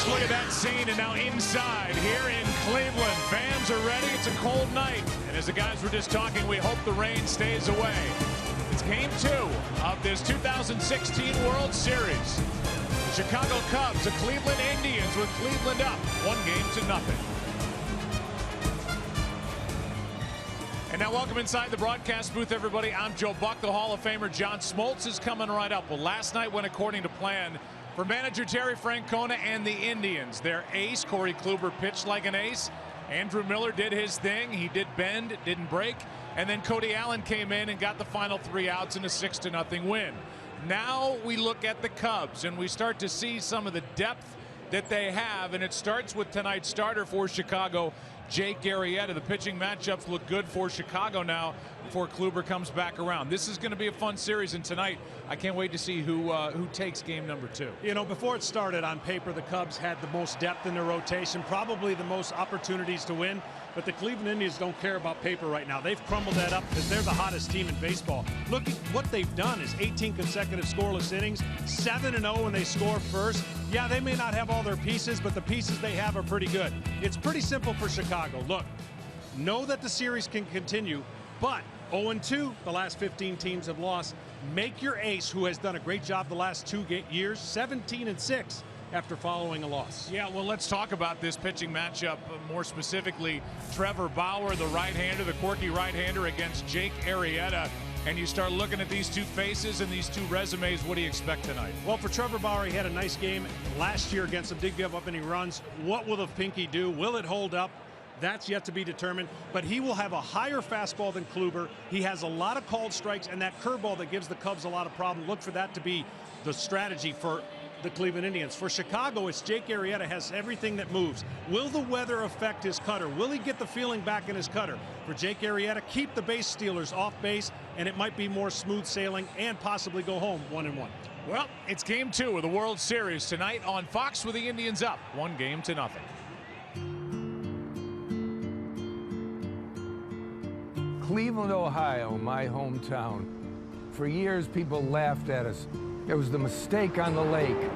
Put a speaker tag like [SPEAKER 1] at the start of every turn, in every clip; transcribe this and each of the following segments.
[SPEAKER 1] Let's look at that scene, and now inside here in Cleveland. Fans are ready. It's a cold night. And as the guys were just talking, we hope the rain stays away. It's game 2 of this 2016 World Series. The Chicago Cubs, the Cleveland Indians, with Cleveland up 1-0. And now welcome inside the broadcast booth, everybody. I'm Joe Buck. The Hall of Famer John Smoltz is coming right up. Well, last night went according to plan for manager Terry Francona and the Indians. Their ace, Corey Kluber, pitched like an ace. Andrew Miller did his thing. He did bend, didn't break. And then Cody Allen came in and got the final 3 outs in a 6-0 win. Now we look at the Cubs and we start to see some of the depth that they have. And it starts with tonight's starter for Chicago, Jake Arrieta. The pitching matchups look good for Chicago now before Kluber comes back around. This is going to be a fun series, and tonight I can't wait to see who takes game number 2.
[SPEAKER 2] You know, before it started, on paper, the Cubs had the most depth in their rotation, probably the most opportunities to win. But the Cleveland Indians don't care about paper right now. They've crumbled that up because they're the hottest team in baseball. Look at what they've done is 18 consecutive scoreless innings, 7-0 when they score first. Yeah, they may not have all their pieces, but the pieces they have are pretty good. It's pretty simple for Chicago. Look, know that the series can continue, but 0-2, the last 15 teams have lost. Make your ace, who has done a great job the last 2 years, 17-6. After following a loss.
[SPEAKER 1] Yeah, well, let's talk about this pitching matchup, more specifically Trevor Bauer, the right-hander, the quirky right-hander, against Jake Arrieta. And you start looking at these two faces and these two resumes. What do you expect tonight?
[SPEAKER 2] Well, for Trevor Bauer, he had a nice game last year against him. Did give up any runs. What will the pinky do? Will it hold up? That's yet to be determined, but he will have a higher fastball than Kluber. He has a lot of called strikes, and that curveball that gives the Cubs a lot of problem. Look for that to be the strategy for the Cleveland Indians. For Chicago, it's Jake Arrieta has everything that moves. Will the weather affect his cutter? Will he get the feeling back in his cutter? For Jake Arrieta, keep the base stealers off base, and it might be more smooth sailing and possibly go home 1-1.
[SPEAKER 1] Well, it's game 2 of the World Series tonight on Fox with the Indians up 1-0.
[SPEAKER 3] Cleveland, Ohio, my hometown. For years, people laughed at us. There was the mistake on the lake.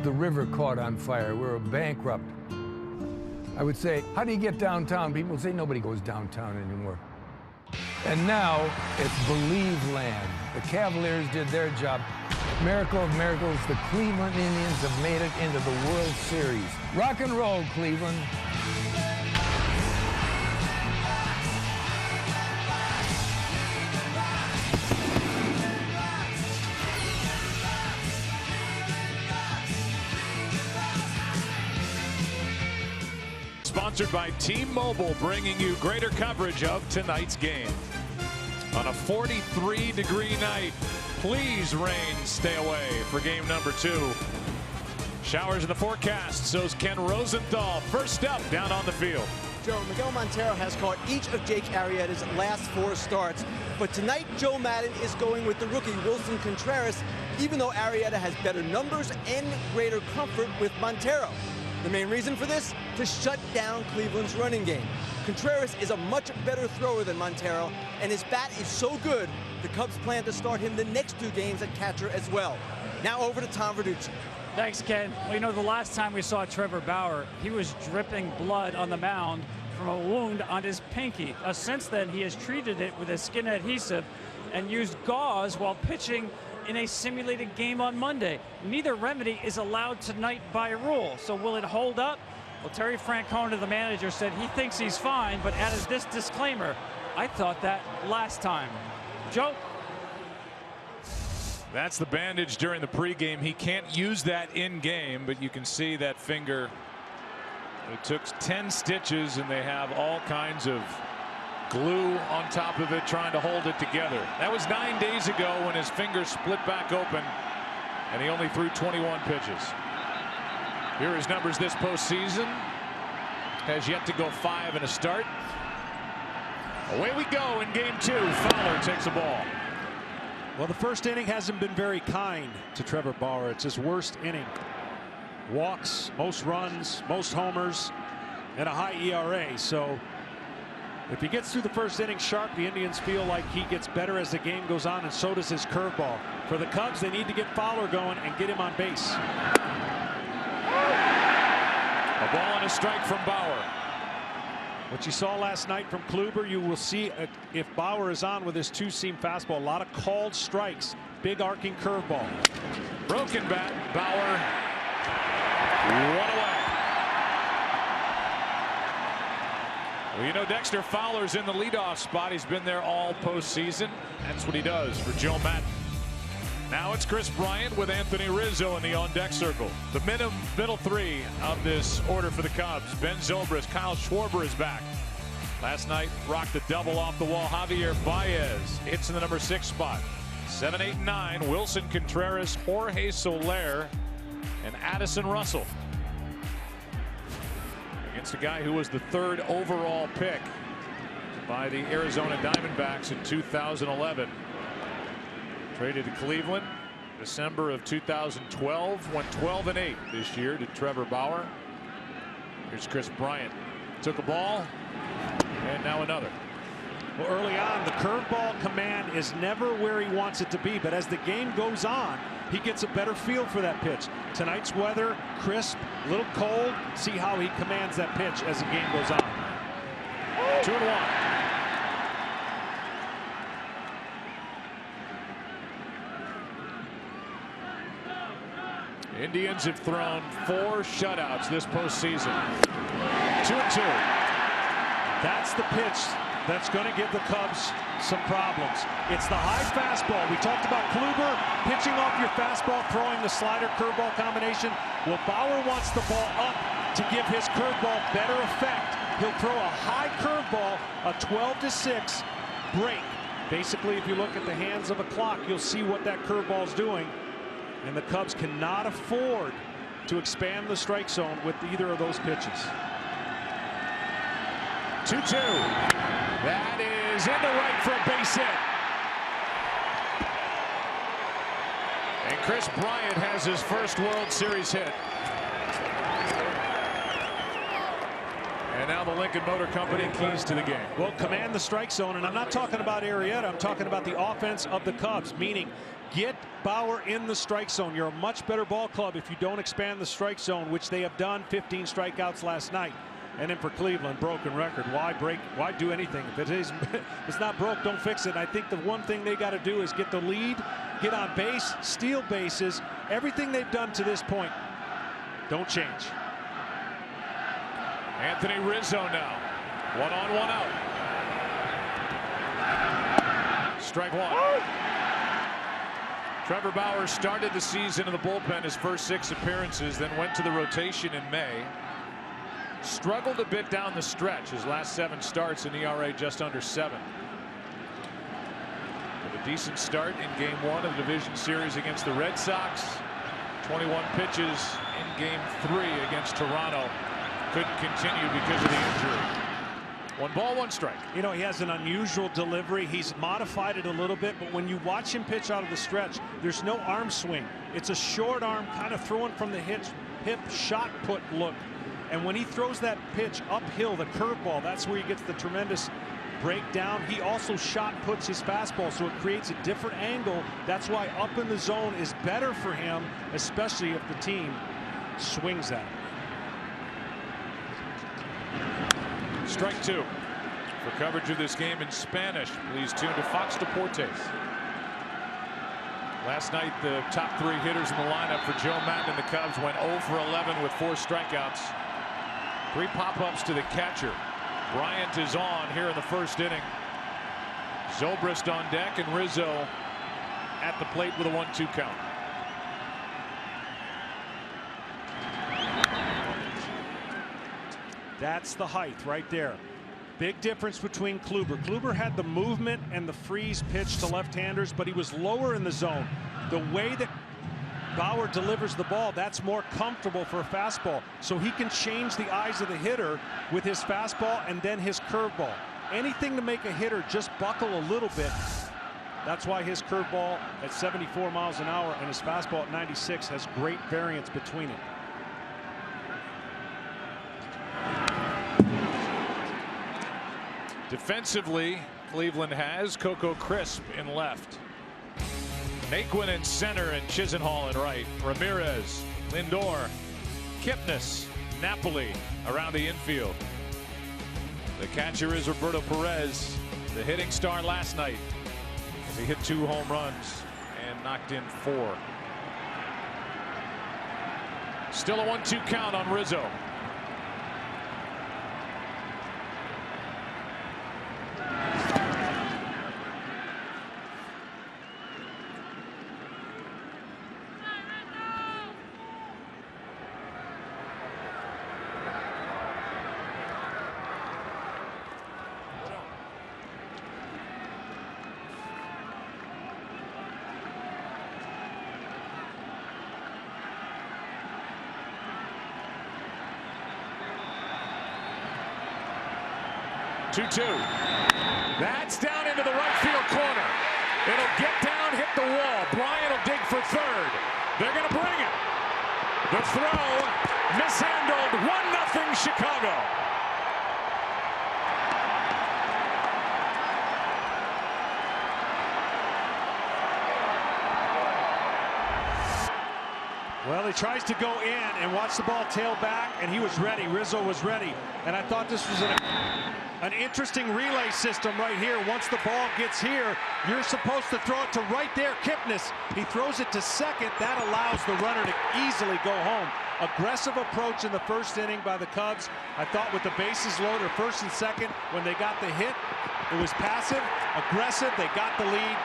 [SPEAKER 3] The river caught on fire. We were bankrupt. I would say, how do you get downtown? People would say, nobody goes downtown anymore. And now, it's Believe Land. The Cavaliers did their job. Miracle of miracles, the Cleveland Indians have made it into the World Series. Rock and roll, Cleveland.
[SPEAKER 1] Sponsored by T-Mobile, bringing you greater coverage of tonight's game. On a 43-degree night, please rain, stay away for game number 2. Showers in the forecast, so's Ken Rosenthal. First up, down on the field.
[SPEAKER 4] Joe, Miguel Montero has caught each of Jake Arrieta's last 4 starts. But tonight, Joe Maddon is going with the rookie, Wilson Contreras, even though Arrieta has better numbers and greater comfort with Montero. The main reason for this? To shut down Cleveland's running game. Contreras is a much better thrower than Montero, and his bat is so good, the Cubs plan to start him the next 2 games at catcher as well. Now over to Tom Verducci.
[SPEAKER 5] Thanks, Ken. Well, you know, the last time we saw Trevor Bauer, he was dripping blood on the mound from a wound on his pinky. Since then, he has treated it with a skin adhesive and used gauze while pitching in a simulated game on Monday. Neither remedy is allowed tonight by rule. So will it hold up? Well, Terry Francona, the manager, said he thinks he's fine, but added this disclaimer: I thought that last time. Joe?
[SPEAKER 1] That's the bandage during the pregame. He can't use that in game, but you can see that finger. It took 10 stitches, and they have all kinds of glue on top of it trying to hold it together. That was 9 days ago when his finger split back open and he only threw 21 pitches. Here are his numbers this postseason. Has yet to go 5 in a start. Away we go in game 2. Fowler takes a ball.
[SPEAKER 2] Well, the first inning hasn't been very kind to Trevor Bauer. It's his worst inning. Walks, most runs, most homers, and a high ERA. So if he gets through the first inning sharp, the Indians feel like he gets better as the game goes on, and so does his curveball. For the Cubs, they need to get Fowler going and get him on base.
[SPEAKER 1] A ball and a strike from Bauer.
[SPEAKER 2] What you saw last night from Kluber, you will see if Bauer is on with his two-seam fastball. A lot of called strikes. Big arcing curveball.
[SPEAKER 1] Broken bat. Bauer. One away. Well, you know, Dexter Fowler's in the leadoff spot. He's been there all postseason. That's what he does for Joe Maddon. Now it's Chris Bryant with Anthony Rizzo in the on-deck circle. The middle three of this order for the Cubs. Ben Zobrist, Kyle Schwarber is back. Last night rocked a double off the wall. Javier Baez hits in the number 6 spot. 7, 8, 9. Wilson Contreras, Jorge Soler, and Addison Russell. Against a guy who was the 3rd overall pick by the Arizona Diamondbacks in 2011. Traded to Cleveland December of 2012. Went 12-8 this year to Trevor Bauer. Here's Chris Bryant. Took a ball and now another.
[SPEAKER 2] Well, early on, the curveball command is never where he wants it to be, but as the game goes on, he gets a better feel for that pitch. Tonight's weather, crisp, a little cold. See how he commands that pitch as the game goes on.
[SPEAKER 1] 2-1. Indians have thrown 4 shutouts this postseason. 2-2.
[SPEAKER 2] That's the pitch that's going to give the Cubs some problems. It's the high fastball. We talked about Kluber pitching off your fastball, throwing the slider curveball combination. Well, Bauer wants the ball up to give his curveball better effect. He'll throw a high curveball, a 12-6 break. Basically, if you look at the hands of a clock, you'll see what that curveball is doing. And the Cubs cannot afford to expand the strike zone with either of those pitches.
[SPEAKER 1] 2-2. That is into right for a base hit. And Chris Bryant has his first World Series hit. And now the Lincoln Motor Company keys to the game.
[SPEAKER 2] Well, command the strike zone, and I'm not talking about Arrieta. I'm talking about the offense of the Cubs, meaning get Bauer in the strike zone. You're a much better ball club if you don't expand the strike zone, which they have done. 15 strikeouts last night. And then for Cleveland, broken record. Why break? Why do anything? If it's not broke, don't fix it. And I think the one thing they got to do is get the lead, get on base, steal bases. Everything they've done to this point, don't change.
[SPEAKER 1] Anthony Rizzo now. 1 on, 1 out. Strike 1. Trevor Bauer started the season in the bullpen, his first 6 appearances, then went to the rotation in May. Struggled a bit down the stretch. His last 7 starts, an ERA just under 7. With a decent start in Game 1 of the division series against the Red Sox. 21 pitches in Game 3 against Toronto. Couldn't continue because of the injury. 1 ball, 1 strike.
[SPEAKER 2] You know, he has an unusual delivery. He's modified it a little bit, but when you watch him pitch out of the stretch, there's no arm swing. It's a short arm, kind of throwing from the hip shot put look. And when he throws that pitch uphill, the curveball, that's where he gets the tremendous breakdown. He also shot puts his fastball, so it creates a different angle. That's why up in the zone is better for him, especially if the team swings at him.
[SPEAKER 1] Strike 2. For coverage of this game in Spanish, please tune to Fox Deportes. Last night, the top 3 hitters in the lineup for Joe Maddon and the Cubs went 0 for 11 with 4 strikeouts. 3 pop-ups to the catcher. Bryant is on here in the first inning. Zobrist on deck and Rizzo at the plate with a 1-2 count.
[SPEAKER 2] That's the height right there. Big difference between Kluber. Kluber had the movement and the freeze pitch to left-handers, but he was lower in the zone. The way that Bauer delivers the ball, that's more comfortable for a fastball. So he can change the eyes of the hitter with his fastball and then his curveball. Anything to make a hitter just buckle a little bit. That's why his curveball at 74 miles an hour and his fastball at 96 has great variance between it.
[SPEAKER 1] Defensively, Cleveland has Coco Crisp in left. Naquin in center and Chisenhall in right. Ramirez, Lindor, Kipnis, Napoli around the infield. The catcher is Roberto Perez, the hitting star last night. He hit 2 home runs and knocked in 4. Still a 1-2 count on Rizzo. That's down into the right field corner. It'll get down, hit the wall. Bryant will dig for third. They're going to bring it. The throw mishandled. 1-0 Chicago.
[SPEAKER 2] Well, he tries to go in and watch the ball tail back, and he was ready. Rizzo was ready. And I thought this was an interesting relay system right here. Once the ball gets here, you're supposed to throw it to right there, Kipnis. He throws it to second. That allows the runner to easily go home. Aggressive approach in the first inning by the Cubs. I thought with the bases loaded, first and second, when they got the hit, it was passive, aggressive. They got the lead.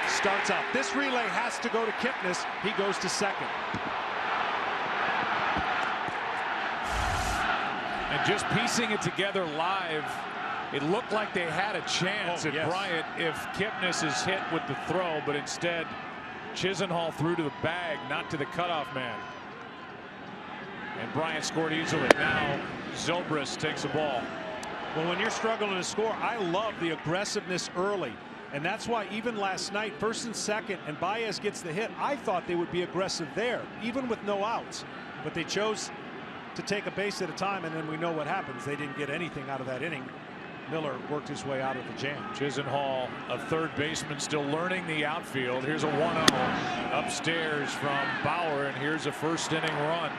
[SPEAKER 2] Starts out. This relay has to go to Kipnis. He goes to second.
[SPEAKER 1] And just piecing it together live, it looked like they had a chance at Bryant if Kipnis is hit with the throw, but instead Chisenhall threw to the bag, not to the cutoff man. And Bryant scored easily. Now Zobrist takes the ball.
[SPEAKER 2] Well, when you're struggling to score, I love the aggressiveness early. And that's why even last night, first and second, and Baez gets the hit, I thought they would be aggressive there, even with no outs. But they chose to take a base at a time, and then we know what happens. They didn't get anything out of that inning. Miller worked his way out of the jam.
[SPEAKER 1] Chisenhall, a third baseman, still learning the outfield. Here's a 1-0 upstairs from Bauer, and here's a first inning run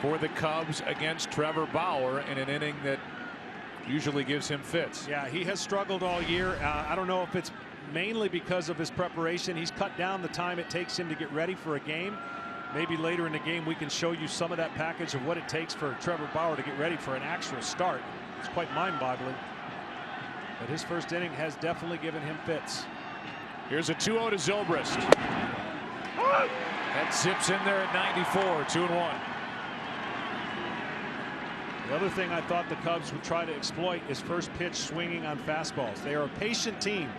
[SPEAKER 1] for the Cubs against Trevor Bauer in an inning that usually gives him fits.
[SPEAKER 2] Yeah, he has struggled all year. I don't know if it's mainly because of his preparation. He's cut down the time it takes him to get ready for a game. Maybe later in the game we can show you some of that package of what it takes for Trevor Bauer to get ready for an actual start. It's quite mind-boggling. But his first inning has definitely given him fits.
[SPEAKER 1] Here's a 2-0 to Zobrist. That zips in there at 94, 2-1.
[SPEAKER 2] The other thing I thought the Cubs would try to exploit is first pitch swinging on fastballs. They are a patient team.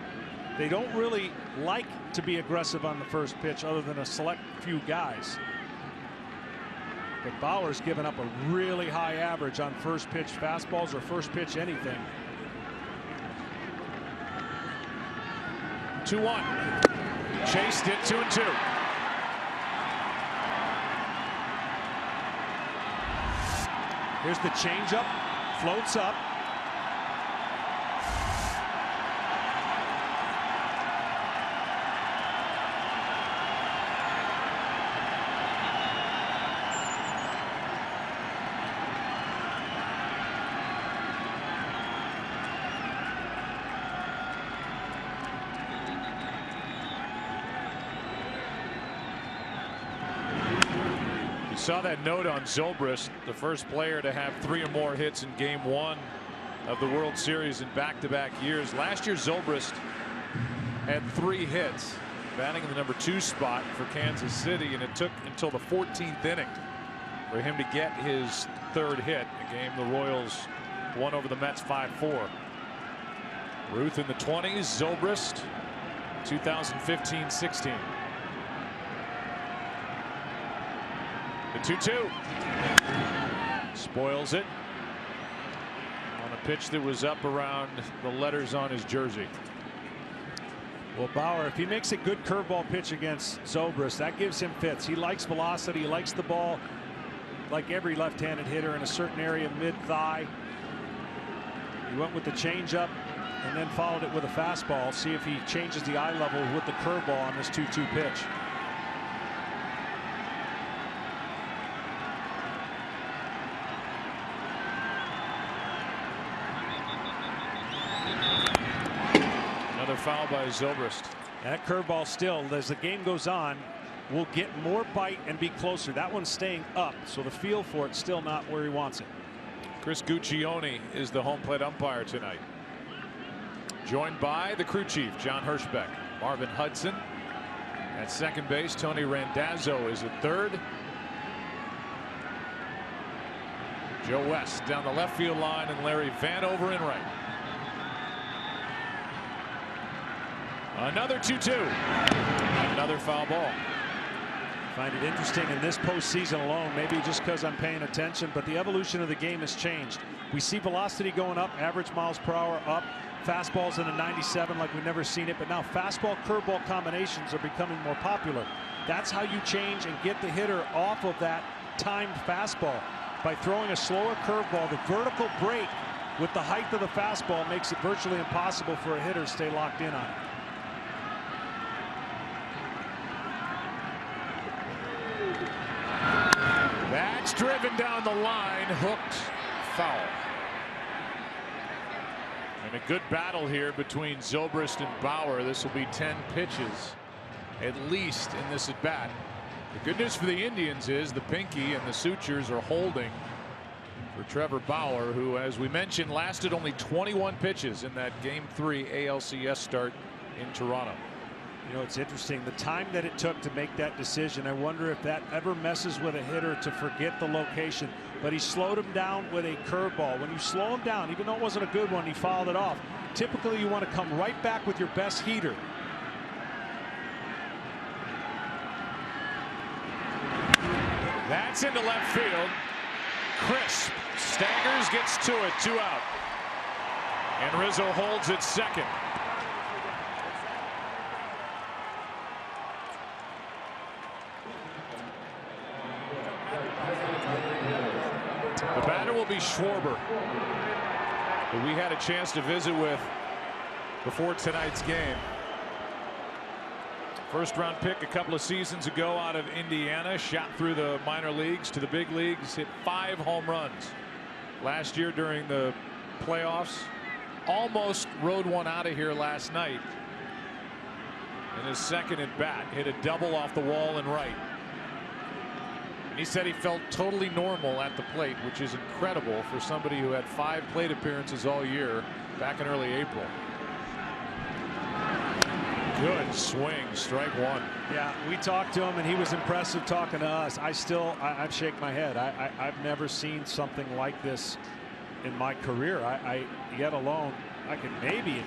[SPEAKER 2] They don't really like to be aggressive on the first pitch other than a select few guys. But Bauer's given up a really high average on first pitch fastballs or first pitch anything.
[SPEAKER 1] 2-1. Chased it 2-2.
[SPEAKER 2] Here's the changeup, floats up.
[SPEAKER 1] Saw that note on Zobrist, the first player to have 3 or more hits in Game 1 of the World Series in back-to-back years. Last year Zobrist had 3 hits, batting in the number 2 spot for Kansas City, and it took until the 14th inning for him to get his 3rd hit, a game the Royals won over the Mets 5-4. Ruth in the 20s, Zobrist 2015-16. The 2-2. Spoils it on a pitch that was up around the letters on his jersey.
[SPEAKER 2] Well, Bauer, if he makes a good curveball pitch against Zobrist, that gives him fits. He likes velocity. He likes the ball like every left-handed hitter in a certain area mid-thigh. He went with the changeup and then followed it with a fastball. See if he changes the eye level with the curveball on this 2-2 pitch.
[SPEAKER 1] Another foul by Zobrist.
[SPEAKER 2] And that curveball still, as the game goes on, will get more bite and be closer. That one's staying up, so the feel for it's still not where he wants it.
[SPEAKER 1] Chris Guccione is the home plate umpire tonight. Joined by the crew chief, John Hirschbeck. Marvin Hudson at second base. Tony Randazzo is at third. Joe West down the left field line, and Larry Vanover in right. Another 2-2. Another foul ball.
[SPEAKER 2] Find it interesting in this postseason alone, maybe just because I'm paying attention, but the evolution of the game has changed. We see velocity going up, average miles per hour up, fastballs in a 97 like we've never seen it, but now fastball curveball combinations are becoming more popular. That's how you change and get the hitter off of that timed fastball. By throwing a slower curveball, the vertical break with the height of the fastball makes it virtually impossible for a hitter to stay locked in on it.
[SPEAKER 1] That's driven down the line, hooked, foul. And a good battle here between Zobrist and Bauer. This will be 10 pitches at least in this at bat. The good news for the Indians is the pinky and the sutures are holding for Trevor Bauer, who, as we mentioned, lasted only 21 pitches in that Game 3 ALCS start in Toronto.
[SPEAKER 2] You know, it's interesting the time that it took to make that decision. I wonder if that ever messes with a hitter to forget the location. But he slowed him down with a curveball. When you slow him down, even though it wasn't a good one, he fouled it off. Typically, you want to come right back with your best heater.
[SPEAKER 1] That's into left field. Crisp. Staggers, gets to it. 2 out. And Rizzo holds it second. The batter will be Schwarber, who we had a chance to visit with before tonight's game. First round pick a couple of seasons ago out of Indiana, shot through the minor leagues to the big leagues, hit 5 home runs last year during the playoffs. Almost rode one out of here last night in his second at bat, hit a double off the wall and right. And he said he felt totally normal at the plate, which is incredible for somebody who had 5 plate appearances all year back in early April. Good swing, strike one.
[SPEAKER 2] Yeah, we talked to him and he was impressive talking to us. I shake my head. I've never seen something like this in my career. Yet alone, I could maybe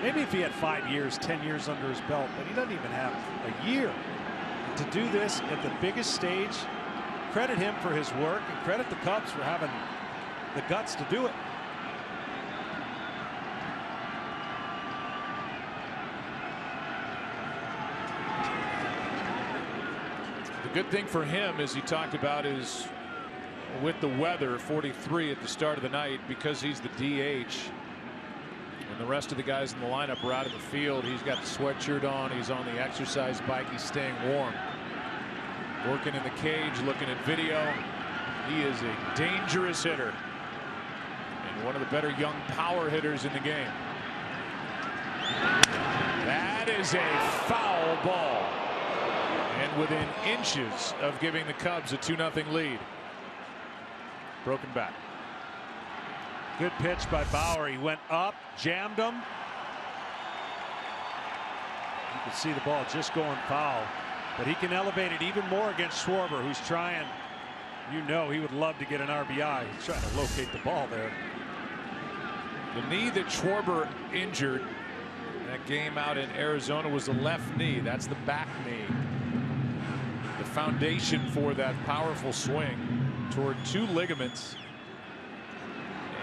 [SPEAKER 2] if he had 5 years, 10 years under his belt, but he doesn't even have a year. To do this at the biggest stage, credit him for his work and credit the Cubs for having the guts to do it.
[SPEAKER 1] The good thing for him, as he talked about, is with the weather, 43 at the start of the night, because he's the DH and the rest of the guys in the lineup are out of the field. He's got the sweatshirt on. He's on the exercise bike. He's staying warm. Working in the cage, looking at video. He is a dangerous hitter and one of the better young power hitters in the game. That is a foul ball. And within inches of giving the Cubs a 2-0 lead. Broken back.
[SPEAKER 2] Good pitch by Bauer. He went up, jammed him. You can see the ball just going foul. But he can elevate it even more against Schwarber, who's trying. You know he would love to get an RBI. He's trying to locate the ball there.
[SPEAKER 1] The knee that Schwarber injured in that game out in Arizona was the left knee. That's the back knee. The foundation for that powerful swing toward 2 ligaments.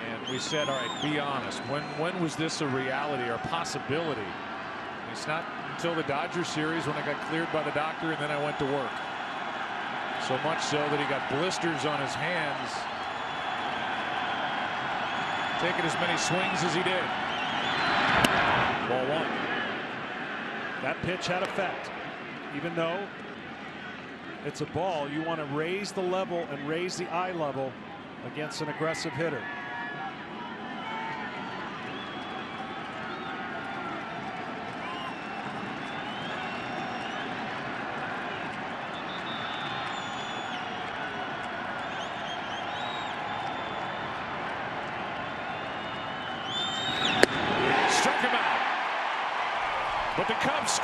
[SPEAKER 1] And we said, all right, be honest. When was this a reality or possibility? It's not until the Dodgers series when I got cleared by the doctor and then I went to work. So much so that he got blisters on his hands, taking as many swings as he did. Ball 1.
[SPEAKER 2] That pitch had effect. Even though it's a ball, you want to raise the level and raise the eye level against an aggressive hitter.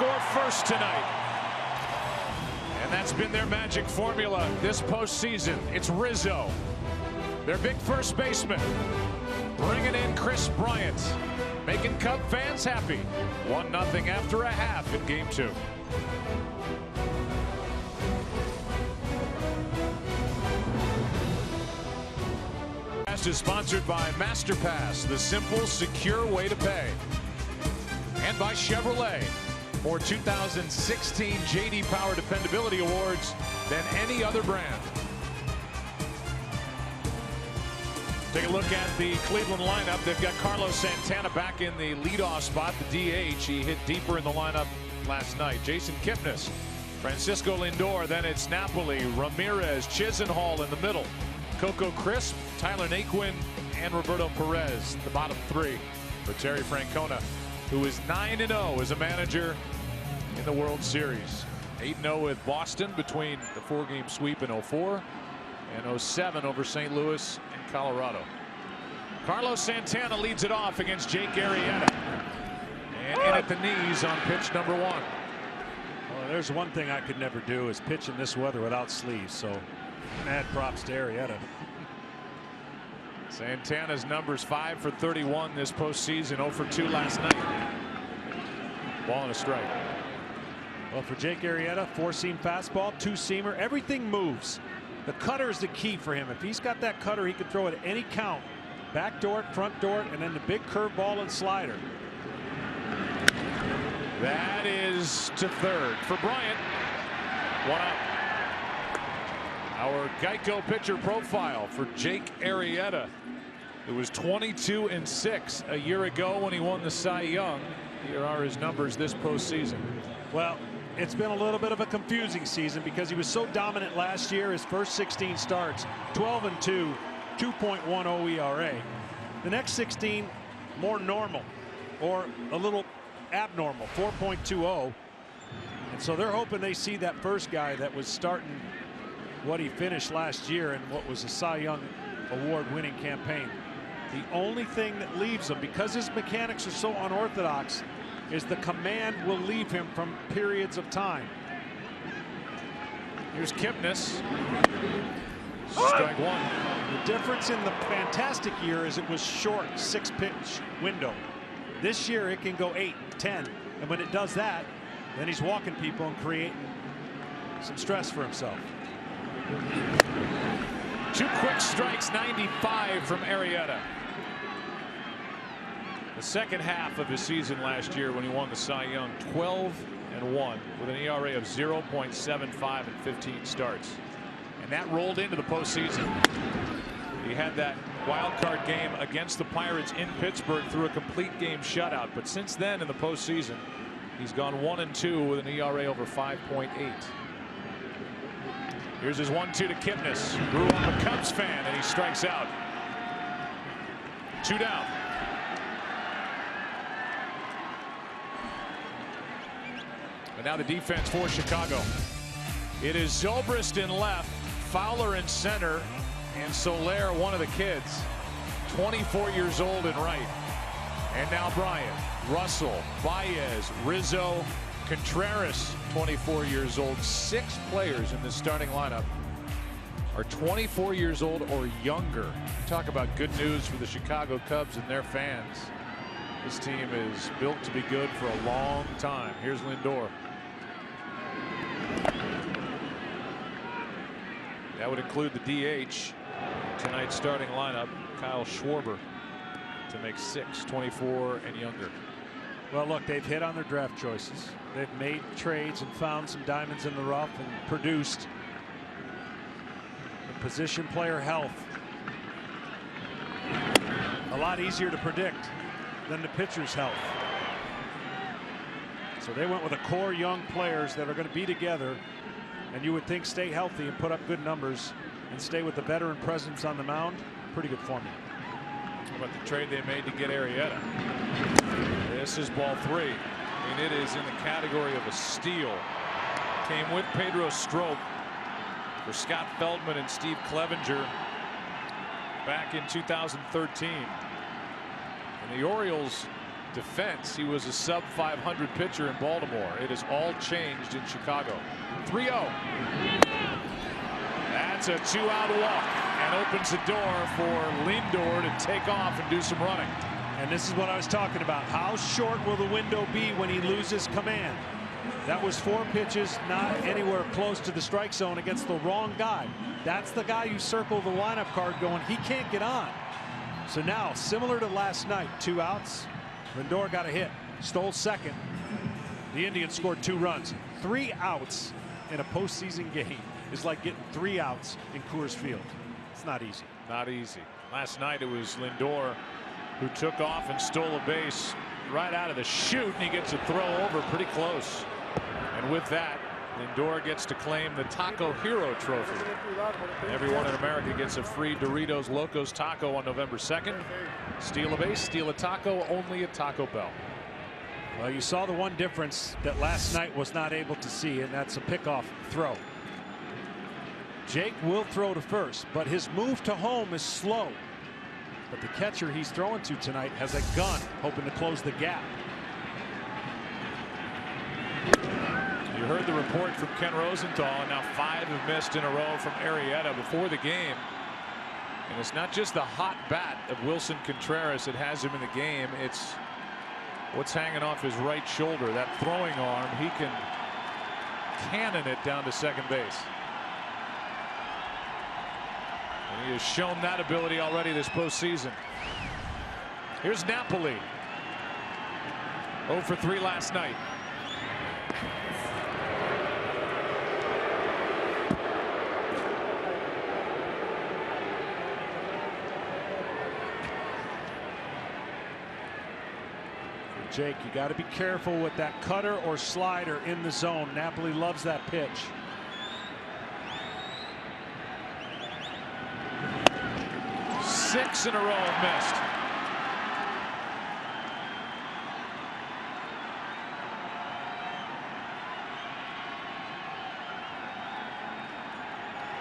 [SPEAKER 1] score first tonight. And that's been their magic formula this postseason. It's Rizzo, their big first baseman, bringing in Chris Bryant, making Cub fans happy. 1-0 after a half in Game 2. Is sponsored by MasterPass, the simple, secure way to pay. And by Chevrolet, more 2016 J.D. Power Dependability Awards than any other brand. Take a look at the Cleveland lineup. They've got Carlos Santana back in the leadoff spot, the DH. He hit deeper in the lineup last night. Jason Kipnis, Francisco Lindor, then it's Napoli, Ramirez, Chisenhall in the middle. Coco Crisp, Tyler Naquin, and Roberto Perez, the bottom three for Terry Francona, who is 9-0 as a manager in the World Series. 8-0 with Boston between the 4-game sweep in 04 and 07 over St. Louis and Colorado. Carlos Santana leads it off against Jake Arrieta. And in at the knees on pitch number 1.
[SPEAKER 2] Well, there's one thing I could never do is pitch in this weather without sleeves, so mad props to Arrieta.
[SPEAKER 1] Santana's numbers 5 for 31 this postseason, 0 for 2 last night. Ball and a strike.
[SPEAKER 2] Well, for Jake Arrieta, 4-seam fastball, 2-seamer, everything moves. The cutter is the key for him. If he's got that cutter, he can throw it at any count. Back door, front door, and then the big curveball and slider.
[SPEAKER 1] That is to third for Bryant. 1 out. Our Geico pitcher profile for Jake Arrieta. It was 22-6 a year ago when he won the Cy Young. Here are his numbers this postseason.
[SPEAKER 2] Well, it's been a little bit of a confusing season because he was so dominant last year. His first 16 starts, 12-2, 2.10 ERA. The next 16, more normal or a little abnormal, 4.20. And so they're hoping they see that first guy that was starting what he finished last year in what was a Cy Young award-winning campaign. The only thing that leaves him, because his mechanics are so unorthodox, is the command will leave him from periods of time.
[SPEAKER 1] Here's Kipnis. Strike 1.
[SPEAKER 2] The difference in the fantastic year is it was short 6-pitch window. This year it can go 8, 10, and when it does that, then he's walking people and creating some stress for himself.
[SPEAKER 1] 2 quick strikes, 95 from Arrieta. The second half of his season last year when he won the Cy Young, 12-1 with an ERA of 0.75 in 15 starts. And that rolled into the postseason. He had that wild card game against the Pirates in Pittsburgh through a complete game shutout. But since then in the postseason, he's gone 1-2 with an ERA over 5.8. Here's his 1-2 to Kipnis. Grew up a Cubs fan, and he strikes out. 2 down. And now the defense for Chicago. It is Zobrist in left, Fowler in center, and Soler, one of the kids, 24 years old in right. And now Bryant, Russell, Baez, Rizzo, Contreras, 24 years old. 6 players in this starting lineup are 24 years old or younger. Talk about good news for the Chicago Cubs and their fans. This team is built to be good for a long time. Here's Lindor. That would include the DH. Tonight's starting lineup, Kyle Schwarber, to make 6, 24 and younger.
[SPEAKER 2] Well, look, they've hit on their draft choices. They've made trades and found some diamonds in the rough and produced. The position player health, a lot easier to predict than the pitcher's health. So they went with a core young players that are going to be together, and you would think stay healthy and put up good numbers and stay with the veteran presence on the mound. Pretty good formula.
[SPEAKER 1] How about the trade they made to get Arrieta? This is ball 3. I mean, it is in the category of a steal. Came with Pedro Strop for Scott Feldman and Steve Clevenger back in 2013. And the Orioles defense, he was a sub 500 pitcher in Baltimore. It has all changed in Chicago. 3-0. That's a 2-out walk and opens the door for Lindor to take off and do some running.
[SPEAKER 2] And this is what I was talking about. How short will the window be when he loses command? That was 4 pitches, not anywhere close to the strike zone against the wrong guy. That's the guy you circle the lineup card going, he can't get on. So now, similar to last night, 2 outs. Lindor got a hit, stole second. The Indians scored 2 runs. 3 outs in a postseason game is like getting 3 outs in Coors Field. It's not easy.
[SPEAKER 1] Not easy. Last night it was Lindor who took off and stole a base right out of the chute, and he gets a throw over pretty close. And with that, Lindor gets to claim the Taco Hero Trophy. Everyone in America gets a free Doritos Locos Taco on November 2nd. Steal a base, steal a taco, only at Taco Bell.
[SPEAKER 2] Well, you saw the one difference that last night was not able to see, and that's a pickoff throw. Jake will throw to first, but his move to home is slow. But the catcher he's throwing to tonight has a gun, hoping to close the gap.
[SPEAKER 1] You heard the report from Ken Rosenthal, and now 5 have missed in a row from Arrieta before the game. And it's not just the hot bat of Wilson Contreras that has him in the game. It's what's hanging off his right shoulder, that throwing arm. He can cannon it down to second base. And he has shown that ability already this postseason. Here's Napoli. 0 for 3 last night.
[SPEAKER 2] Jake, you got to be careful with that cutter or slider in the zone. Napoli loves that pitch.
[SPEAKER 1] Six in a row have missed.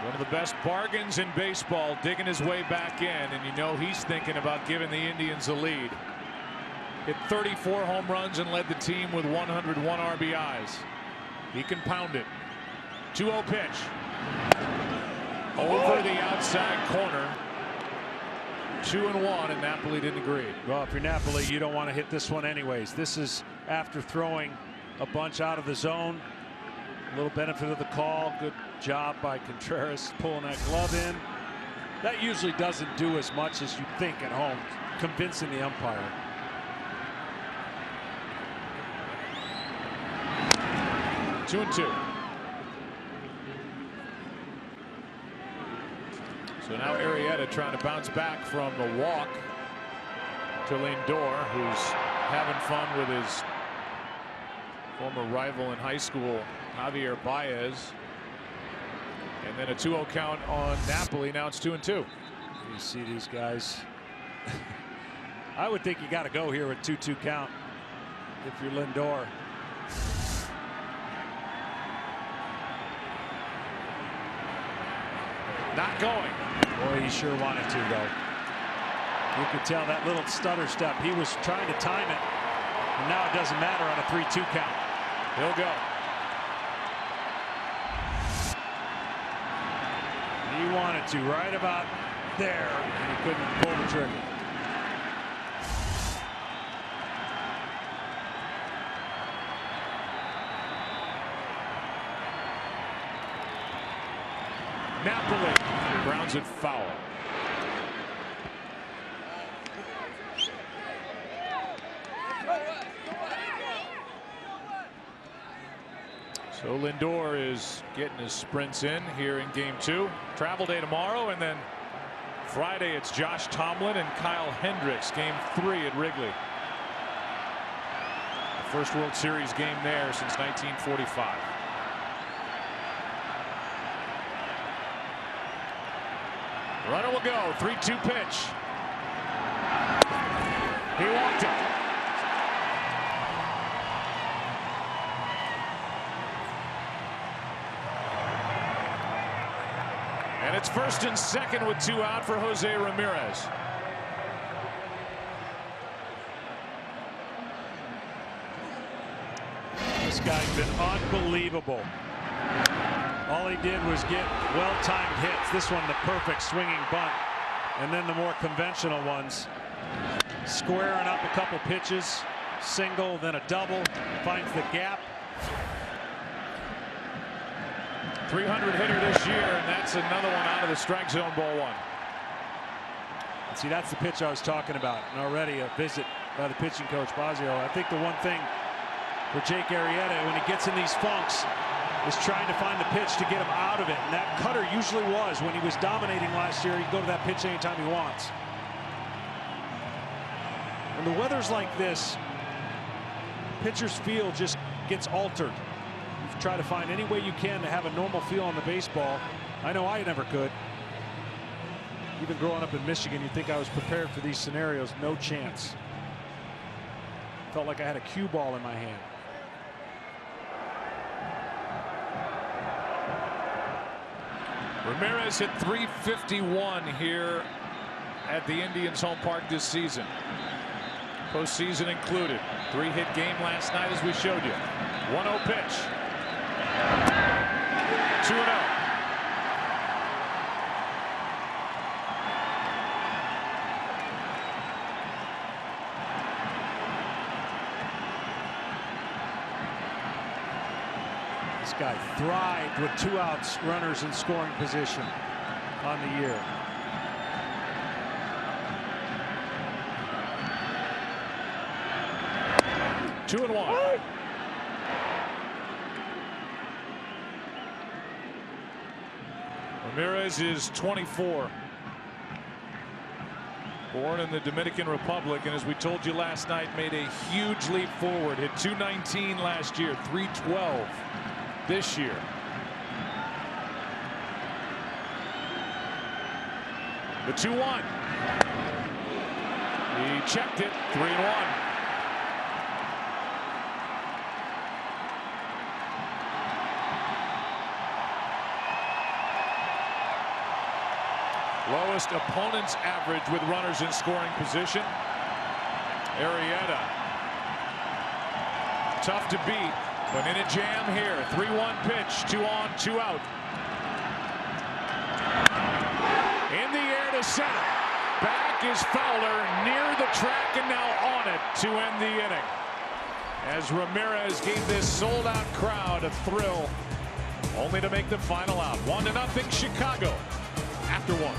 [SPEAKER 1] One of the best bargains in baseball, digging his way back in, and you know he's thinking about giving the Indians a lead. Hit 34 home runs and led the team with 101 RBIs. He can pound it. 2-0 pitch. Over the outside corner. 2-1, and Napoli didn't agree.
[SPEAKER 2] Well, if you're Napoli, you don't want to hit this one anyways. This is after throwing a bunch out of the zone. A little benefit of the call. Good job by Contreras pulling that glove in. That usually doesn't do as much as you think at home, convincing the umpire.
[SPEAKER 1] Two and 2. So now Arrieta trying to bounce back from the walk to Lindor, who's having fun with his former rival in high school, Javier Baez. And then a 2-0 count on Napoli. Now it's 2 and 2.
[SPEAKER 2] You see these guys. I would think you got to go here with 2-2 count if you're Lindor.
[SPEAKER 1] Not going.
[SPEAKER 2] Boy, he sure wanted to, though. You could tell that little stutter step. He was trying to time it, and now it doesn't matter on a 3-2 count.
[SPEAKER 1] He'll go.
[SPEAKER 2] He wanted to right about there, and he couldn't pull the trigger.
[SPEAKER 1] Napoli grounds it foul. So Lindor is getting his sprints in here in game 2. Travel day tomorrow, and then Friday it's Josh Tomlin and Kyle Hendricks, game 3 at Wrigley. The first World Series game there since 1945. Runner will go. 3-2 pitch. He walked it. And it's first and second with 2 out for Jose Ramirez.
[SPEAKER 2] This guy's been unbelievable. All he did was get well-timed hits. This one, the perfect swinging bunt. And then the more conventional ones. Squaring up a couple pitches. Single, then a double. Finds the gap.
[SPEAKER 1] 300 hitter this year, and that's another one out of the strike zone, ball one.
[SPEAKER 2] See, that's the pitch I was talking about. And already a visit by the pitching coach, Bosio. I think the one thing for Jake Arrieta, when he gets in these funks, is trying to find the pitch to get him out of it. And that cutter usually was. When he was dominating last year, he'd go to that pitch anytime he wants. When the weather's like this, pitcher's feel just gets altered. You try to find any way you can to have a normal feel on the baseball. I know I never could. Even growing up in Michigan, you think I was prepared for these scenarios. No chance. Felt like I had a cue ball in my hand.
[SPEAKER 1] Ramirez hit .351 here at the Indians' home park this season. Postseason included. 3-hit game last night, as we showed you. 1-0 pitch. 2-0.
[SPEAKER 2] This guy thrived with 2 outs, runners in scoring position on the year.
[SPEAKER 1] Two and one. Ramirez is 24. Born in the Dominican Republic, and as we told you last night, made a huge leap forward. Hit .219 last year, .312 this year. The 2-1. He checked it. 3-1. Lowest opponent's average with runners in scoring position. Arrieta. Tough to beat, but in a jam here. 3-1 pitch, 2 on, 2 out. In the air to center. Back is Fowler near the track and now on it to end the inning. As Ramirez gave this sold-out crowd a thrill, only to make the final out. 1-0 Chicago after 1.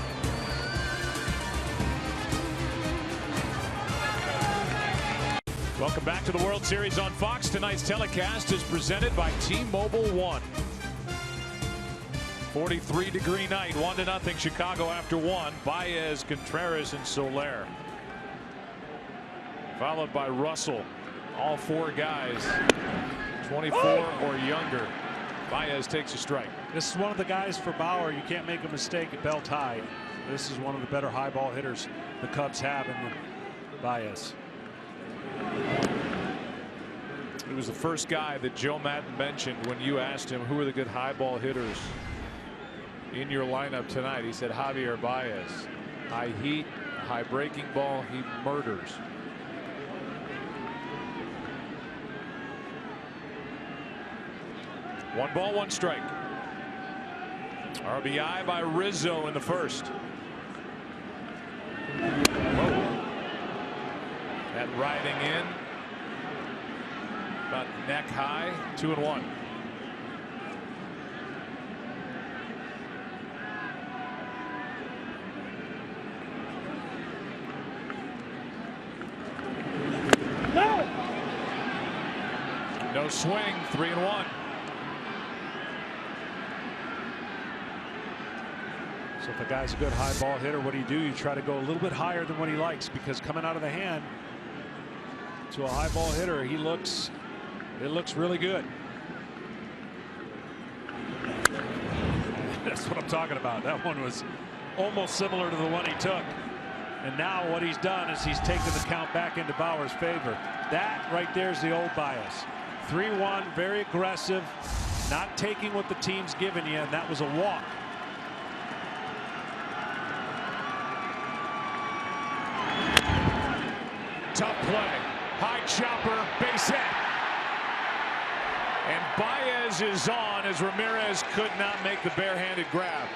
[SPEAKER 1] Welcome back to the World Series on Fox. Tonight's telecast is presented by T-Mobile One. 43-degree night, 1-0 Chicago after 1. Baez, Contreras, and Soler. Followed by Russell. All 4 guys 24 or younger. Baez takes a strike.
[SPEAKER 2] This is one of the guys for Bauer. You can't make a mistake at belt high. This is one of the better high ball hitters the Cubs have in Baez.
[SPEAKER 1] He was the first guy that Joe Maddon mentioned when you asked him who are the good high ball hitters in your lineup tonight. He said Javier Baez. High heat, high breaking ball, he murders. One ball, one strike. RBI by Rizzo in the first. Whoa. That riding in about neck high. 2-1. No swing. 3-1.
[SPEAKER 2] So if a guy's a good high ball hitter, what do? You try to go a little bit higher than what he likes, because coming out of the hand to a high ball hitter, it looks really good. That's what I'm talking about. That one was almost similar to the one he took. And now what he's done is he's taken the count back into Bauer's favor. That right there is the old Baez. 3-1, very aggressive, not taking what the team's given you, and that was a walk. Tough play. High chopper, base hit.
[SPEAKER 1] Baez is on as Ramirez could not make the barehanded grab.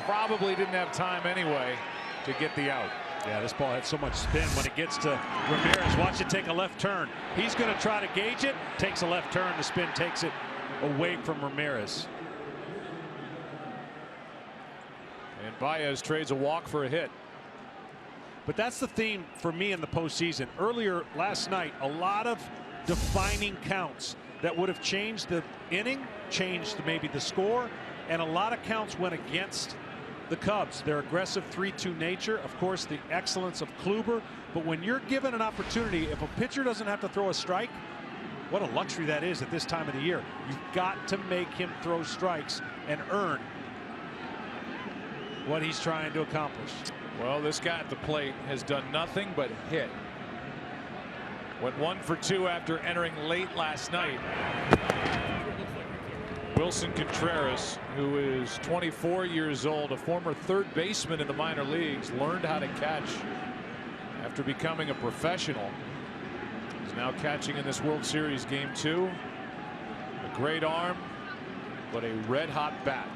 [SPEAKER 1] Probably didn't have time anyway to get the out.
[SPEAKER 2] Yeah, this ball had so much spin when it gets to Ramirez. Watch it take a left turn. He's going to try to gauge it. Takes a left turn. The spin takes it away from Ramirez.
[SPEAKER 1] And Baez trades a walk for a hit.
[SPEAKER 2] But that's the theme for me in the postseason. Earlier last night, a lot of defining counts that would have changed the inning, changed maybe the score, and a lot of counts went against the Cubs. Their aggressive 3-2 nature, of course, the excellence of Kluber. But when you're given an opportunity, if a pitcher doesn't have to throw a strike, what a luxury that is at this time of the year. You've got to make him throw strikes and earn what he's trying to accomplish.
[SPEAKER 1] Well, this guy at the plate has done nothing but hit. Went 1 for 2 after entering late last night. Wilson Contreras, who is 24 years old, a former third baseman in the minor leagues, learned how to catch after becoming a professional. He's now catching in this World Series Game 2. A great arm, but a red-hot bat.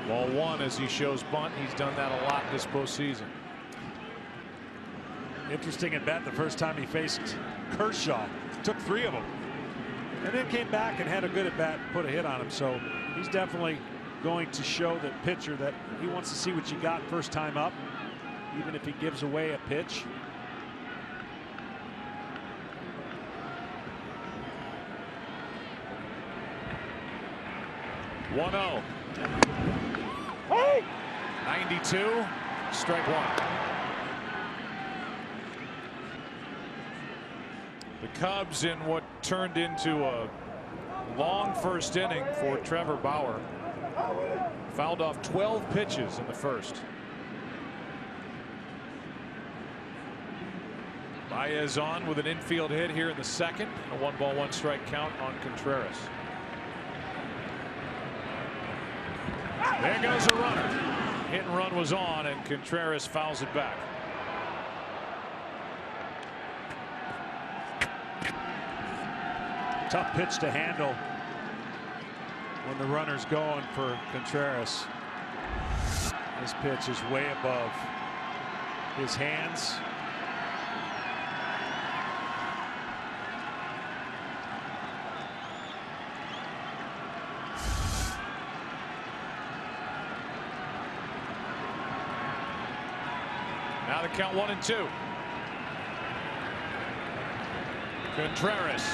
[SPEAKER 1] Ball 1 as he shows bunt. He's done that a lot this postseason.
[SPEAKER 2] Interesting at bat the first time he faced Kershaw. Took 3 of them. And then came back and had a good at bat, put a hit on him. So he's definitely going to show the pitcher that he wants to see what you got first time up, even if he gives away a pitch.
[SPEAKER 1] "1-0. 92, strike 1. The Cubs, in what turned into a long first inning for Trevor Bauer, fouled off 12 pitches in the first. Baez on with an infield hit here in the second. A 1-ball 1-strike count on Contreras. There goes a runner. Hit and run was on, and Contreras fouls it back.
[SPEAKER 2] Tough pitch to handle when the runner's going for Contreras. This pitch is way above his hands.
[SPEAKER 1] Now the count 1-2. Contreras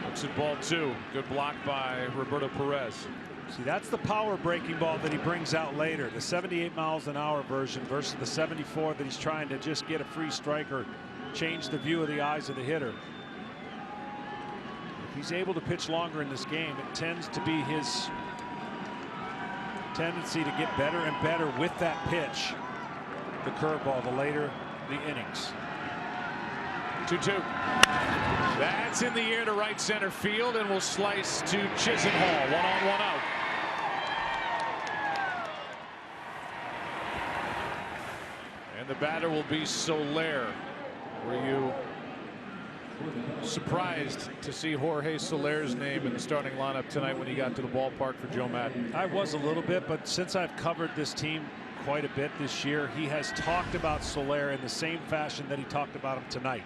[SPEAKER 1] looks at ball 2. Good block by Roberto Perez.
[SPEAKER 2] See, that's the power breaking ball that he brings out later. The 78 miles an hour version versus the 74 that he's trying to just get a free strike or change the view of the eyes of the hitter. If he's able to pitch longer in this game, it tends to be his tendency to get better and better with that pitch. The curveball, the later the innings.
[SPEAKER 1] 2-2. That's in the air to right center field and will slice to Chisenhall. 1 on, 1 out. And the batter will be Soler. Were you surprised to see Jorge Soler's name in the starting lineup tonight when he got to the ballpark for Joe Maddon?
[SPEAKER 2] I was a little bit, but since I've covered this team quite a bit this year, he has talked about Soler in the same fashion that he talked about him tonight.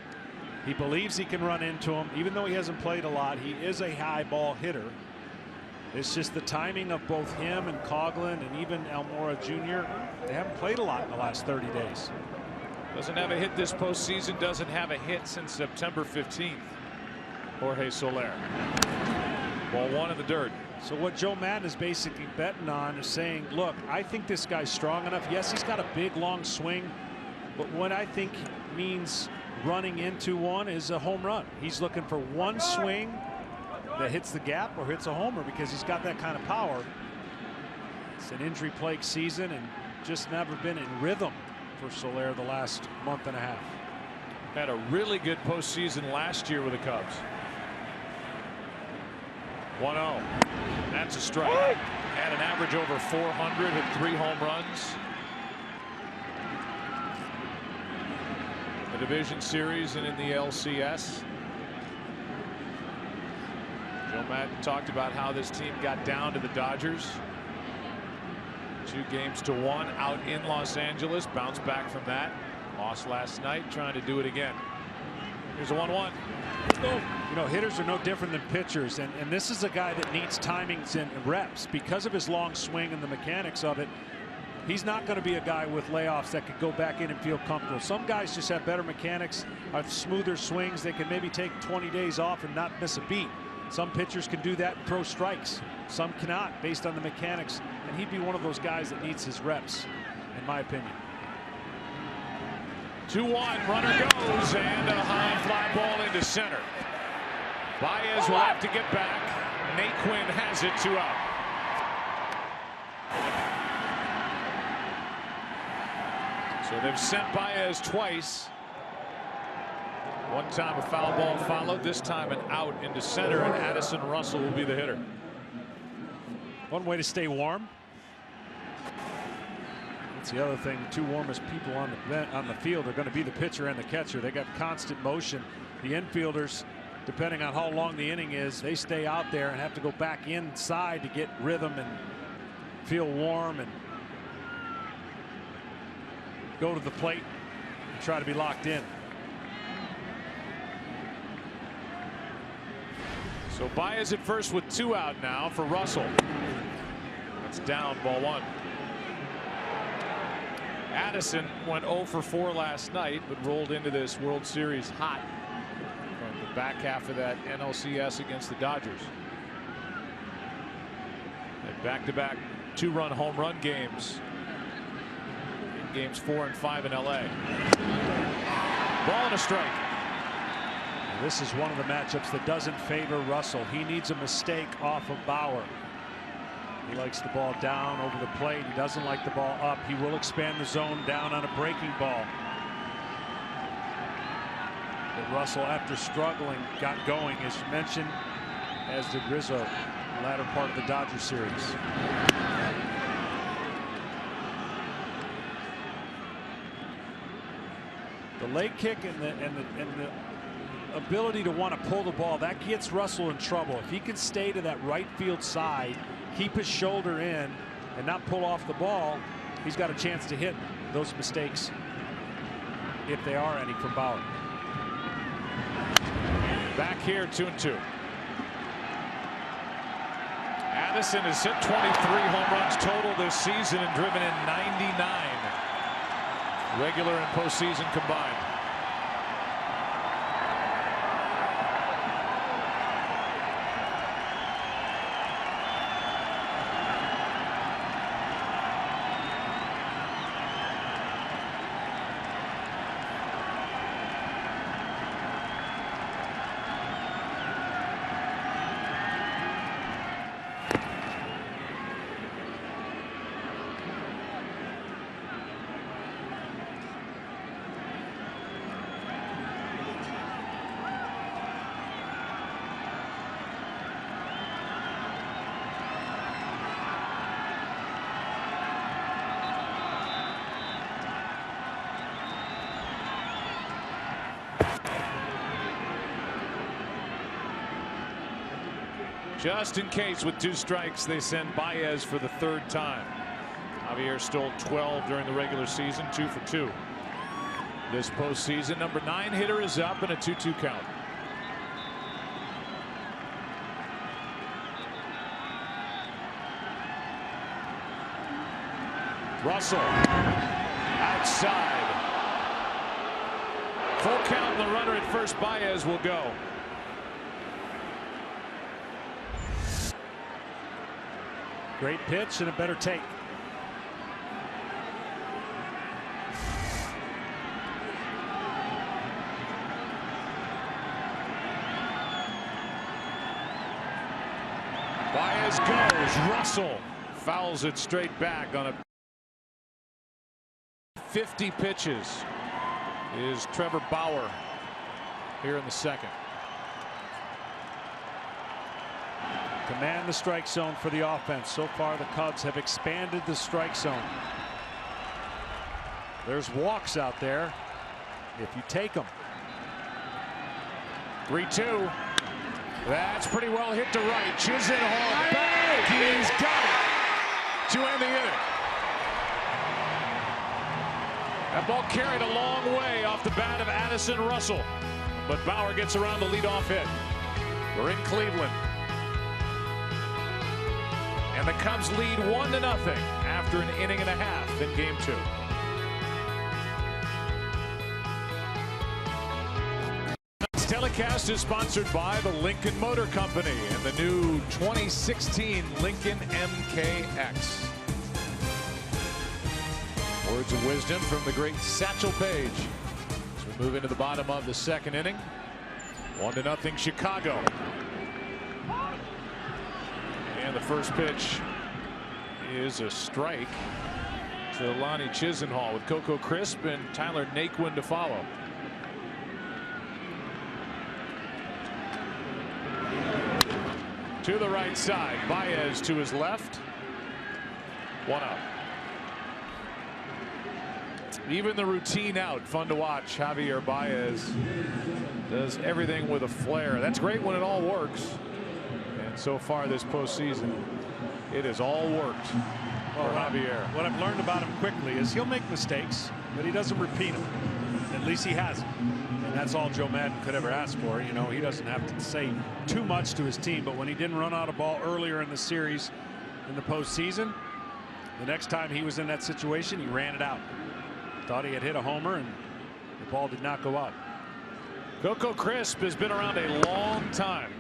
[SPEAKER 2] He believes he can run into him, even though he hasn't played a lot. He is a high ball hitter. It's just the timing of both him and Coghlan and even Almora Jr. They haven't played a lot in the last 30 days.
[SPEAKER 1] Doesn't have a hit this postseason, doesn't have a hit since September 15th. Jorge Soler. Ball 1 in the dirt.
[SPEAKER 2] So what Joe Maddon is basically betting on is saying, look, I think this guy's strong enough. Yes, he's got a big long swing, but what I think means running into one is a home run. He's looking for one swing that hits the gap or hits a homer because he's got that kind of power. It's an injury plagued season and just never been in rhythm for Soler the last month and a half.
[SPEAKER 1] Had a really good postseason last year with the Cubs. 1-0. That's a strike. Had an average over 400, hit 3 home runs. the division series and in the LCS. Joe Maddon talked about how this team got down to the Dodgers. 2-1 out in Los Angeles. Bounced back from that. Lost last night, trying to do it again. Here's a 1-1.
[SPEAKER 2] You know, hitters are no different than pitchers, and this is a guy that needs timings and reps because of his long swing and the mechanics of it. He's not going to be a guy with layoffs that could go back in and feel comfortable. Some guys just have better mechanics, have smoother swings. They can maybe take 20 days off and not miss a beat. Some pitchers can do that and throw strikes. Some cannot, based on the mechanics. And he'd be one of those guys that needs his reps, in my opinion.
[SPEAKER 1] 2-1, runner goes, and a high fly ball into center. Baez will have to get back. Naquin has it, 2 out. So they've sent Baez twice. One time a foul ball followed, this time an out into center, and Addison Russell will be the hitter.
[SPEAKER 2] One way to stay warm. That's the other thing. The two warmest people on the field are going to be the pitcher and the catcher. They got constant motion. The infielders, depending on how long the inning is, they stay out there and have to go back inside to get rhythm and feel warm and go to the plate and try to be locked in.
[SPEAKER 1] So Baez at first with 2 out now for Russell. That's down, ball 1. Addison went 0 for 4 last night, but rolled into this World Series hot from the back half of that NLCS against the Dodgers. And back-to-back 2-run home run games in games 4 and 5 in LA. Ball and a strike.
[SPEAKER 2] This is one of the matchups that doesn't favor Russell. He needs a mistake off of Bauer. He likes the ball down over the plate. He doesn't like the ball up. He will expand the zone down on a breaking ball. But Russell, after struggling, got going, as you mentioned, as did Rizzo, the latter part of the Dodger series. The leg kick and the ability to want to pull the ball, that gets Russell in trouble. If he can stay to that right field side, keep his shoulder in, and not pull off the ball, he's got a chance to hit those mistakes, if they are any, from Bauer.
[SPEAKER 1] Back here, 2-2. Addison has hit 23 home runs total this season and driven in 99, regular and postseason combined. Just in case, with 2 strikes, they send Baez for the 3rd time. Javier stole 12 during the regular season, 2 for 2. This postseason, number 9 hitter is up in a 2-2 count. Russell outside. Full count, the runner at first. Baez will go.
[SPEAKER 2] Great pitch and a better take.
[SPEAKER 1] Baez goes. Russell fouls it straight back on a 50 pitches. Is Trevor Bauer here in the 2nd.
[SPEAKER 2] Command the strike zone for the offense. So far, the Cubs have expanded the strike zone. There's walks out there. if you take them.
[SPEAKER 1] 3-2. That's pretty well hit to right. Chisenhall back. He's got it to end the inning. That ball carried a long way off the bat of Addison Russell, but Bauer gets around the leadoff hit. We're in Cleveland, and the Cubs lead 1-0 after an inning and a half in Game 2. This telecast is sponsored by the Lincoln Motor Company and the new 2016 Lincoln MKX. Words of wisdom from the great Satchel Paige as we move into the bottom of the second inning. 1-0 Chicago. And the first pitch is a strike to Lonnie Chisenhall with Coco Crisp and Tyler Naquin to follow. To the right side, Baez to his left. 1 out. Even the routine out, fun to watch. Javier Baez does everything with a flair. That's great when it all works. And so far this postseason, it has all worked for Javier.
[SPEAKER 2] What I've learned about him quickly is he'll make mistakes, but he doesn't repeat them. At least he hasn't. And that's all Joe Maddon could ever ask for. You know, he doesn't have to say too much to his team, but when he didn't run out of ball earlier in the series in the postseason, the next time he was in that situation, he ran it out. Thought he had hit a homer, and the ball did not go out.
[SPEAKER 1] Coco Crisp has been around a long time.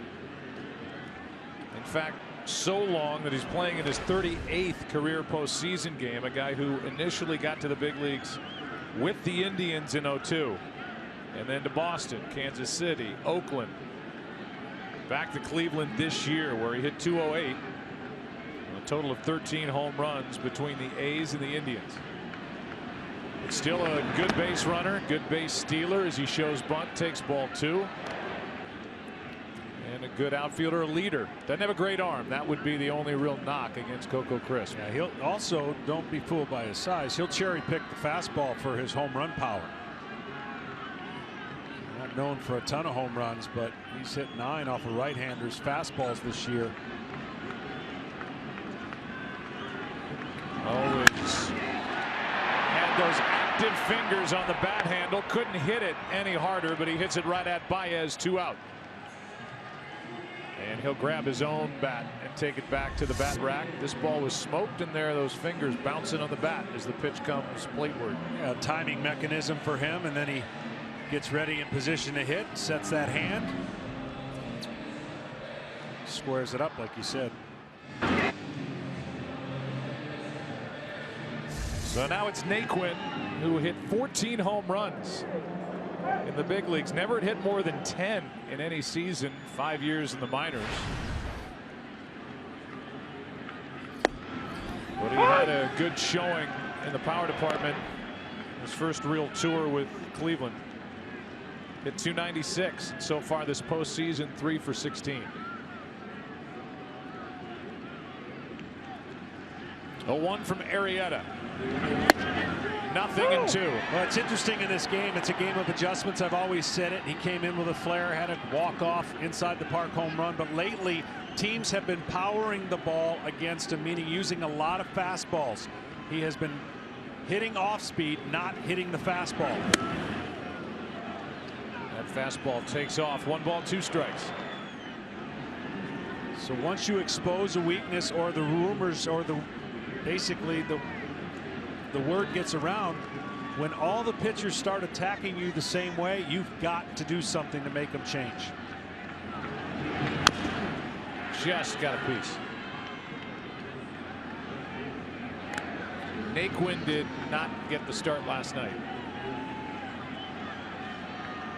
[SPEAKER 1] In fact, so long that he's playing in his 38th career postseason game. A guy who initially got to the big leagues with the Indians in '02, and then to Boston, Kansas City, Oakland, back to Cleveland this year, where he hit .208. A total of 13 home runs between the A's and the Indians. It's still a good base runner, good base stealer as he shows bunt, takes ball 2. And a good outfielder, a leader. Doesn't have a great arm. That would be the only real knock against Coco Crisp.
[SPEAKER 2] Yeah, he'll also, don't be fooled by his size, he'll cherry pick the fastball for his home run power. Not known for a ton of home runs, but he's hit 9 off of right-handers fastballs this year.
[SPEAKER 1] Always had those active fingers on the bat handle. Couldn't hit it any harder, but he hits it right at Baez. 2 out. And he'll grab his own bat and take it back to the bat rack. This ball was smoked, and there are those fingers bouncing on the bat as the pitch comes plateward.
[SPEAKER 2] Yeah, timing mechanism for him, and then he gets ready in position to hit, sets that hand, squares it up like you said.
[SPEAKER 1] So now it's Naquin, who hit 14 home runs in the big leagues. Never had hit more than 10 in any season, 5 years in the minors. But he had a good showing in the power department. His first real tour with Cleveland. Hit .296 so far this postseason, 3 for 16. 0-1 from Arrieta. 0-2.
[SPEAKER 2] Well, it's interesting in this game. It's a game of adjustments. I've always said it. He came in with a flare, had a walk-off inside the park home run. But lately, teams have been powering the ball against him, meaning using a lot of fastballs. He has been hitting off speed, not hitting the fastball.
[SPEAKER 1] That fastball takes off. 1 ball, 2 strikes.
[SPEAKER 2] So once you expose a weakness, or the rumors, or basically the word gets around, when all the pitchers start attacking you the same way, you've got to do something to make them change.
[SPEAKER 1] Just got a piece. Naquin did not get the start last night.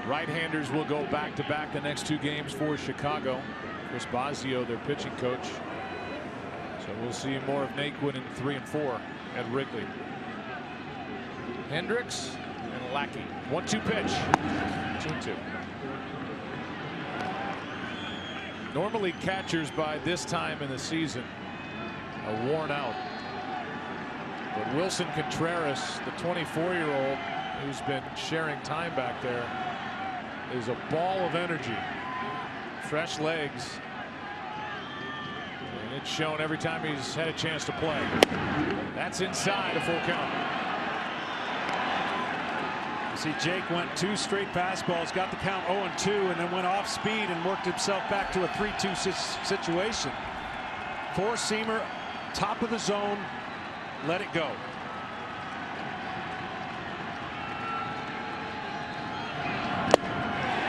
[SPEAKER 1] Right-handers will go back-to-back the next 2 games for Chicago. Chris Bosio, their pitching coach. So we'll see more of Naquin in 3 and 4 at Wrigley. Hendricks and Lackey. 1-2 pitch. 2-2. Normally catchers by this time in the season are worn out. But Wilson Contreras, the 24-year-old, who's been sharing time back there, is a ball of energy. Fresh legs. And it's shown every time he's had a chance to play. That's inside a full count.
[SPEAKER 2] You see, Jake went 2 straight fastballs, got the count 0-2, and then went off speed and worked himself back to a 3-2 situation. 4-seamer, top of the zone, let it go.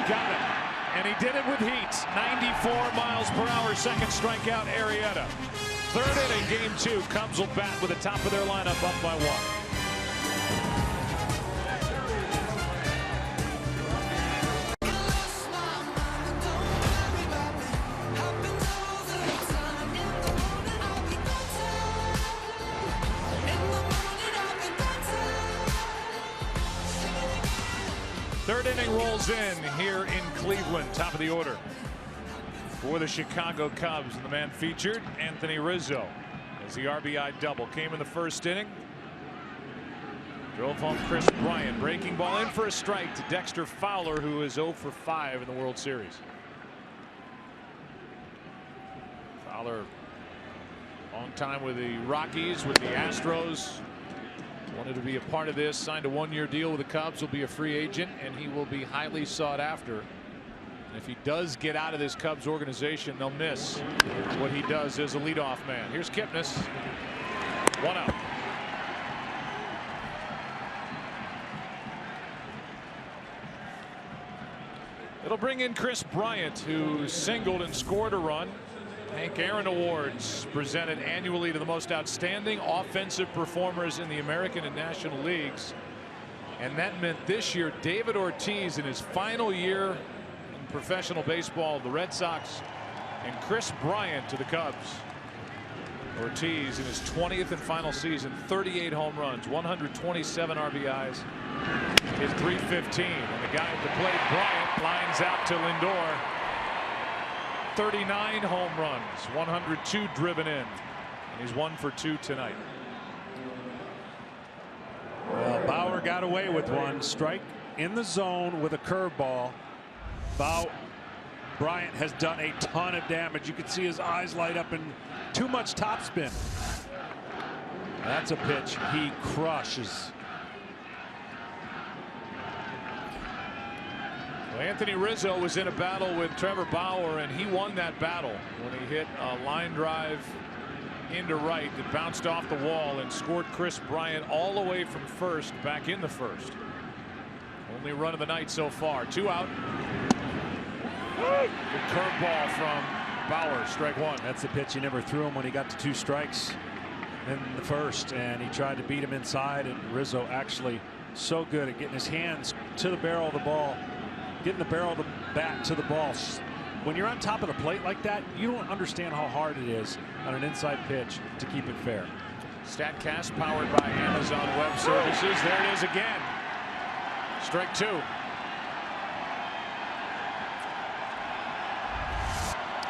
[SPEAKER 1] Got it. And he did it with heat. 94 miles per hour, second strikeout, Arrieta. Third inning, game 2. Cubs will bat with the top of their lineup up by 1. Third inning rolls in here in Cleveland, top of the order for the Chicago Cubs, and the man featured, Anthony Rizzo, as the RBI double came in the first inning. Drove home Chris Bryant, breaking ball in for a strike to Dexter Fowler, who is 0 for 5 in the World Series. Fowler, long time with the Rockies, with the Astros. Wanted to be a part of this, signed a 1-year deal with the Cubs, will be a free agent, and he will be highly sought after. And if he does get out of this Cubs organization, they'll miss what he does as a leadoff man. Here's Kipnis. 1 out. It'll bring in Chris Bryant, who singled and scored a run. Hank Aaron Awards presented annually to the most outstanding offensive performers in the American and National Leagues. And that meant this year David Ortiz, in his final year in professional baseball, the Red Sox, and Chris Bryant to the Cubs. Ortiz in his 20th and final season, 38 home runs, 127 RBIs, hit .315. And the guy at the plate, Bryant, lines out to Lindor. 39 home runs, 102 driven in, and he's 1 for 2 tonight.
[SPEAKER 2] Well, Bauer got away with one strike in the zone with a curveball. Bryant has done a ton of damage. You can see his eyes light up, and too much topspin. That's a pitch he crushes.
[SPEAKER 1] Anthony Rizzo was in a battle with Trevor Bauer, and he won that battle when he hit a line drive into right that bounced off the wall and scored Chris Bryant all the way from first back in the first. Only run of the night so far. 2 out. Good curveball from Bauer, strike 1.
[SPEAKER 2] That's the pitch he never threw him when he got to 2 strikes in the first, and he tried to beat him inside, and Rizzo actually so good at getting his hands to the barrel of the ball, getting the barrel of the bat to the ball. When you're on top of the plate like that, you don't understand how hard it is on an inside pitch to keep it fair.
[SPEAKER 1] StatCast powered by Amazon Web Services. There it is again. Strike 2.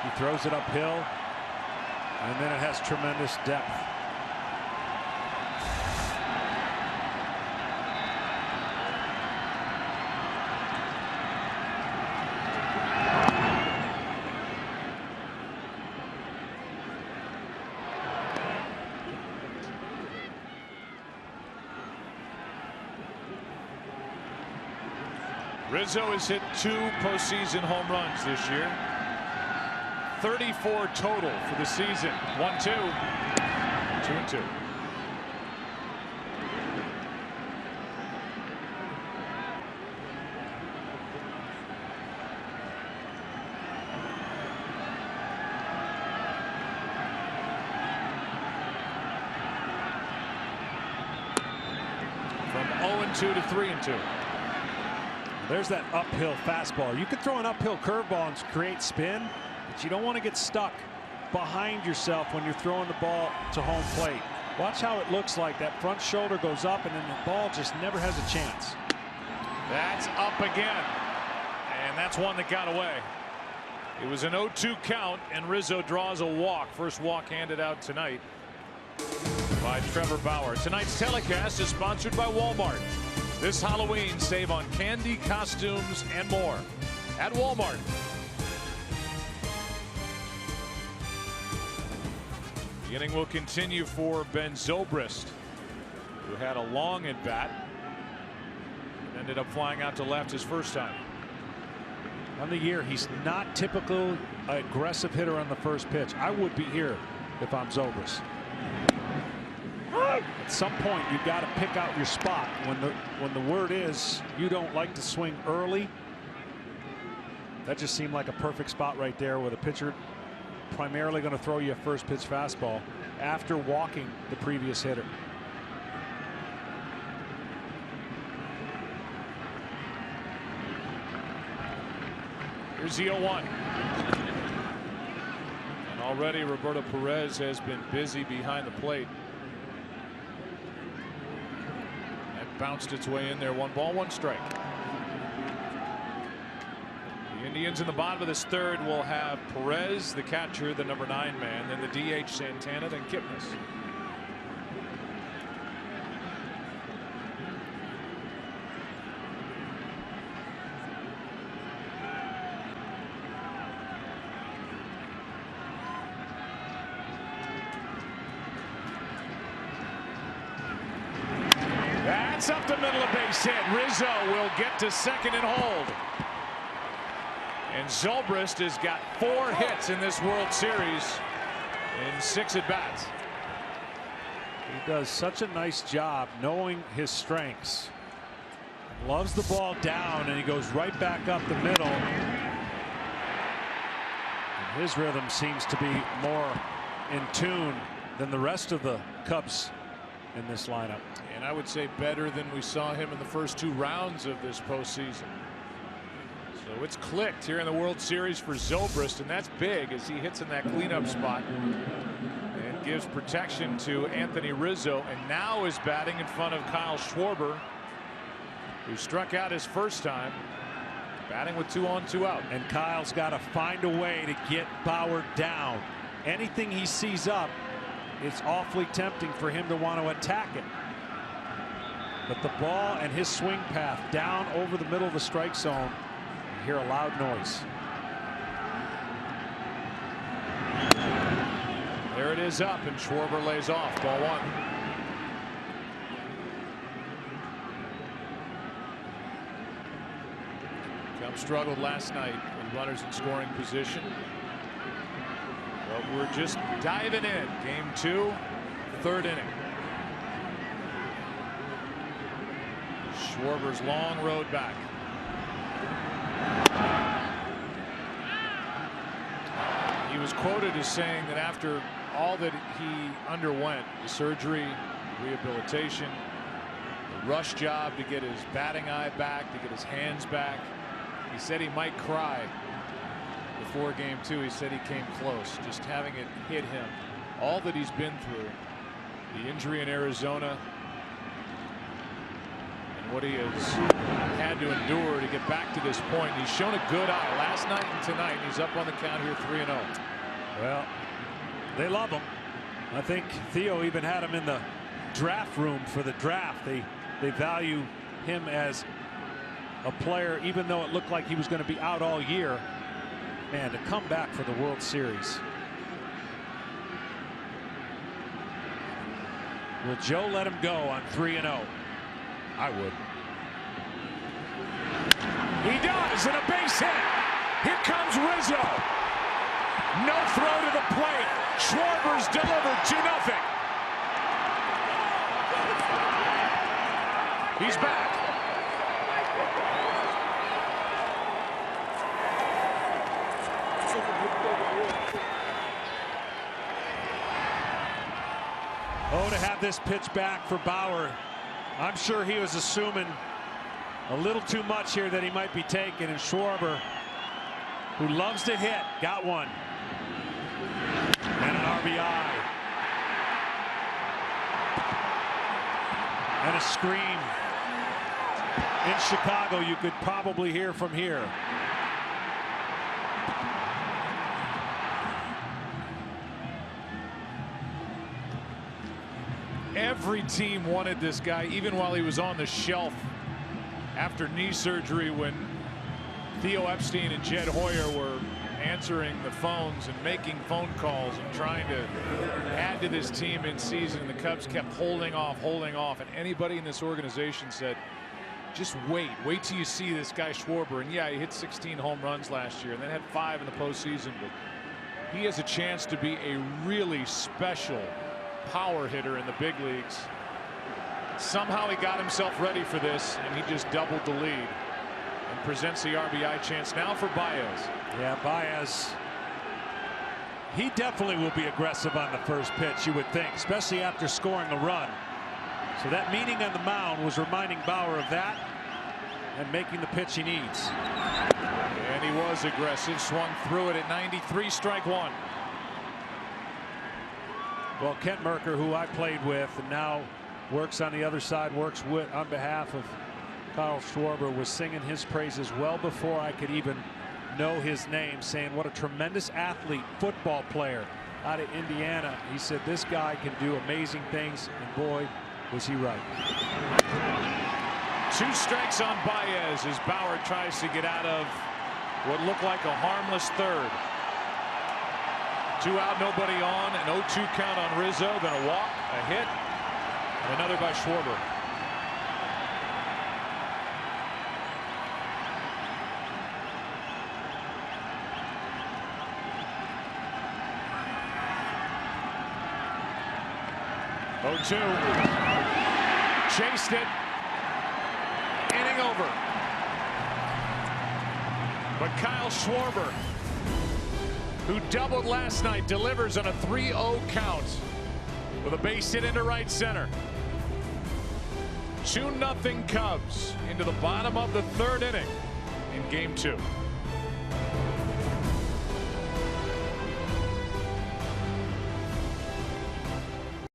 [SPEAKER 2] He throws it uphill, and then it has tremendous depth.
[SPEAKER 1] Rizzo has hit 2 postseason home runs this year. 34 total for the season. 1-2. 2-2. From 0-2 to 3-2.
[SPEAKER 2] There's that uphill fastball. You could throw an uphill curveball and create spin, but you don't want to get stuck behind yourself when you're throwing the ball to home plate. Watch how it looks like that front shoulder goes up, and then the ball just never has a chance.
[SPEAKER 1] That's up again, and that's one that got away. It was an 0-2 count, and Rizzo draws a walk. First walk handed out tonight. by Trevor Bauer. Tonight's telecast is sponsored by Walmart. This Halloween, save on candy, costumes, and more at Walmart. The inning will continue for Ben Zobrist, who had a long at bat and ended up flying out to left his first time.
[SPEAKER 2] On the year, he's not typical aggressive hitter on the first pitch. I would be here if I'm Zobrist. At some point, you've got to pick out your spot. When the word is you don't like to swing early, that just seemed like a perfect spot right there with a pitcher primarily going to throw you a first pitch fastball after walking the previous hitter.
[SPEAKER 1] Here's the 0-1. And already Roberto Perez has been busy behind the plate. That bounced its way in there. 1 ball, 1 strike. The Indians in the bottom of this third will have Perez, the catcher, the number 9 man, then the DH Santana, then Kipnis. That's up the middle, a base hit. Rizzo will get to second and hold. And Zobrist has got 4 hits in this World Series in 6 at-bats.
[SPEAKER 2] He does such a nice job knowing his strengths. Loves the ball down, and he goes right back up the middle. And his rhythm seems to be more in tune than the rest of the Cubs in this lineup.
[SPEAKER 1] And I would say better than we saw him in the first 2 rounds of this postseason. So it's clicked here in the World Series for Zobrist, and that's big as he hits in that cleanup spot and gives protection to Anthony Rizzo, and now is batting in front of Kyle Schwarber, who struck out his first time, batting with 2 on 2 out.
[SPEAKER 2] And Kyle's got to find a way to get Bauer down. Anything he sees up, it's awfully tempting for him to want to attack it. But the ball and his swing path down over the middle of the strike zone, you hear a loud noise.
[SPEAKER 1] There it is up, and Schwarber lays off. Ball 1. Cubs struggled last night with runners in scoring position. But we're just diving in. Game 2, 3rd inning. Schwarber's long road back. He was quoted as saying that after all that he underwent, the surgery, rehabilitation, the rush job to get his batting eye back, to get his hands back, he said he might cry before game 2. He said he came close, just having it hit him. All that he's been through, the injury in Arizona, and what he has had to endure to get back to this point. He's shown a good eye last night and tonight. He's up on the count here 3-0.
[SPEAKER 2] Well, they love him. I think Theo even had him in the draft room for the draft. They value him as a player, even though it looked like he was going to be out all year. Man, to come back for the World Series. Will Joe let him go on 3-0? I would.
[SPEAKER 1] He does, and a base hit. Here comes Rizzo. No throw to the plate. Schwarber's delivered 2-0. He's back.
[SPEAKER 2] Oh, to have this pitch back for Bauer. I'm sure he was assuming a little too much here that he might be taking, and Schwarber, who loves to hit, got one. And an RBI. And a scream. In Chicago, you could probably hear from here.
[SPEAKER 1] Every team wanted this guy, even while he was on the shelf after knee surgery when Theo Epstein and Jed Hoyer were answering the phones and making phone calls and trying to add to this team in season. The Cubs kept holding off, and anybody in this organization said, just wait till you see this guy Schwarber. And yeah, he hit 16 home runs last year and then had 5 in the postseason, but he has a chance to be a really special power hitter in the big leagues. Somehow he got himself ready for this, and he just doubled the lead and presents the RBI chance now for Baez.
[SPEAKER 2] Yeah, Baez, he definitely will be aggressive on the first pitch, you would think, especially after scoring a run. So that meeting on the mound was reminding Bauer of that and making the pitch he needs.
[SPEAKER 1] And he was aggressive, swung through it at 93, strike 1.
[SPEAKER 2] Well, Kent Mercker, who I played with and now works on the other side, works with on behalf of Kyle Schwarber, was singing his praises well before I could even know his name, saying what a tremendous athlete, football player out of Indiana. He said this guy can do amazing things, and boy, was he right.
[SPEAKER 1] 2 strikes on Baez as Bauer tries to get out of what looked like a harmless third. 2 out, nobody on, an 0-2 count on Rizzo, then a walk, a hit, and another by Schwarber. Chased it. Inning over. But Kyle Schwarber, who doubled last night, delivers on a 3-0 count with a base hit into right center. 2-0 Cubs into the bottom of the 3rd inning in Game 2.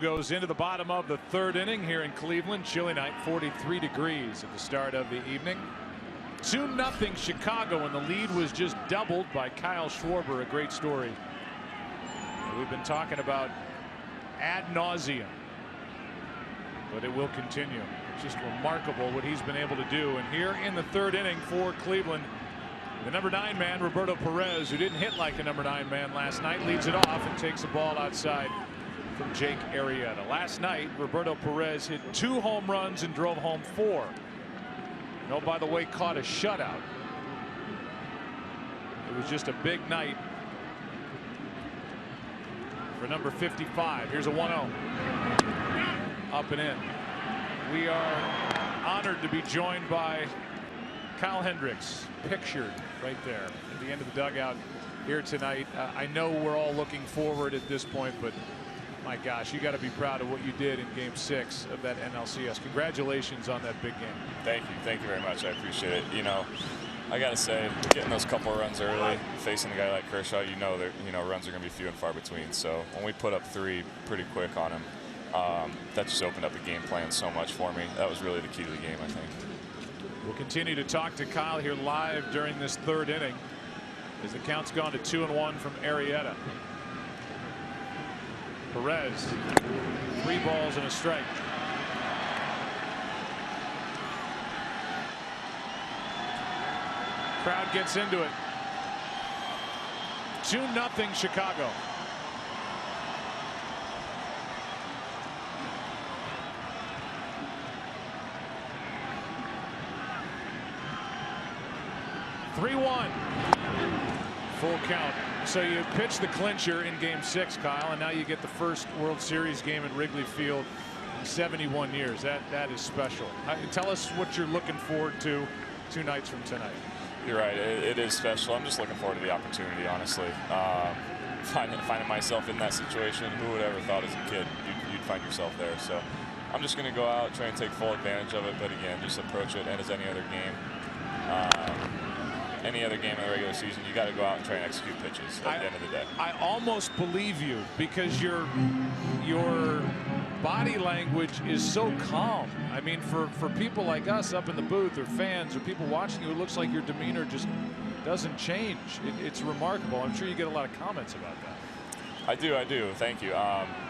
[SPEAKER 1] Goes into the bottom of the 3rd inning here in Cleveland. Chilly night, 43 degrees at the start of the evening. 2-0 Chicago, and the lead was just doubled by Kyle Schwarber. A great story we've been talking about ad nauseum, but it will continue. It's just remarkable what he's been able to do. And here in the 3rd inning for Cleveland, the number 9 man, Roberto Perez, who didn't hit like a number 9 man last night, leads it off and takes the ball outside from Jake Arrieta. Last night, Roberto Perez hit 2 home runs and drove home 4. And oh, by the way, caught a shutout. It was just a big night for number 55. Here's a 1-0. Up and in. We are honored to be joined by Kyle Hendricks, pictured right there at the end of the dugout here tonight. I know we're all looking forward at this point, but my gosh, you got to be proud of what you did in Game 6 of that NLCS. Congratulations on that big game.
[SPEAKER 6] Thank you very much. I appreciate it. You know, I got to say, getting those couple of runs early, facing a guy like Kershaw, you know runs are going to be few and far between. So when we put up 3 pretty quick on him, that just opened up the game plan so much for me. That was really the key to the game, I think.
[SPEAKER 1] We'll continue to talk to Kyle here live during this 3rd inning as the count's gone to 2-1 from Arrieta. Perez, 3 balls and a strike. Crowd gets into it. 2-0 Chicago. Full count. So you pitch the clincher in Game 6, Kyle, and now you get the first World Series game at Wrigley Field in 71 years. That is special. Tell us what you're looking forward to 2 nights from tonight.
[SPEAKER 6] You're right. It is special. I'm just looking forward to the opportunity, honestly. Finding myself in that situation, who would ever thought as a kid you'd find yourself there? So I'm just going to go out, try and take full advantage of it, but again, just approach it and as any other game. Any other game in the regular season, you got to go out and try and execute pitches at the end of the day.
[SPEAKER 1] I almost believe you because your body language is so calm. I mean, for people like us up in the booth or fans or people watching you, it looks like your demeanor just doesn't change. It's remarkable. I'm sure you get a lot of comments about that.
[SPEAKER 6] I do. Thank you.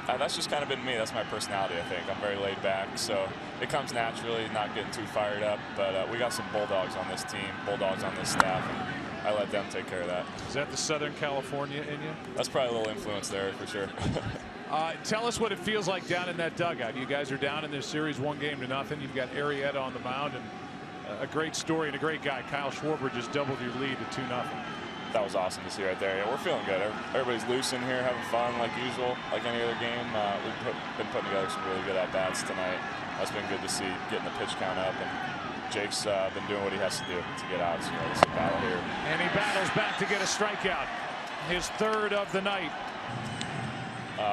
[SPEAKER 6] That's just kind of been me. That's my personality, I think. I'm very laid back, so it comes naturally, not getting too fired up. But we got some Bulldogs on this team, Bulldogs on this staff, and I let them take care of that.
[SPEAKER 1] Is that the Southern California in you?
[SPEAKER 6] That's probably a little influence there for sure.
[SPEAKER 1] Tell us what it feels like down in that dugout. You guys are down in this series 1-0. You've got Arrieta on the mound, and a great story and a great guy. Kyle Schwarber just doubled your lead to 2-0.
[SPEAKER 6] That was awesome to see right there. Yeah, we're feeling good. Everybody's loose in here, having fun like usual, like any other game. We've been putting together some really good at-bats tonight. That's been good to see, getting the pitch count up, and Jake's been doing what he has to do to get outs. You know, this is a battle here.
[SPEAKER 1] And he battles back to get a strikeout. His third of the night.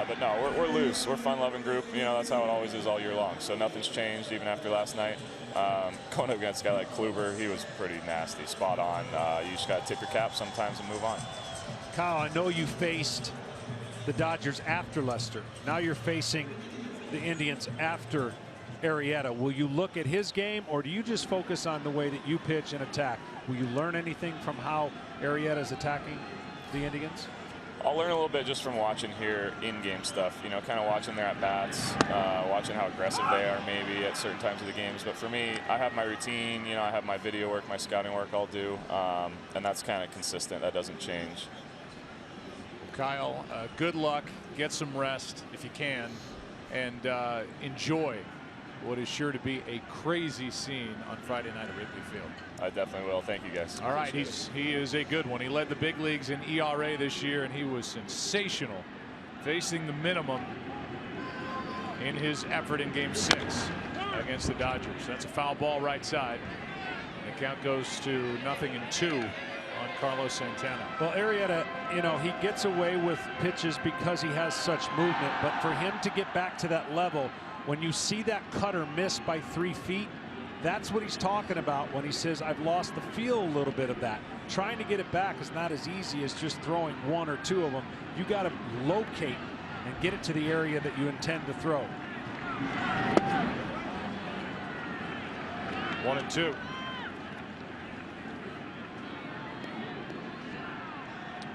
[SPEAKER 6] But no, we're loose. We're a fun-loving group. You know, that's how it always is all year long. So nothing's changed even after last night. Going up against a guy like Kluber, he was pretty nasty, spot on. You just got to tip your cap sometimes and move on.
[SPEAKER 2] Kyle, I know you faced the Dodgers after Lester. Now you're facing the Indians after Arrieta. Will you look at his game, or do you just focus on the way that you pitch and attack? Will you learn anything from how Arrieta is attacking the Indians?
[SPEAKER 6] I'll learn a little bit just from watching here in-game stuff, you know, kind of watching their at-bats, watching how aggressive they are maybe at certain times of the games. But for me, I have my routine, you know, I have my video work, my scouting work I'll do, and that's kind of consistent. That doesn't change.
[SPEAKER 1] Kyle, good luck. Get some rest if you can, and enjoy what is sure to be a crazy scene on Friday night at Wrigley Field.
[SPEAKER 6] I definitely will. Thank you, guys.
[SPEAKER 1] All right, he is a good one. He led the big leagues in ERA this year, and he was sensational, facing the minimum in his effort in Game 6 against the Dodgers. That's a foul ball right side. And the count goes to 0-2 on Carlos Santana.
[SPEAKER 2] Well, Arrieta, you know, he gets away with pitches because he has such movement, but for him to get back to that level, when you see that cutter miss by 3 feet, that's what he's talking about when he says, I've lost the feel a little bit of that. Trying to get it back is not as easy as just throwing 1 or 2 of them. You got to locate and get it to the area that you intend to throw.
[SPEAKER 1] 1-2.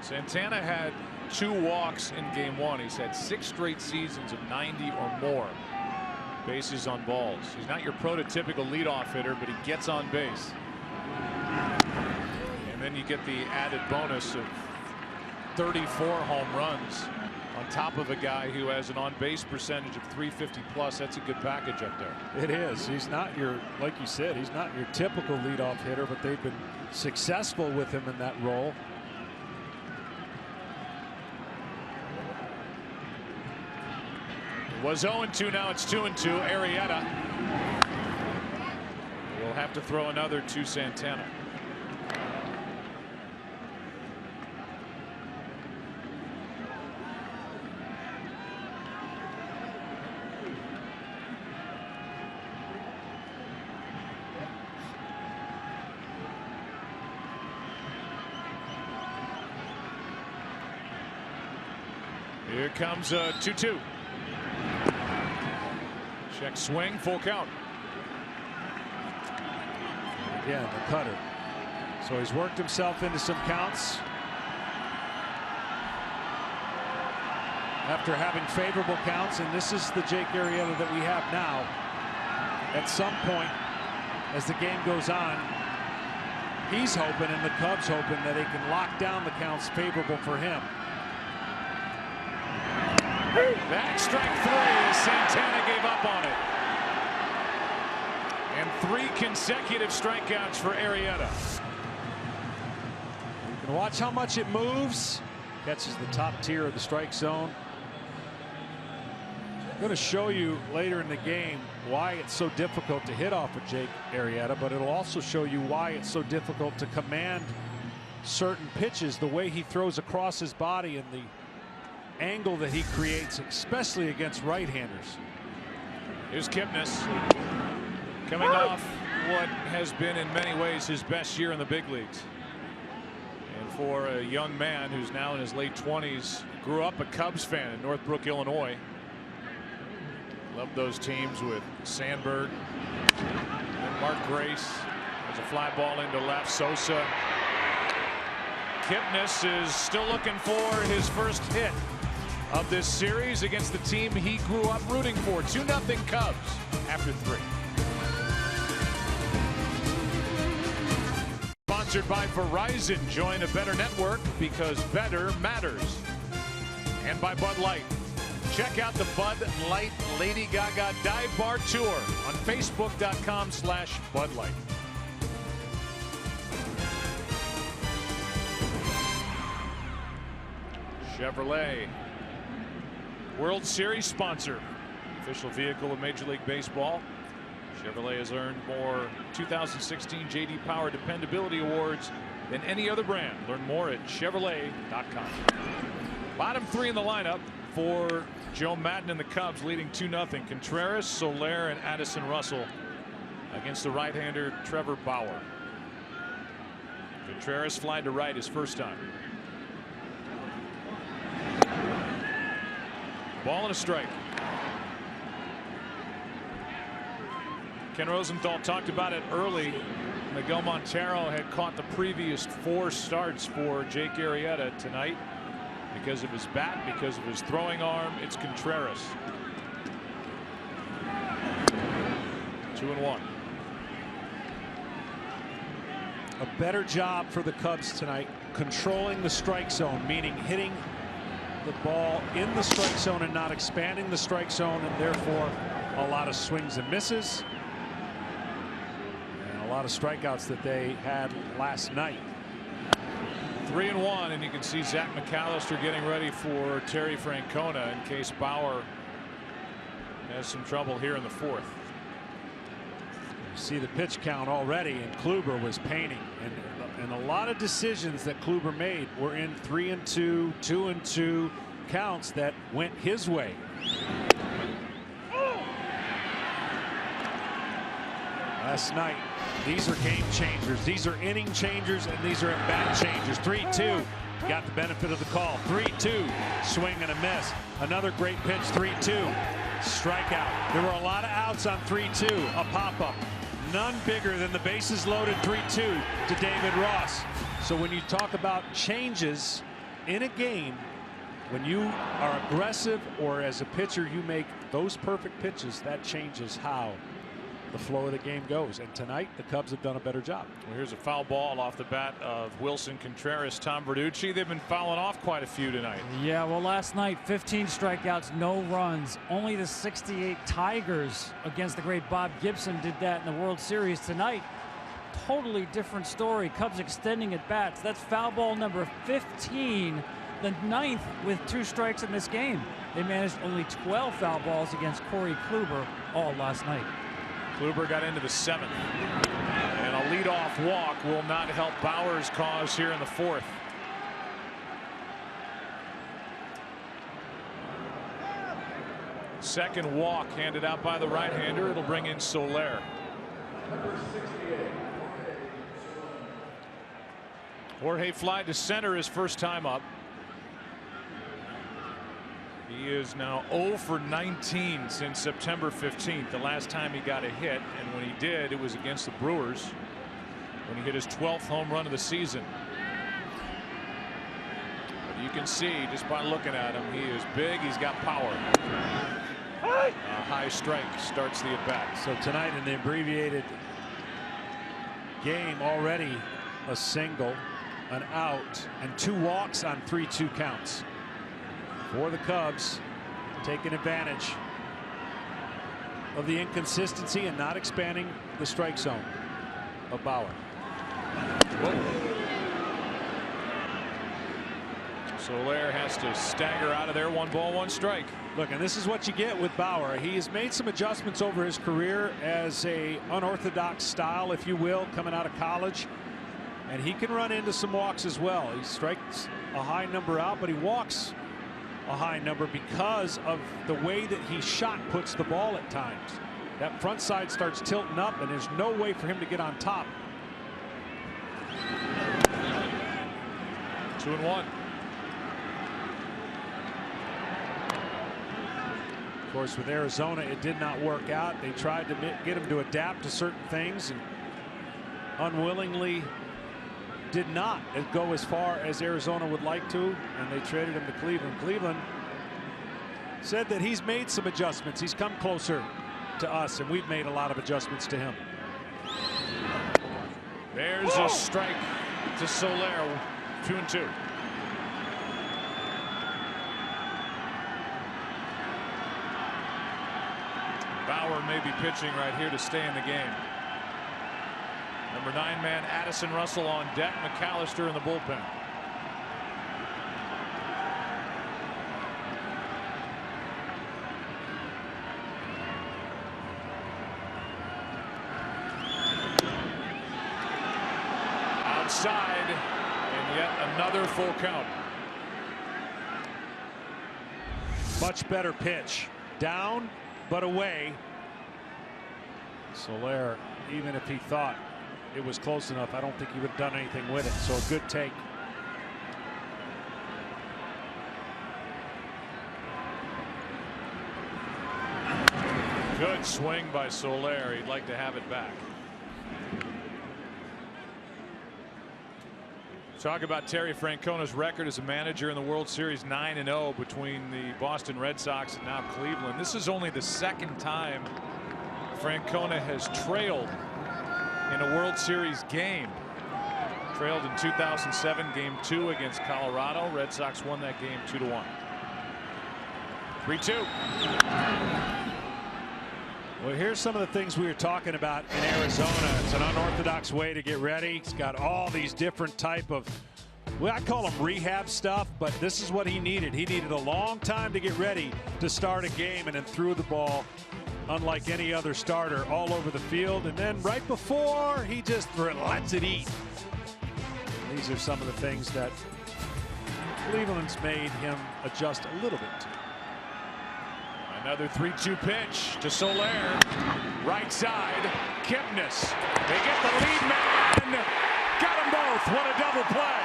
[SPEAKER 1] Santana had 2 walks in Game 1. He's had 6 straight seasons of 90 or more bases on balls. He's not your prototypical leadoff hitter, but he gets on base. And then you get the added bonus of 34 home runs on top of a guy who has an on-base percentage of .350 plus. That's a good package up there.
[SPEAKER 2] It is. He's not your, like you said, he's not your typical leadoff hitter, but they've been successful with him in that role.
[SPEAKER 1] It was 0-2, now it's 2-2. Arrieta will have to throw another to Santana. Here comes a 2-2. Check swing, full count.
[SPEAKER 2] Again, the cutter. So he's worked himself into some counts. After having favorable counts, and this is the Jake Arrieta that we have now. At some point, as the game goes on, he's hoping, and the Cubs hoping, that they can lock down the counts favorable for him.
[SPEAKER 1] That strike 3 as Santana gave up on it. And 3 consecutive strikeouts for Arrieta.
[SPEAKER 2] You can watch how much it moves. Catches the top tier of the strike zone. I'm going to show you later in the game why it's so difficult to hit off of Jake Arrieta, but it'll also show you why it's so difficult to command certain pitches, the way he throws across his body and the angle that he creates, especially against right-handers.
[SPEAKER 1] Here's Kipnis coming off what has been in many ways his best year in the big leagues. And for a young man who's now in his late 20s, grew up a Cubs fan in Northbrook, Illinois. Loved those teams with Sandberg and Mark Grace. There's a fly ball into left. Sosa. Kipnis is still looking for his first hit of this series against the team he grew up rooting for. 2-0 Cubs after 3. Sponsored by Verizon. Join a better network because better matters. And by Bud Light. Check out the Bud Light Lady Gaga Dive Bar Tour on Facebook.com/Bud Light. Chevrolet, World Series sponsor, official vehicle of Major League Baseball. Chevrolet has earned more 2016 J.D. Power Dependability Awards than any other brand. Learn more at Chevrolet.com. Bottom 3 in the lineup for Joe Maddon and the Cubs, leading 2-0. Contreras, Soler, and Addison Russell against the right-hander Trevor Bauer. Contreras flied to right his first time. Ball and a strike. Ken Rosenthal talked about it early. Miguel Montero had caught the previous 4 starts for Jake Arrieta. Tonight, because of his bat, because of his throwing arm, it's Contreras. 2-1.
[SPEAKER 2] A better job for the Cubs tonight, controlling the strike zone, meaning hitting the ball in the strike zone and not expanding the strike zone, and therefore a lot of swings and misses and a lot of strikeouts that they had last night.
[SPEAKER 1] 3-1, and you can see Zach McAllister getting ready for Terry Francona in case Bauer has some trouble here in the 4th.
[SPEAKER 2] You see the pitch count already, and Kluber was painting, and a lot of decisions that Kluber made were in 3-2, 2-2 counts that went his way. Last night, these are game changers, these are inning changers, and these are at-bat changers. 3-2, got the benefit of the call. 3-2, swing and a miss. Another great pitch. 3-2, strikeout. There were a lot of outs on 3-2. A pop-up, none bigger than the bases loaded 3-2 to David Ross. So when you talk about changes in a game, when you are aggressive or as a pitcher you make those perfect pitches, that changes how the flow of the game goes. And tonight the Cubs have done a better job.
[SPEAKER 1] Well, here's a foul ball off the bat of Wilson Contreras. Tom Verducci, they've been fouling off quite a few tonight.
[SPEAKER 5] Yeah, well, last night 15 strikeouts, no runs. Only the '68 Tigers against the great Bob Gibson did that in the World Series. Tonight, totally different story. Cubs extending at bats. That's foul ball number 15, the 9th with 2 strikes in this game. They managed only 12 foul balls against Corey Kluber all last night.
[SPEAKER 1] Kluber got into the 7th, and a leadoff walk will not help Bauer's cause here in the 4th. Second walk handed out by the right-hander. It'll bring in Soler. Jorge fly to center his first time up. He is now 0 for 19 since September 15th, the last time he got a hit, and when he did, it was against the Brewers when he hit his 12th home run of the season. But you can see just by looking at him, he is big, he's got power. A high strike starts the at-bat.
[SPEAKER 2] So tonight in the abbreviated game, already a single, an out, and 2 walks on 3-2 counts for the Cubs, taking advantage of the inconsistency and not expanding the strike zone of Bauer.
[SPEAKER 1] Soler has to stagger out of there. 1 ball, 1 strike.
[SPEAKER 2] Look, and this is what you get with Bauer. He has made some adjustments over his career as a unorthodox style, if you will, coming out of college, and he can run into some walks as well. He strikes a high number out, but he walks a high number because of the way that he shot puts the ball at times. That front side starts tilting up, and there's no way for him to get on top.
[SPEAKER 1] 2-1.
[SPEAKER 2] Of course, with Arizona, it did not work out. They tried to get him to adapt to certain things and unwillingly did not go as far as Arizona would like to, and they traded him to Cleveland. Cleveland said that he's made some adjustments. He's come closer to us, and we've made a lot of adjustments to him.
[SPEAKER 1] There's a strike to Soler, 2-2. Bauer may be pitching right here to stay in the game. Number 9 man Addison Russell on deck. McAllister in the bullpen. Outside, and yet another full count.
[SPEAKER 2] Much better pitch. Down, but away. Soler, even if he thought it was close enough, I don't think he would have done anything with it. So a good take.
[SPEAKER 1] Good swing by Soler. He'd like to have it back. Talk about Terry Francona's record as a manager in the World Series, 9-0 between the Boston Red Sox and now Cleveland. This is only the second time Francona has trailed in a World Series game. Trailed in 2007, Game 2 against Colorado. Red Sox won that game 2-1. 3-2.
[SPEAKER 2] Well, here's some of the things we were talking about in Arizona. It's an unorthodox way to get ready. He's got all these different type of, well, I call them rehab stuff, but this is what he needed. He needed a long time to get ready to start a game, and then threw the ball unlike any other starter all over the field. And then right before, he just lets it eat. And these are some of the things that Cleveland's made him adjust a little bit to.
[SPEAKER 1] Another 3-2 pitch to Soler. Right side. Kipnis. They get the lead man. Got them both. What a double play.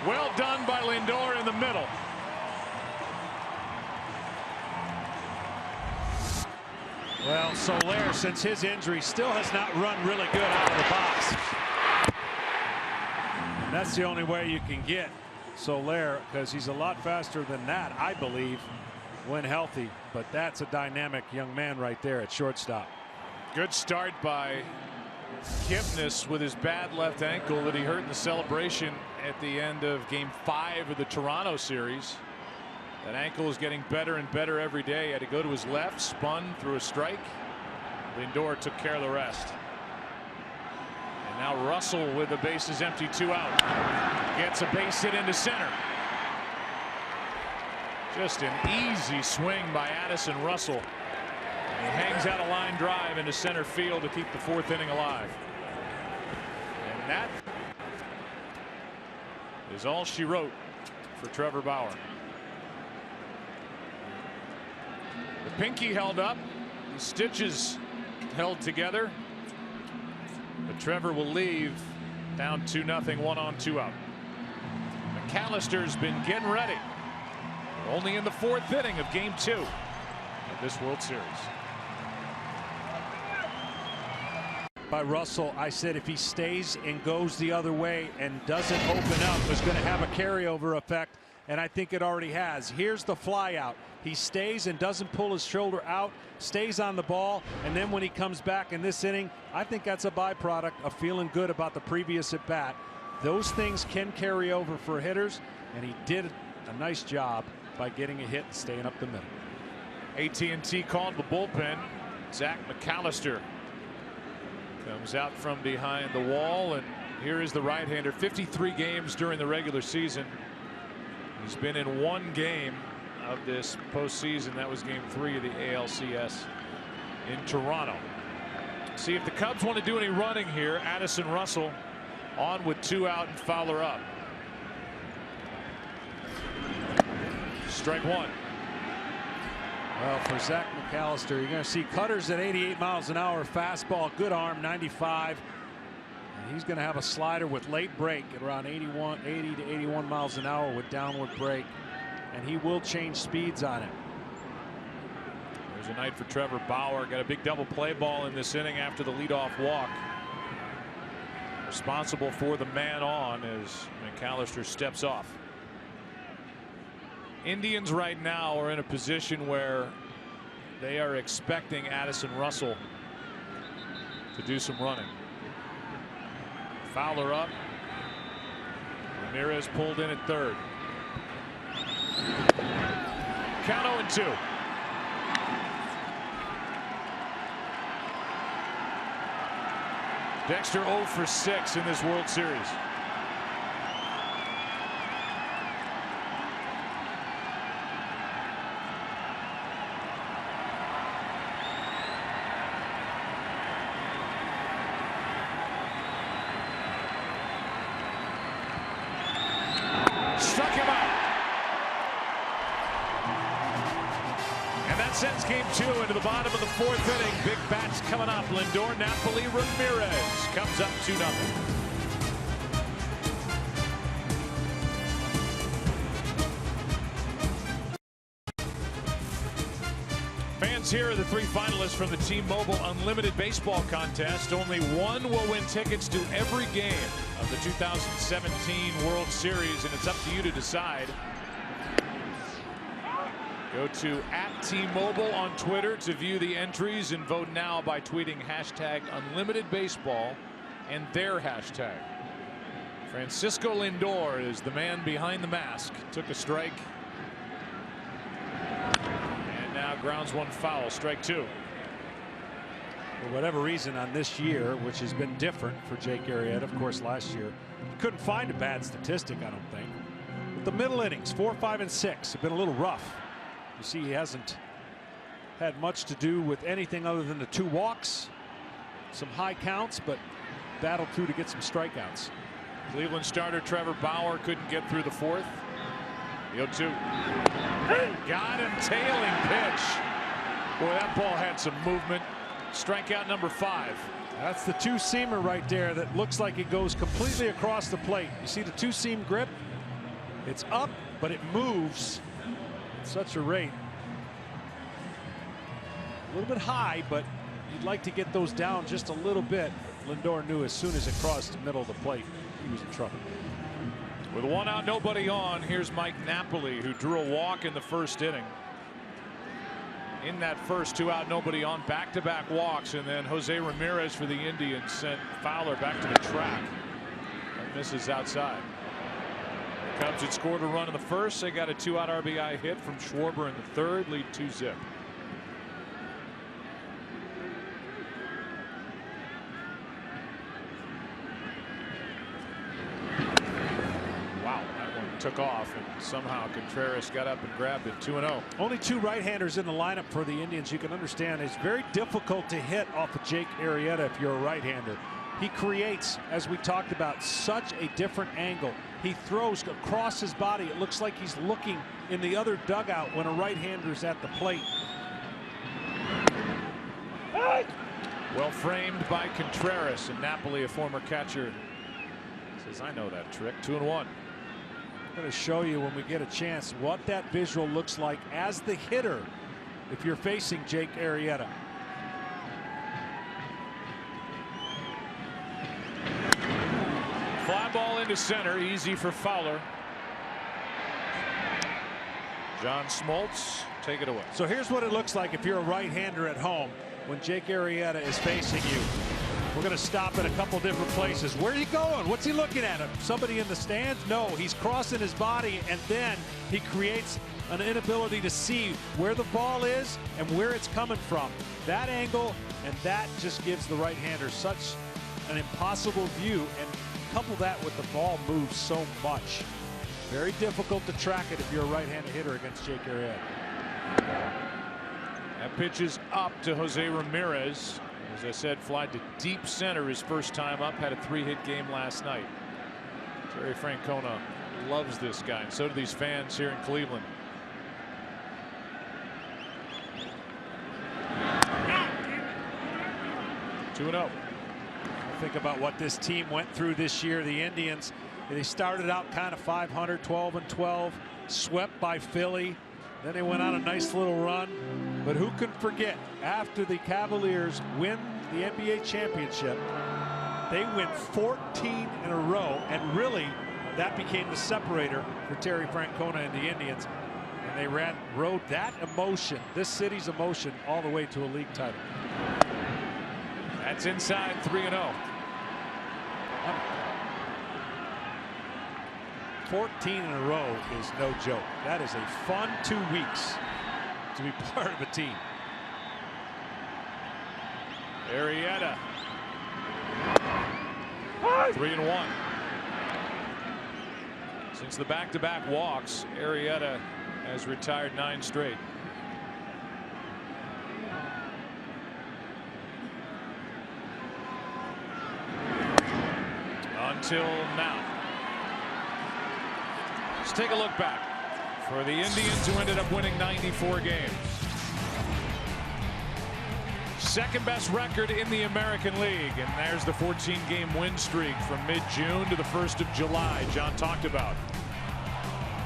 [SPEAKER 1] Well done by Lindor in the middle.
[SPEAKER 2] Well, Soler, since his injury, still has not run really good out of the box. And that's the only way you can get Soler, because he's a lot faster than that, I believe, when healthy. But that's a dynamic young man right there at shortstop.
[SPEAKER 1] Good start by Kipnis with his bad left ankle that he hurt in the celebration at the end of Game 5 of the Toronto series. That ankle is getting better and better every day. He had to go to his left, spun through a strike. Lindor took care of the rest. And now Russell with the bases empty, 2 out. Gets a base hit into center. Just an easy swing by Addison Russell. And he hangs out a line drive into center field to keep the 4th inning alive. And that is all she wrote for Trevor Bauer. The pinky held up, the stitches held together, but Trevor will leave down 2-0, 1 on, 2 out. McAllister's been getting ready. Only in the 4th inning of Game 2 of this World Series.
[SPEAKER 2] By Russell, I said if he stays and goes the other way and doesn't open up, it's going to have a carryover effect, and I think it already has. Here's the fly out. He stays and doesn't pull his shoulder out, stays on the ball, and then when he comes back in this inning, I think that's a byproduct of feeling good about the previous at bat. Those things can carry over for hitters, and he did a nice job by getting a hit and staying up the middle.
[SPEAKER 1] AT&T called the bullpen. Zach McAllister comes out from behind the wall, and here is the right-hander. 53 games during the regular season. He's been in 1 game of this postseason. That was Game 3 of the ALCS in Toronto. See if the Cubs want to do any running here. Addison Russell on with 2 out and Fowler up. Strike 1.
[SPEAKER 2] Well, for Zach McAllister, you're going to see cutters at 88 miles an hour, fastball, good arm, 95. And he's going to have a slider with late break at around 80 to 81 miles an hour with downward break. And he will change speeds on it.
[SPEAKER 1] There's a night for Trevor Bauer. Got a big double play ball in this inning after the leadoff walk. responsible for the man on as McAllister steps off. Indians right now are in a position where they are expecting Addison Russell to do some running. Fowler up. Ramirez pulled in at third. Count 0-2. Dexter 0 for 6 in this World Series. Struck him out. And that sends game 2 into the bottom of the 4th inning. Big bats coming up. Lindor, Napoli, Ramirez comes up 2-0. Fans, here are the 3 finalists from the T-Mobile Unlimited Baseball Contest. Only one will win tickets to every game of the 2017 World Series, and it's up to you to decide. Go to @T-Mobile on Twitter to view the entries and vote now by tweeting #UnlimitedBaseball and their hashtag. Francisco Lindor is the man behind the mask. Took a strike. And now grounds one foul. Strike 2.
[SPEAKER 2] For whatever reason on this year, which has been different for Jake Arrieta, of course last year, couldn't find a bad statistic, I don't think. But the middle innings, 4, 5, and 6 have been a little rough. You see, he hasn't had much to do with anything other than the 2 walks, some high counts, but battled through to get some strikeouts.
[SPEAKER 1] Cleveland starter Trevor Bauer couldn't get through the 4th. The 0-2. Got him, tailing pitch. Boy, that ball had some movement. Strikeout number 5.
[SPEAKER 2] That's the 2-seamer right there that looks like it goes completely across the plate. You see the 2-seam grip? It's up, but it moves at such a rate. A little bit high, but you'd like to get those down just a little bit. Lindor knew as soon as it crossed the middle of the plate, he was in trouble.
[SPEAKER 1] With 1 out, nobody on, here's Mike Napoli, who drew a walk in the 1st inning. In that first 2 out, nobody on, back-to-back walks, and then Jose Ramirez for the Indians sent Fowler back to the track. That misses outside. The Cubs had scored a run in the 1st. They got a 2-out RBI hit from Schwarber in the 3rd, lead 2-0. Took off, and somehow Contreras got up and grabbed it. 2-0.
[SPEAKER 2] Only 2 right-handers in the lineup for the Indians. You can understand it's very difficult to hit off of Jake Arrieta if you're a right-hander. He creates, as we talked about, such a different angle. He throws across his body. It looks like he's looking in the other dugout when a right-hander's at the plate.
[SPEAKER 1] Well framed by Contreras, and Napoli, a former catcher, says, I know that trick. 2-1.
[SPEAKER 2] I'm going to show you when we get a chance what that visual looks like as the hitter if you're facing Jake Arrieta.
[SPEAKER 1] Fly ball into center, easy for Fowler. John Smoltz, take it away.
[SPEAKER 2] So here's what it looks like if you're a right-hander at home when Jake Arrieta is facing you. We're going to stop at a couple different places. Where are you going? What's he looking at? Somebody in the stands? No, he's crossing his body, and then he creates an inability to see where the ball is and where it's coming from. That angle, and that just gives the right-hander such an impossible view, and couple that with the ball moves so much. Very difficult to track it if you're a right-handed hitter against Jake Arrieta.
[SPEAKER 1] That pitch is up to Jose Ramirez. As I said, fly to deep center his first time up. Had a 3-hit game last night. Terry Francona loves this guy, and so do these fans here in Cleveland. Two-0.
[SPEAKER 2] Think about what this team went through this year. The Indians, they started out kind of 500, 12-12, swept by Philly. Then they went on a nice little run. But who can forget, after the Cavaliers win the NBA championship, They win 14 in a row, and really that became the separator for Terry Francona and the Indians. And they rode that emotion, this city's emotion, all the way to a league title.
[SPEAKER 1] That's inside 3-0.
[SPEAKER 2] 14 in a row is no joke. That is a fun 2 weeks to be part of a team.
[SPEAKER 1] Arrieta. 3-1. Since the back-to-back walks, Arrieta has retired 9 straight. Until now. Let's take a look back for the Indians, who ended up winning 94 games. Second best record in the American League, and there's the 14-game win streak from mid-June to the 1st of July John talked about.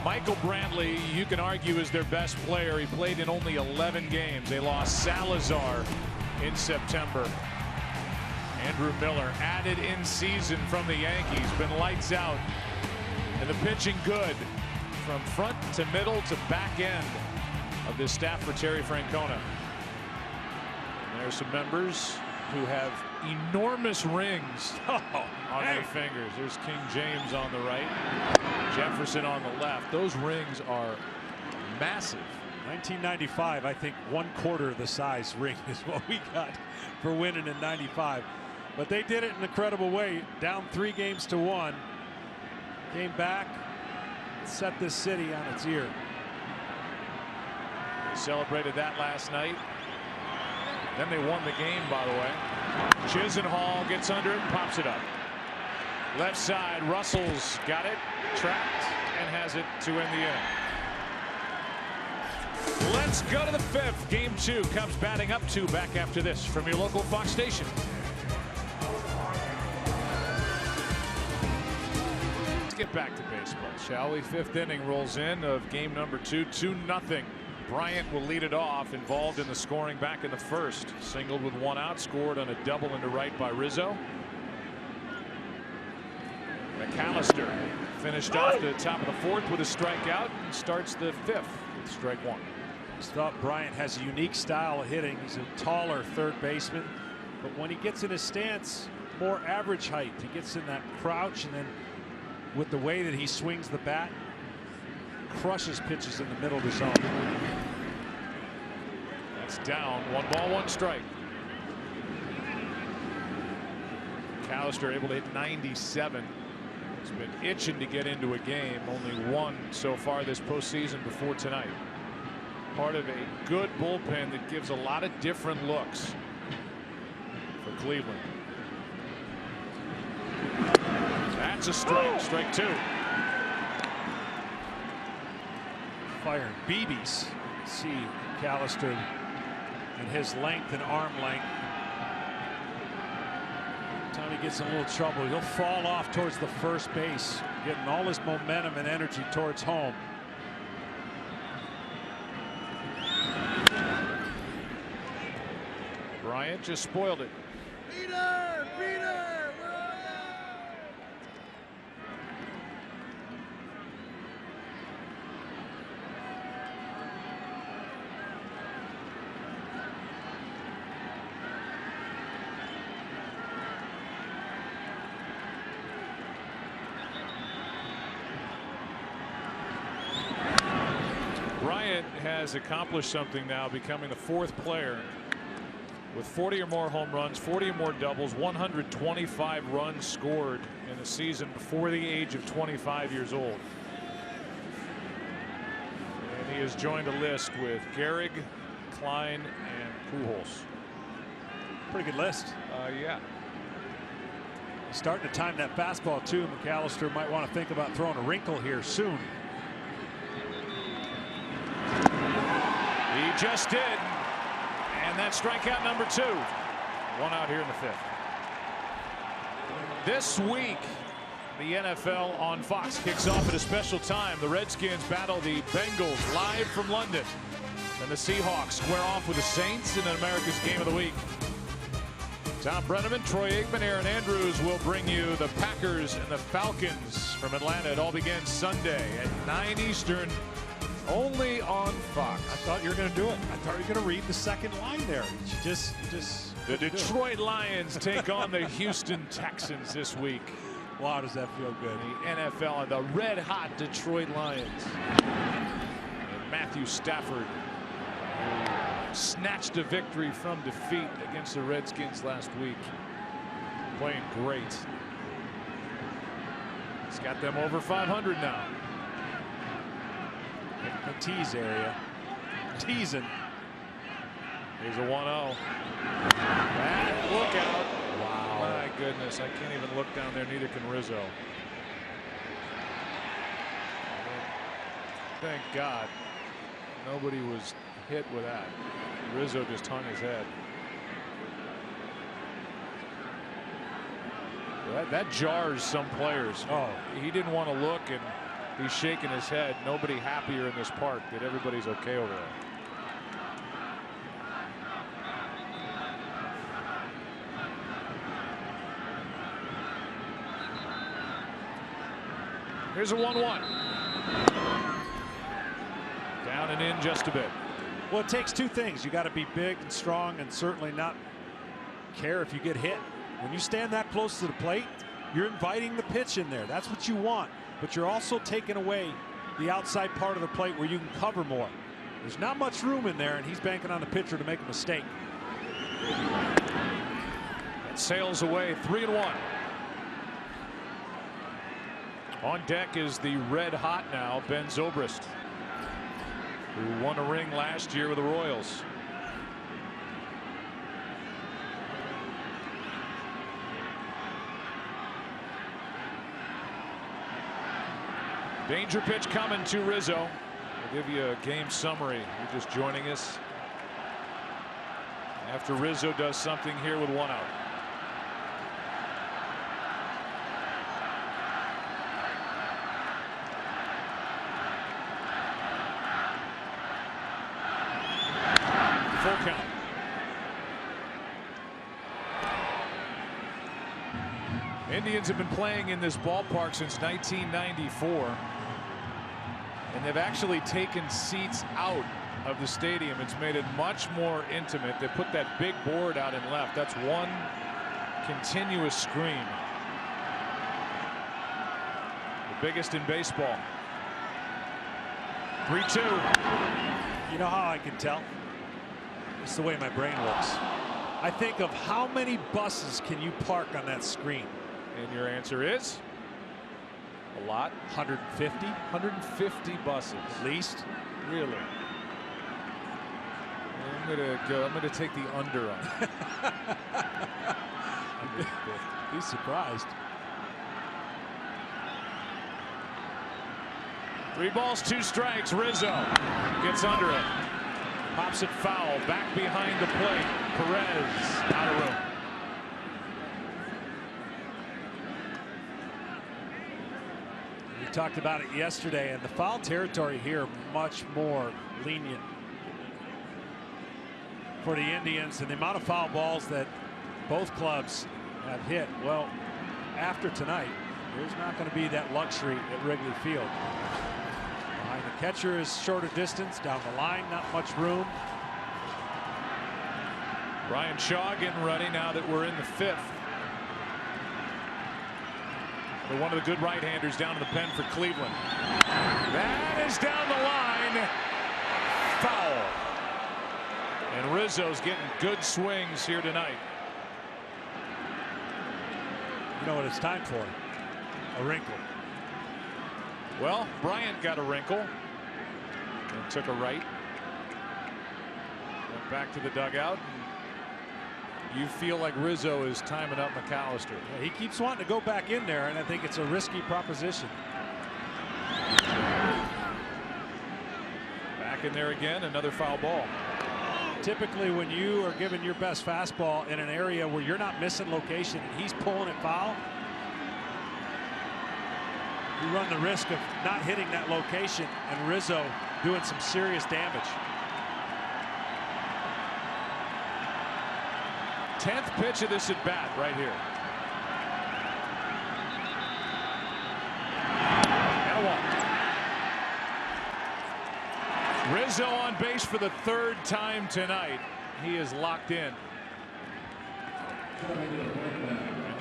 [SPEAKER 1] Michael Brantley, you can argue, is their best player. He played in only 11 games. They lost Salazar in September. Andrew Miller added in season from the Yankees, been lights out, and the pitching good from front to middle to back end of this staff for Terry Francona. And there's some members who have enormous rings on their fingers. There's King James on the right, Jefferson on the left. Those rings are massive.
[SPEAKER 2] 1995, I think 1/4 of the size ring is what we got for winning in '95. But they did it in an incredible way. Down 3 games to 1. Came back, set this city on its ear.
[SPEAKER 1] They celebrated that last night. Then they won the game, by the way. Chisenhall gets under it and pops it up. Left side, Russell's got it, trapped, and has it to end the inning. Let's go to the 5th. Game 2. Cubs batting up 2 back after this from your local Fox station. Let's get back to baseball, shall we? 5th inning rolls in of game number 2. 2-0. Bryant will lead it off, involved in the scoring back in the 1st. Singled with 1 out, scored on a double into right by Rizzo. McAllister finished off the top of the 4th with a strikeout and starts the 5th with strike 1.
[SPEAKER 2] I just thought Bryant has a unique style of hitting. He's a taller third baseman, but when he gets in his stance, more average height. He gets in that crouch, and then with the way that he swings the bat, crushes pitches in the middle of the zone.
[SPEAKER 1] That's down. 1 ball, 1 strike. McAllister able to hit 97. He's been itching to get into a game. Only 1 so far this postseason before tonight. Part of a good bullpen that gives a lot of different looks for Cleveland. That's a strike. Strike 2.
[SPEAKER 2] Firing BBs. See McAllister and his length and arm length. Time he gets in a little trouble, he'll fall off towards the first base, getting all his momentum and energy towards home.
[SPEAKER 1] Bryant just spoiled it.
[SPEAKER 7] Peter! Peter! Where are you?
[SPEAKER 1] Bryant has accomplished something now, becoming the 4th player with 40 or more home runs, 40 or more doubles, 125 runs scored in a season before the age of 25 years old. And he has joined a list with Gehrig, Klein, and Pujols.
[SPEAKER 2] Pretty good list.
[SPEAKER 1] Yeah.
[SPEAKER 2] He's starting to time that fastball too. McAllister might want to think about throwing a wrinkle here soon.
[SPEAKER 1] He just did. And that's strikeout number 2. 1 out here in the 5th. This week, the NFL on Fox kicks off at a special time. The Redskins battle the Bengals live from London. And the Seahawks square off with the Saints in America's Game of the Week. Tom Brenneman, Troy Aikman, Aaron Andrews will bring you the Packers and the Falcons from Atlanta. It all begins Sunday at 9 Eastern, only on Fox.
[SPEAKER 2] I thought you were going to do it. I thought you were going to read the second line there.
[SPEAKER 1] The Detroit Lions take on the Houston Texans this week.
[SPEAKER 2] Wow, does that feel good?
[SPEAKER 1] The NFL and the red-hot Detroit Lions. And Matthew Stafford, who snatched a victory from defeat against the Redskins last week. Playing great. He's got them over 500 now.
[SPEAKER 2] The tease area. Teasing.
[SPEAKER 1] Here's a 1-0. Look out. Wow. My goodness, I can't even look down there, neither can Rizzo. Thank God nobody was hit with that. Rizzo just hung his head. That jars some players.
[SPEAKER 2] Oh,
[SPEAKER 1] he didn't want to look, and he's shaking his head. Nobody happier in this park that everybody's okay over there. Here's a 1-1. Down and in just a bit.
[SPEAKER 2] well, it takes two things. You got to be big and strong and certainly not care if you get hit. When you stand that close to the plate, you're inviting the pitch in there. That's what you want. But you're also taking away the outside part of the plate where you can cover more. There's not much room in there, and he's banking on the pitcher to make a mistake.
[SPEAKER 1] It sails away, 3-1. On deck is the red hot now, Ben Zobrist, who won a ring last year with the Royals. Danger pitch coming to Rizzo. I'll give you a game summary. You're just joining us. After Rizzo does something here with one out. Full count. Indians have been playing in this ballpark since 1994. And they've actually taken seats out of the stadium. It's made it much more intimate. They put that big board out in left. That's one continuous screen. The biggest in baseball. 3-2.
[SPEAKER 2] You know how I can tell? It's the way my brain works. I think of how many buses can you park on that screen?
[SPEAKER 1] And your answer is? A lot.
[SPEAKER 2] 150?
[SPEAKER 1] 150 buses.
[SPEAKER 2] At least.
[SPEAKER 1] Really? I'm gonna take the under on it.
[SPEAKER 2] Be surprised.
[SPEAKER 1] 3 balls, 2 strikes. Rizzo gets under it. Pops it foul. Back behind the plate. Perez out of room.
[SPEAKER 2] We talked about it yesterday, and the foul territory here much more lenient for the Indians, and the amount of foul balls that both clubs have hit. Well, after tonight, there's not going to be that luxury at Wrigley Field. Behind the catcher is shorter distance. Down the line, not much room.
[SPEAKER 1] Ryan Shaw getting ready now that we're in the 5th. They're one of the good right-handers down to the pen for Cleveland. That is down the line. Foul. And Rizzo's getting good swings here tonight.
[SPEAKER 2] You know what it's time for? A wrinkle.
[SPEAKER 1] Well, Bryant got a wrinkle and took a right. Went back to the dugout. You feel like Rizzo is timing up McAllister.
[SPEAKER 2] Yeah, he keeps wanting to go back in there, and I think it's a risky proposition.
[SPEAKER 1] Back in there again, another foul ball.
[SPEAKER 2] Typically, when you are giving your best fastball in an area where you're not missing location, and he's pulling it foul, you run the risk of not hitting that location and Rizzo doing some serious damage.
[SPEAKER 1] 10th pitch of this at bat right here. And a walk. Rizzo on base for the 3rd time tonight. He is locked in.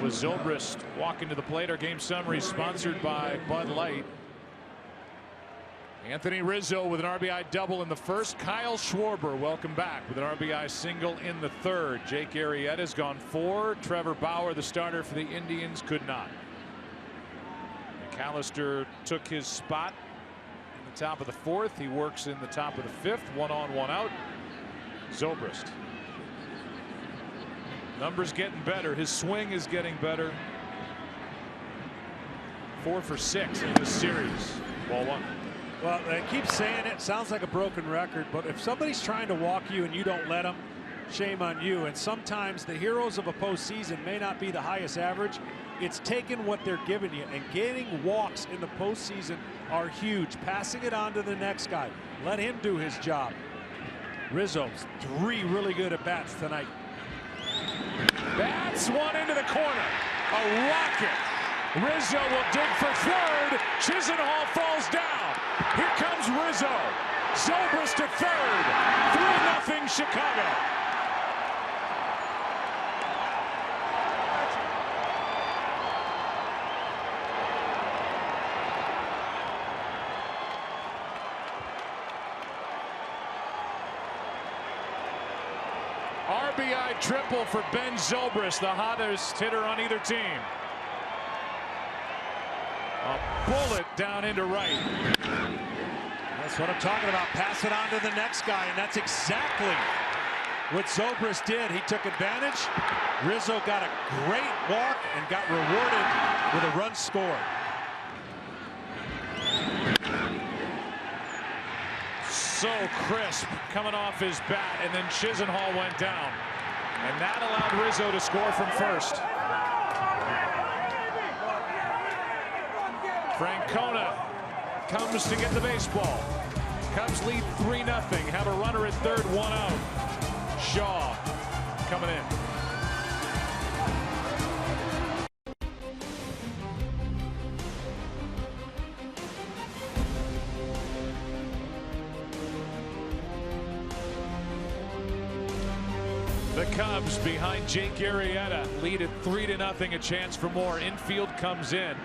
[SPEAKER 1] With Zobrist walking to the plate. Our game summary sponsored by Bud Light. Anthony Rizzo with an RBI double in the 1st. Kyle Schwarber, welcome back, with an RBI single in the 3rd. Jake Arrieta's gone 4. Trevor Bauer, the starter for the Indians, could not. McAllister took his spot in the top of the 4th. He works in the top of the 5th. 1 on, 1 out. Zobrist. Numbers getting better. His swing is getting better. 4 for 6 in this series. Ball 1.
[SPEAKER 2] Well, they keep saying it. Sounds like a broken record, but if somebody's trying to walk you and you don't let them, shame on you. And sometimes the heroes of a postseason may not be the highest average. It's taking what they're giving you, and getting walks in the postseason are huge. Passing it on to the next guy. Let him do his job. Rizzo's 3 really good at bats tonight.
[SPEAKER 1] That's one into the corner. A rocket. Rizzo will dig for 3rd. Chisenhall falls down. Here comes Rizzo. Zobrist to 3rd. 3-0 Chicago. RBI triple for Ben Zobrist, the hottest hitter on either team. A bullet down into right.
[SPEAKER 2] That's what I'm talking about. Pass it on to the next guy, and that's exactly what Zobrist did. He took advantage. Rizzo got a great walk and got rewarded with a run scored.
[SPEAKER 1] So crisp coming off his bat, and then Chisenhall went down, and that allowed Rizzo to score from 1st. Francona comes to get the baseball. Cubs lead 3-0. Have a runner at 3rd, 1 out. Shaw coming in. The Cubs behind Jake Arrieta lead at 3-0. A chance for more. Infield comes in.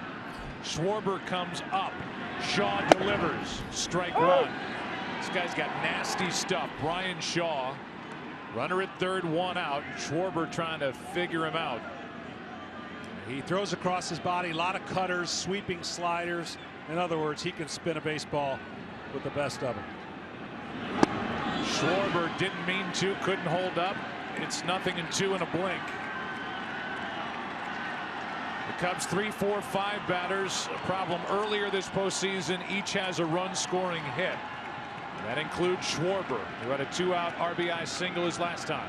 [SPEAKER 1] Schwarber comes up. Shaw delivers. Strike 1. This guy's got nasty stuff. Brian Shaw, runner at 3rd, 1 out. Schwarber trying to figure him out.
[SPEAKER 2] He throws across his body, a lot of cutters, sweeping sliders. In other words, he can spin a baseball with the best of them.
[SPEAKER 1] Schwarber didn't mean to, couldn't hold up. It's 0-2 in a blink. The Cubs 3, 4, 5 batters. A problem earlier this postseason. Each has a run-scoring hit. That includes Schwarber, who had a 2-out RBI single his last time.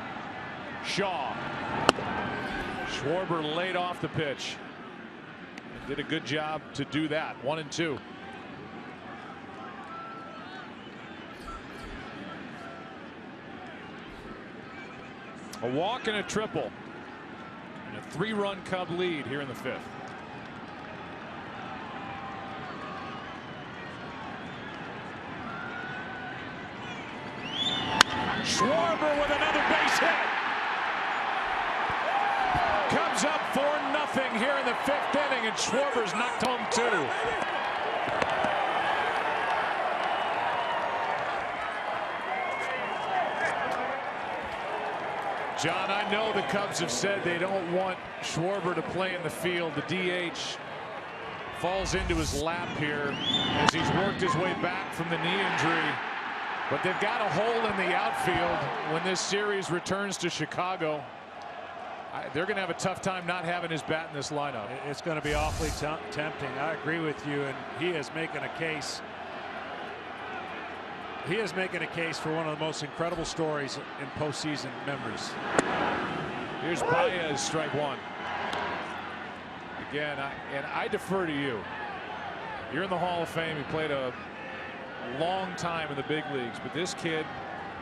[SPEAKER 1] Shaw. Schwarber laid off the pitch. Did a good job to do that. 1-2. A walk and a triple. And a 3-run Cub lead here in the 5th. Schwarber with another base hit. Cubs up 4-0 here in the 5th inning, and Schwarber's knocked home 2. John, I know the Cubs have said they don't want Schwarber to play in the field. The DH falls into his lap here as he's worked his way back from the knee injury. But they've got a hole in the outfield when this series returns to Chicago. They're going to have a tough time not having his bat in this lineup.
[SPEAKER 2] It's going to be awfully tempting. I agree with you, and he is making a case. He is making a case for one of the most incredible stories in postseason memories.
[SPEAKER 1] Here's Baez, strike 1. Again, I defer to you. You're in the Hall of Fame. He played a long time in the big leagues, but this kid,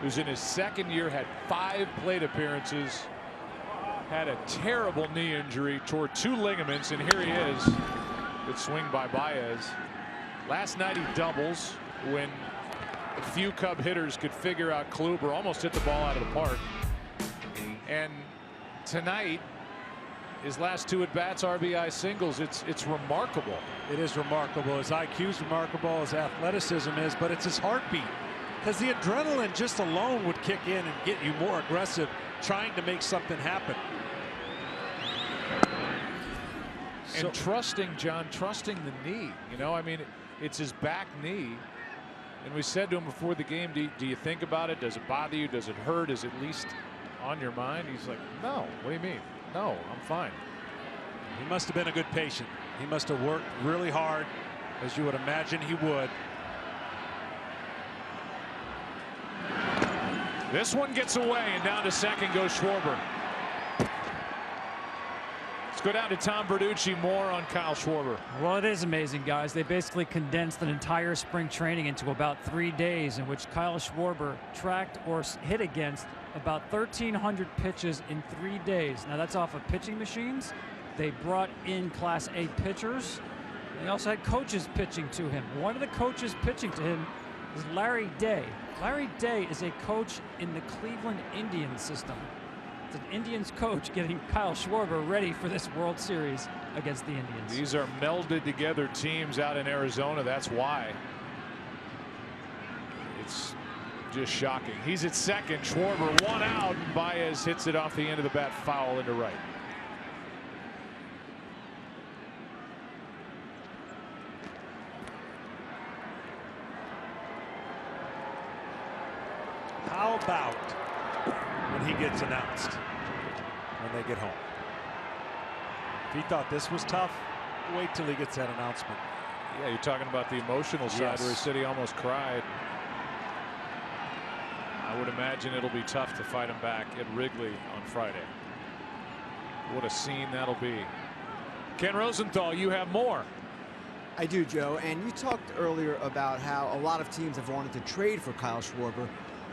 [SPEAKER 1] who's in his 2nd year, had 5 plate appearances. had a terrible knee injury, tore 2 ligaments, and here he is. Good swing by Baez. Last night he doubles when a few Cub hitters could figure out Kluber, almost hit the ball out of the park. And tonight, his last 2 at-bats, RBI singles. It's remarkable.
[SPEAKER 2] It is remarkable. His IQ is remarkable, his athleticism is, but it's his heartbeat. Because the adrenaline just alone would kick in and get you more aggressive, trying to make something happen.
[SPEAKER 1] And trusting, John, trusting the knee. You know, I mean, it's his back knee. And we said to him before the game, do you think about it? Does it bother you? Does it hurt? Is it at least on your mind? He's like, no. What do you mean? No, I'm fine.
[SPEAKER 2] He must have been a good patient. He must have worked really hard, as you would imagine he would.
[SPEAKER 1] This one gets away, and down to second goes Schwarber. Let's go down to Tom Verducci. More on Kyle Schwarber.
[SPEAKER 5] Well, it is amazing, guys. They basically condensed an entire spring training into about 3 days, in which Kyle Schwarber tracked or hit against about 1,300 pitches in 3 days. Now, that's off of pitching machines. They brought in Class A pitchers. They also had coaches pitching to him. One of the coaches pitching to him is Larry Day. Larry Day is a coach in the Cleveland Indians system. It's an Indians coach getting Kyle Schwarber ready for this World Series against the Indians.
[SPEAKER 1] These are melded together teams out in Arizona. That's why. It's just shocking. He's at second. Schwarber 1 out. And Baez hits it off the end of the bat, foul into right.
[SPEAKER 2] How about when he gets announced when they get home? If he thought this was tough, wait till he gets that announcement.
[SPEAKER 1] Yeah, you're talking about the emotional side where he said he almost cried. I would imagine it'll be tough to fight him back at Wrigley on Friday. What a scene that'll be. Ken Rosenthal, you have more.
[SPEAKER 4] I do, Joe, and you talked earlier about how a lot of teams have wanted to trade for Kyle Schwarber.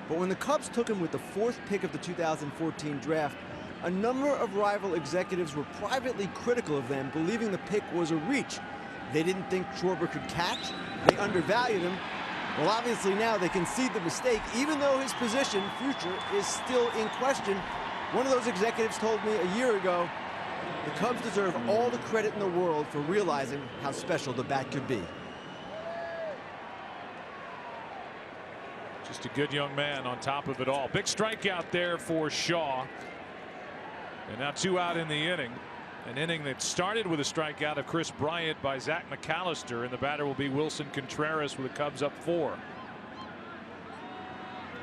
[SPEAKER 4] But when the Cubs took him with the 4th pick of the 2014 draft, a number of rival executives were privately critical of them, believing the pick was a reach. They didn't think Schwarber could catch. They undervalued him. Well, obviously now they concede the mistake, even though his future is still in question. One of those executives told me a year ago, the Cubs deserve all the credit in the world for realizing how special the bat could be.
[SPEAKER 1] Just a good young man on top of it all. Big strikeout there for Shaw. And now 2 out in the inning. An inning that started with a strikeout of Chris Bryant by Zach McAllister, and the batter will be Wilson Contreras with the Cubs up 4.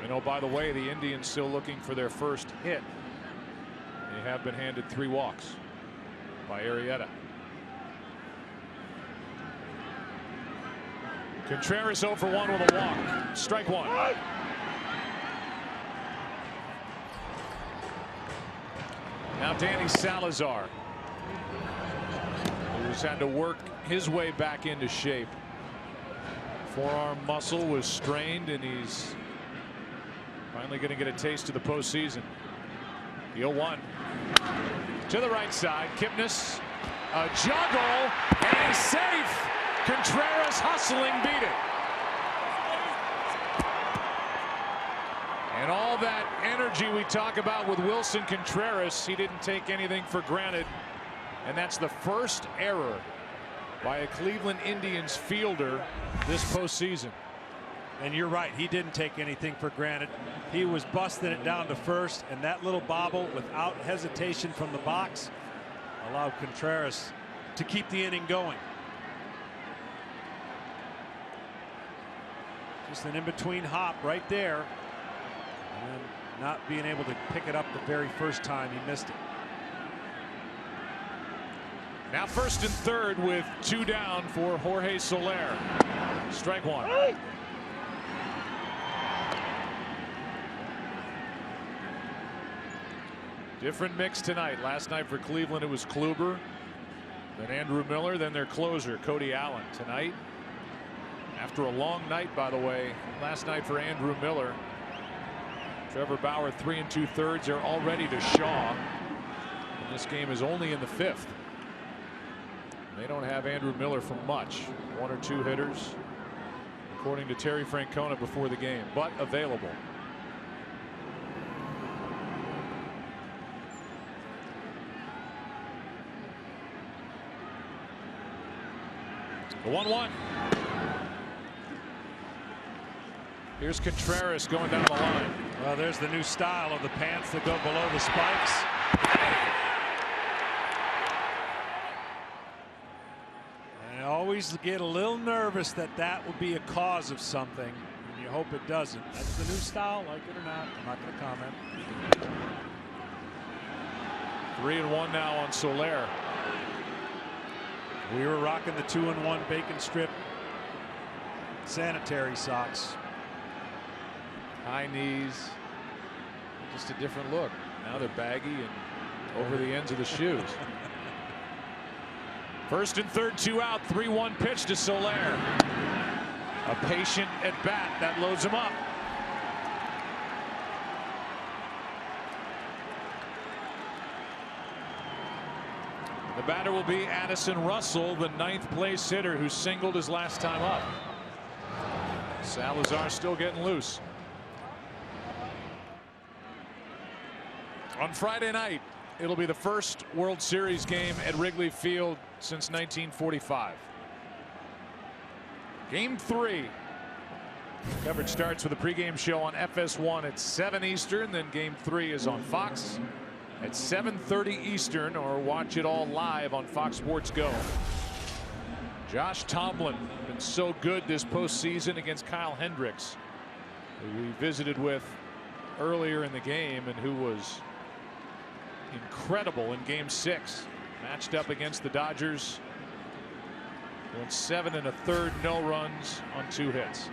[SPEAKER 1] And oh, by the way, the Indians still looking for their first hit. They have been handed 3 walks by Arrieta. Contreras 0 for 1 with a walk. Strike 1. Now Danny Salazar, who's had to work his way back into shape. Forearm muscle was strained, and he's finally going to get a taste of the postseason. The 0-1 to the right side. Kipnis, a juggle, and he's safe. Contreras hustling, beat it. And all that energy we talk about with Wilson Contreras, he didn't take anything for granted. And that's the first error by a Cleveland Indians fielder this postseason.
[SPEAKER 2] And you're right, he didn't take anything for granted. He was busting it down to first, and that little bobble without hesitation from the box allowed Contreras to keep the inning going. Just an in-between hop right there, and not being able to pick it up the very first time he missed it.
[SPEAKER 1] Now first and third with 2 down for Jorge Soler. Strike 1. Different mix tonight. Last night for Cleveland it was Kluber, then Andrew Miller, then their closer Cody Allen. Tonight, after a long night, by the way, last night for Andrew Miller, Trevor Bauer 3 2/3. They're already to Shaw. This game is only in the 5th. They don't have Andrew Miller for much. 1 or 2 hitters, according to Terry Francona before the game, but available. The 1-1. Here's Contreras going down the line.
[SPEAKER 2] Well, there's the new style of the pants that go below the spikes. And I always get a little nervous that that will be a cause of something, and you hope it doesn't. That's the new style, like it or not. I'm not going to comment.
[SPEAKER 1] 3-1 now on Soler.
[SPEAKER 2] We were rocking the 2-in-1 bacon strip sanitary socks.
[SPEAKER 1] High knees, just a different look. Now they're baggy and over the ends of the shoes. First and third, 2 out, 3-1 pitch to Soler. A patient at bat that loads him up. The batter will be Addison Russell, the 9th place hitter who singled his last time up. Salazar still getting loose. On Friday night, it'll be the first World Series game at Wrigley Field since 1945. Game 3. Coverage starts with a pregame show on FS1 at 7 Eastern. Then Game 3 is on Fox at 7:30 Eastern, or watch it all live on Fox Sports Go. Josh Tomlin been so good this postseason against Kyle Hendricks, who we visited with earlier in the game and who was incredible in Game 6. Matched up against the Dodgers. Went 7 1/3, no runs on 2 hits.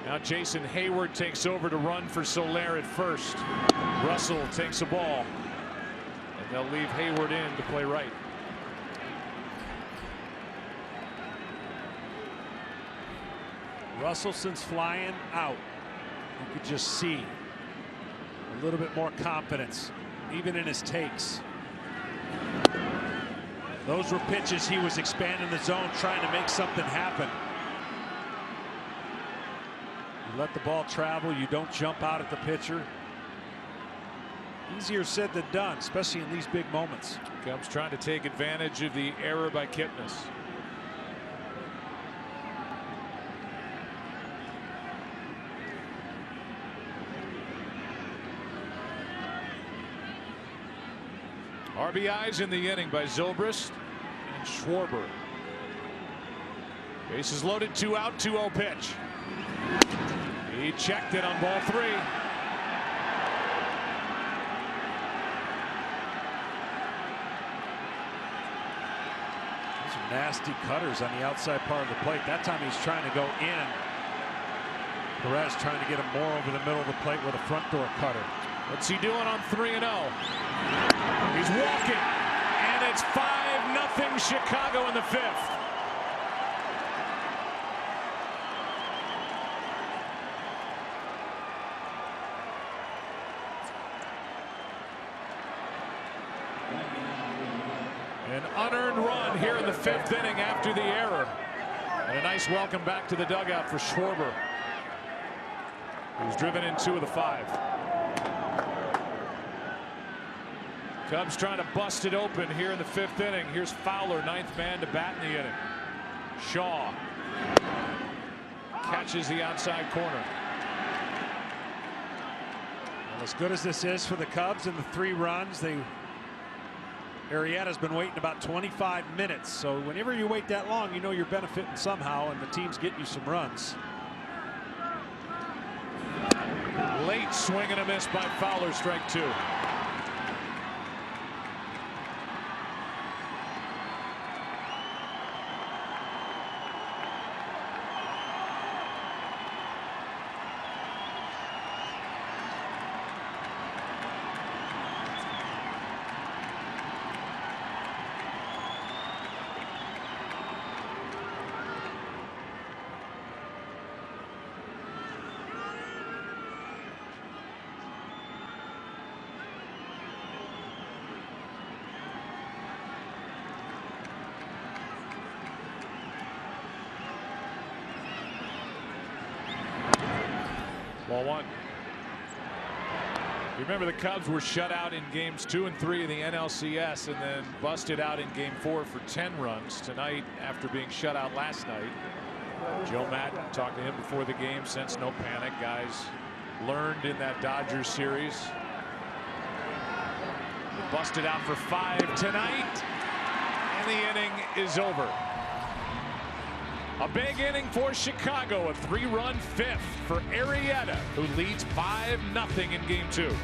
[SPEAKER 1] Now Jason Hayward takes over to run for Soler at first. Russell takes a ball, and they'll leave Hayward in to play right.
[SPEAKER 2] Russell, since flying out, you could just see a little bit more confidence, even in his takes. Those were pitches he was expanding the zone, trying to make something happen. You let the ball travel, you don't jump out at the pitcher. Easier said than done, especially in these big moments.
[SPEAKER 1] Cubs trying to take advantage of the error by Kipnis. RBIs in the inning by Zobrist and Schwarber. Bases loaded, 2 out, 2-0 pitch. He checked it on ball 3.
[SPEAKER 2] Those are nasty cutters on the outside part of the plate. That time he's trying to go in. Perez trying to get him more over the middle of the plate with a front door cutter.
[SPEAKER 1] What's he doing on 3-0? He's walking, and it's 5-0 Chicago in the 5th. An unearned run here in the 5th inning after the error. And a nice welcome back to the dugout for Schwarber, who's driven in 2 of the 5. Cubs trying to bust it open here in the 5th inning. Here's Fowler, 9th man to bat in the inning. Shaw catches the outside corner.
[SPEAKER 2] Well, as good as this is for the Cubs and the 3 runs, Arrieta's been waiting about 25 minutes. So whenever you wait that long, you know you're benefiting somehow, and the team's getting you some runs.
[SPEAKER 1] Late swing and a miss by Fowler, strike 2. Ball one. You remember the Cubs were shut out in games 2 and 3 of the NLCS and then busted out in game 4 for 10 runs tonight after being shut out last night. Joe Maddon talked to him before the game, since no panic. Guys learned in that Dodgers series. They busted out for 5 tonight, and the inning is over. A big inning for Chicago, a 3-run fifth for Arrieta, who leads 5-0 in game 2.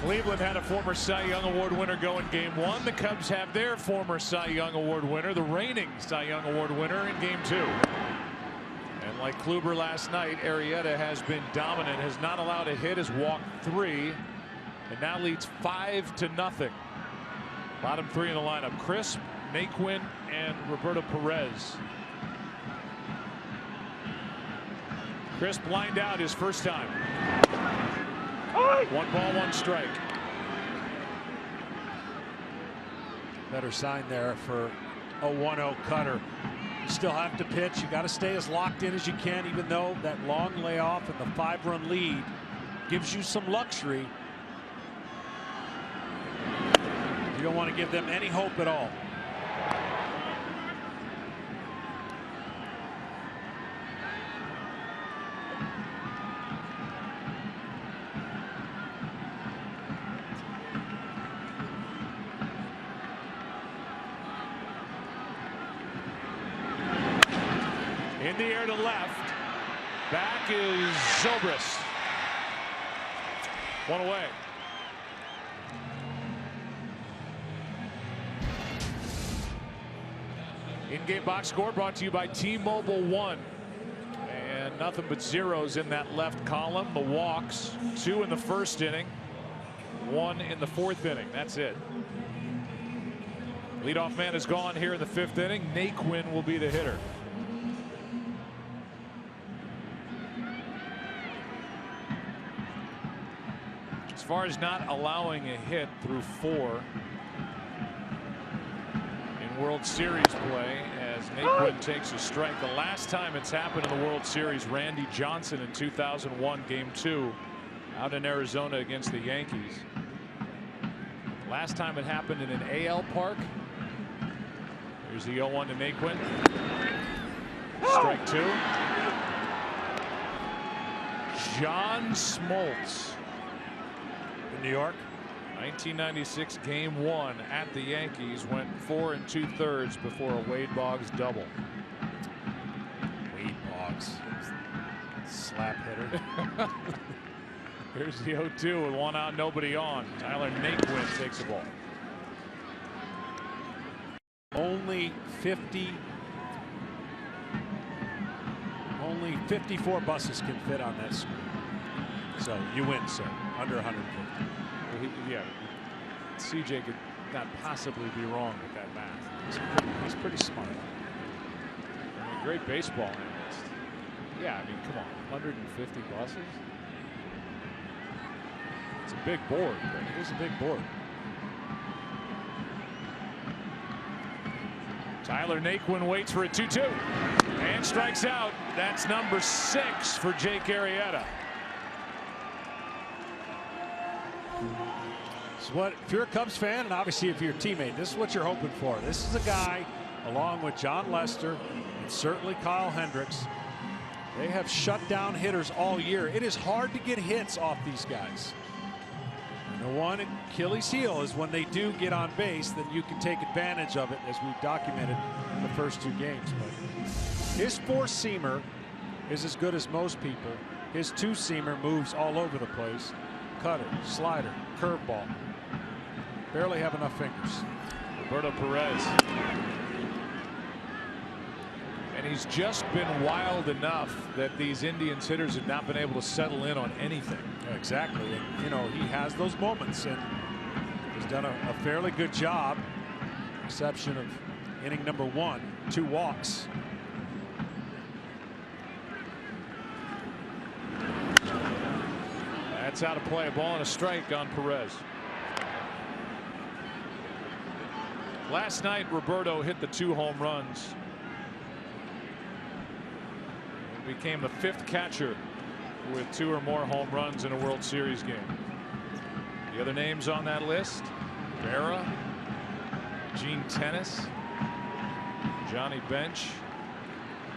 [SPEAKER 1] Cleveland had a former Cy Young Award winner go in game 1. The Cubs have their former Cy Young Award winner, the reigning Cy Young Award winner, in game 2. And like Kluber last night, Arrieta has been dominant, has not allowed a hit, has walked 3, and now leads 5-0. Bottom 3 in the lineup: Crisp, Naquin, and Roberto Perez. Crisp lined out his first time. 1 ball, 1 strike.
[SPEAKER 2] Better sign there for a 1-0 cutter. You still have to pitch. You got to stay as locked in as you can, even though that long layoff and the 5-run lead gives you some luxury. You don't want to give them any hope at all.
[SPEAKER 1] In the air to left. Back is Zobrist. 1 away. In-game box score brought to you by T-Mobile One. And nothing but zeros in that left column. The walks, 2 in the first inning, 1 in the 4th inning. That's it. Leadoff man is gone here in the 5th inning. Naquin will be the hitter. As far as not allowing a hit through 4 in World Series play, as Naquin takes a strike. The last time it's happened in the World Series, Randy Johnson in 2001, game 2 out in Arizona against the Yankees. Last time it happened in an AL park. Here's the 0-1 to Naquin. Strike 2. John Smoltz.
[SPEAKER 2] New York.
[SPEAKER 1] 1996 game 1 at the Yankees, went 4 2/3 before a Wade Boggs double.
[SPEAKER 2] Wade Boggs, slap hitter.
[SPEAKER 1] Here's the 0-2 with 1 out, nobody on. Tyler Naquin takes the ball.
[SPEAKER 2] Only 54 buses can fit on that screen. So you win, sir. Under 150.
[SPEAKER 1] Yeah, CJ could not possibly be wrong with that math.
[SPEAKER 2] He's pretty smart.
[SPEAKER 1] I mean, great baseball analyst. Yeah, I mean, come on, 150 buses. It's a big board.
[SPEAKER 2] It is a big board.
[SPEAKER 1] Tyler Naquin waits for a 2-2 and strikes out. That's number 6 for Jake Arrieta.
[SPEAKER 2] If you're a Cubs fan, and obviously if you're a teammate, this is what you're hoping for. This is a guy, along with John Lester and certainly Kyle Hendricks, they have shut down hitters all year. It is hard to get hits off these guys. And the one Achilles heel is when they do get on base, then you can take advantage of it, as we've documented in the first 2 games. But his 4-seamer is as good as most people. His 2-seamer moves all over the place. Cutter, slider, curveball. Barely have enough fingers.
[SPEAKER 1] Roberto Perez. And he's just been wild enough that these Indians hitters have not been able to settle in on anything.
[SPEAKER 2] Yeah, exactly. And, you know, he has those moments, and he's done a fairly good job, exception of inning number 1, 2 walks.
[SPEAKER 1] That's how to play a ball and a strike on Perez. Last night, Roberto hit the 2 home runs. He became the 5th catcher with 2 or more home runs in a World Series game. The other names on that list: Berra, Gene Tennis, Johnny Bench,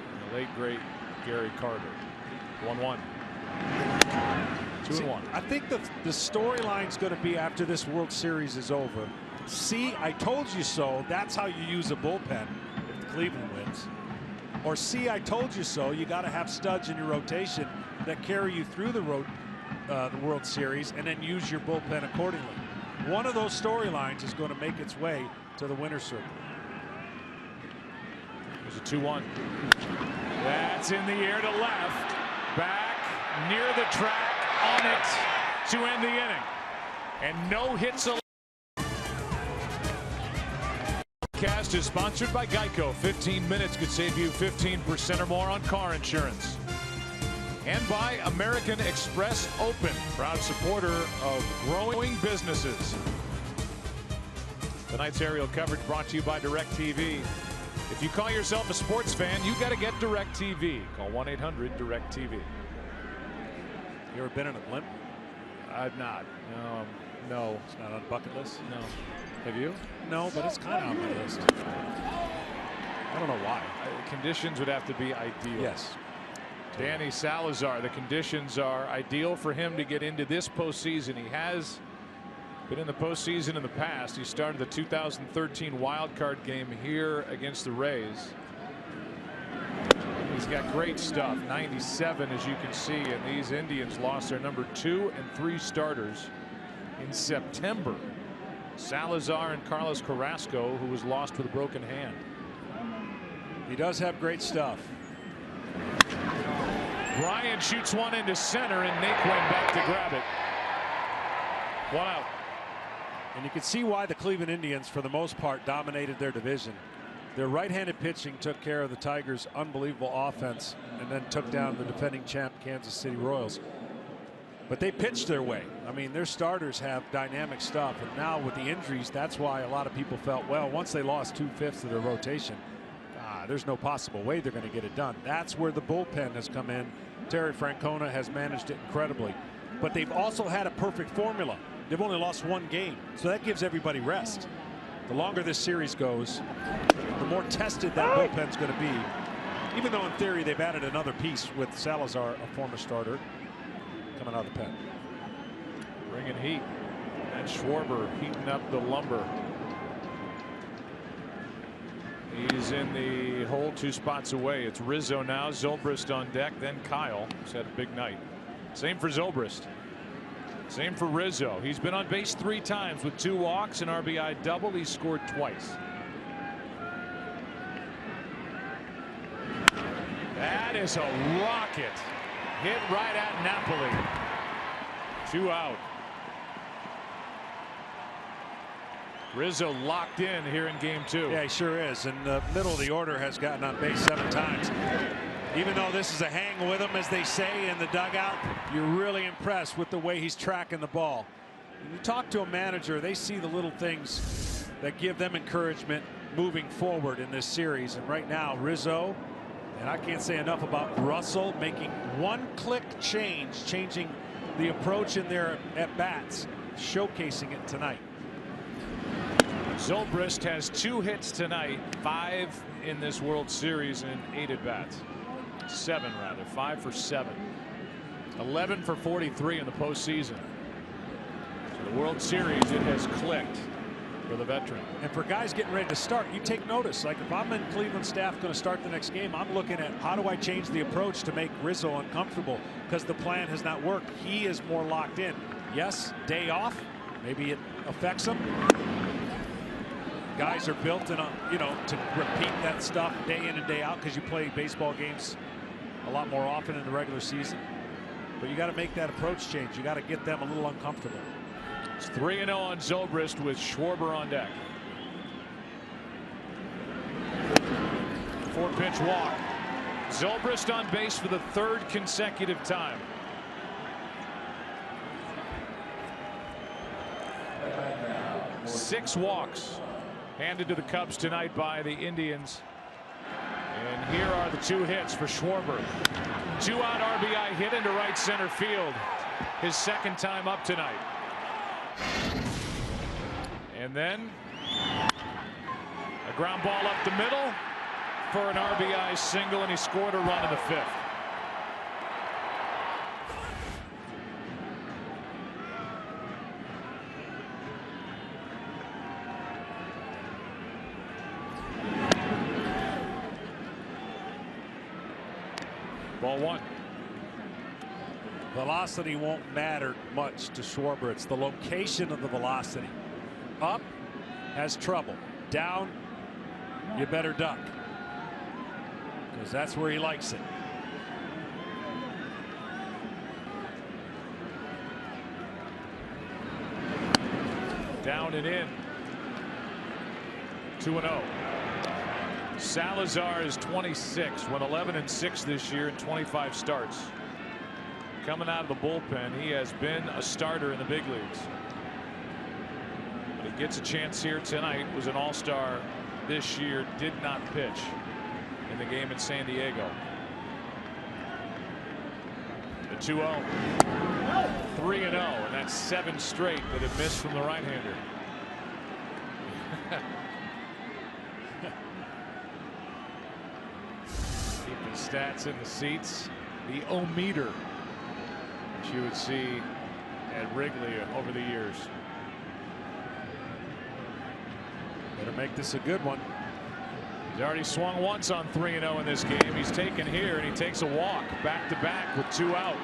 [SPEAKER 1] and the late great Gary Carter. 1-1. 2-1.
[SPEAKER 2] I think the storyline's going to be, after this World Series is over, see, I told you so. That's how you use a bullpen if Cleveland wins. Or see, I told you so. You got to have studs in your rotation that carry you through the World Series, and then use your bullpen accordingly. One of those storylines is going to make its way to the winner's circle.
[SPEAKER 1] There's a 2-1. That's in the air to left. Back near the track, on it to end the inning. And no hits allowed. Cast is sponsored by Geico. 15 minutes could save you 15% or more on car insurance. And by American Express Open, proud supporter of growing businesses. Tonight's aerial coverage brought to you by DirecTV. If you call yourself a sports fan, you got to get DirecTV. Call 1-800-DirecTV.
[SPEAKER 2] You ever been in a blimp?
[SPEAKER 1] I've not. No.
[SPEAKER 2] It's not on the bucket list?
[SPEAKER 1] No. Have you?
[SPEAKER 2] No, but it's kind of on my list. I don't know why.
[SPEAKER 1] Conditions would have to be ideal.
[SPEAKER 2] Yes.
[SPEAKER 1] Danny Salazar, the conditions are ideal for him to get into this postseason. He has been in the postseason in the past. He started the 2013 wild card game here against the Rays. He's got great stuff. 97, as you can see, and these Indians lost their number 2 and 3 starters in September. Salazar and Carlos Carrasco, who was lost with a broken hand.
[SPEAKER 2] He does have great stuff.
[SPEAKER 1] Bryant shoots one into center, and Naquin back to grab it. 1 out.
[SPEAKER 2] And you can see why the Cleveland Indians, for the most part, dominated their division. Their right-handed pitching took care of the Tigers' unbelievable offense, and then took down the defending champ Kansas City Royals. But they pitched their way. I mean, their starters have dynamic stuff, and now with the injuries, that's why a lot of people felt, well, once they lost 2/5 of their rotation, there's no possible way they're going to get it done. That's where the bullpen has come in. Terry Francona has managed it incredibly, but they've also had a perfect formula. They've only lost 1 game, so that gives everybody rest. The longer this series goes, the more tested that bullpen's going to be, even though in theory they've added another piece with Salazar, a former starter, coming out of the pen.
[SPEAKER 1] Bringing heat. And Schwarber heating up the lumber. He's in the hole 2 spots away. It's Rizzo now. Zobrist on deck, then Kyle, who's had a big night. Same for Zobrist. Same for Rizzo. He's been on base 3 times with 2 walks, an RBI double. He scored twice. That is a rocket. Hit right at Napoli. 2 out. Rizzo locked in here in game 2.
[SPEAKER 2] Yeah, he sure is. And the middle of the order has gotten on base 7 times. Even though this is a hang with him, as they say in the dugout, you're really impressed with the way he's tracking the ball. When you talk to a manager, they see the little things that give them encouragement moving forward in this series. And right now, Rizzo, and I can't say enough about Russell, making 1 click change, changing the approach in their at-bats, showcasing it tonight.
[SPEAKER 1] Zobrist has 2 hits tonight, 5 in this World Series, and 8 at bats. 7 rather, 5 for 7. 11 for 43 in the postseason. So the World Series, it has clicked for the veteran.
[SPEAKER 2] And for guys getting ready to start, you take notice. Like if I'm in Cleveland staff going to start the next game, I'm looking at how do I change the approach to make Rizzo uncomfortable, because the plan has not worked. He is more locked in. Yes, day off, maybe it affects him. Guys are built in, to repeat that stuff day in and day out, because you play baseball games a lot more often in the regular season. But you got to make that approach change. You got to get them a little uncomfortable.
[SPEAKER 1] It's 3-0 on Zobrist with Schwarber on deck. 4-pitch walk. Zobrist on base for the 3rd consecutive time. 6 walks handed to the Cubs tonight by the Indians. And here are the 2 hits for Schwarber. 2-out RBI hit into right center field. His 2nd time up tonight. And then a ground ball up the middle for an RBI single, and he scored a run in the 5th. Ball 1.
[SPEAKER 2] Velocity won't matter much to Schwarber. It's the location of the velocity. Up, has trouble. Down, you better duck, because that's where he likes it.
[SPEAKER 1] Down and in. 2-0. Salazar is 26, went 11-6 this year in 25 starts. Coming out of the bullpen, he has been a starter in the big leagues. But he gets a chance here tonight. Was an all-star this year. Did not pitch in the game in San Diego. The 2-0. 3-0, and that's 7 straight that have missed from the right-hander. Keeping stats in the seats. The O-meter that you would see at Wrigley over the years.
[SPEAKER 2] Better make this a good one.
[SPEAKER 1] He's already swung once on 3-0 in this game. He's taken here, and he takes a walk back-to-back with 2 out.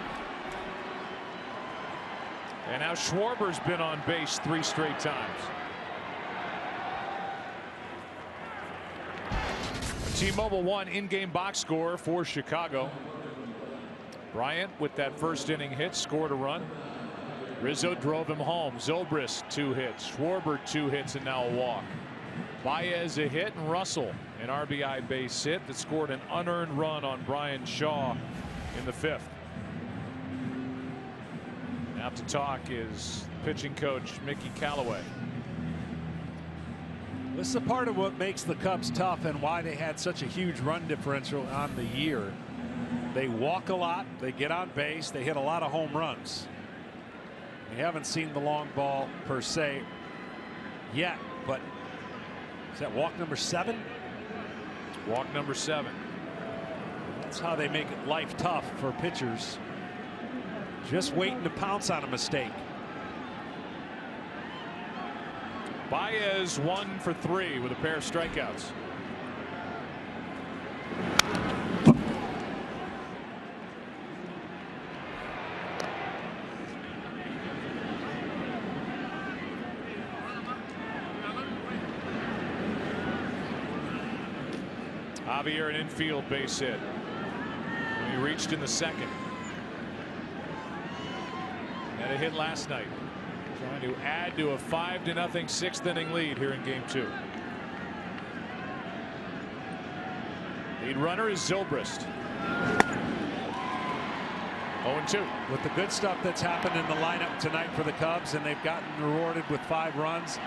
[SPEAKER 1] And now Schwarber's been on base 3 straight times. T-Mobile One in-game box score for Chicago. Bryant with that first inning hit scored a run. Rizzo drove him home. Zobrist 2 hits. Schwarber 2 hits and now a walk. Baez a hit, and Russell an RBI base hit that scored an unearned run on Brian Shaw in the 5th. Now to talk is pitching coach Mickey Callaway.
[SPEAKER 2] This is a part of what makes the Cubs tough and why they had such a huge run differential on the year. They walk a lot, they get on base, they hit a lot of home runs. We haven't seen the long ball per se yet, but is that walk number 7?
[SPEAKER 1] Walk number 7.
[SPEAKER 2] That's how they make life tough for pitchers. Just waiting to pounce on a mistake.
[SPEAKER 1] Baez 1 for 3 with a pair of strikeouts. Javier an infield base hit when he reached in the 2nd. Had a hit last night, trying to add to a 5-0 6th inning lead here in game 2. Lead runner is Zobrist. 0-2.
[SPEAKER 2] With the good stuff that's happened in the lineup tonight for the Cubs, and they've gotten rewarded with 5 runs.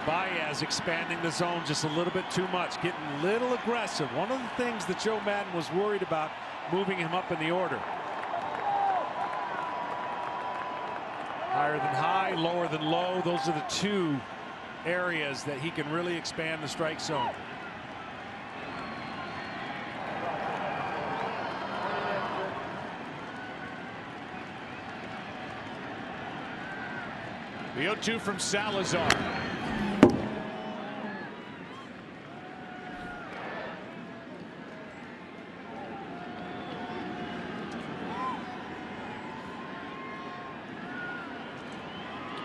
[SPEAKER 2] Baez expanding the zone just a little bit too much, getting a little aggressive. One of the things that Joe Maddon was worried about, moving him up in the order. Higher than high, lower than low. Those are the 2 areas that he can really expand the strike zone.
[SPEAKER 1] The 0-2 from Salazar.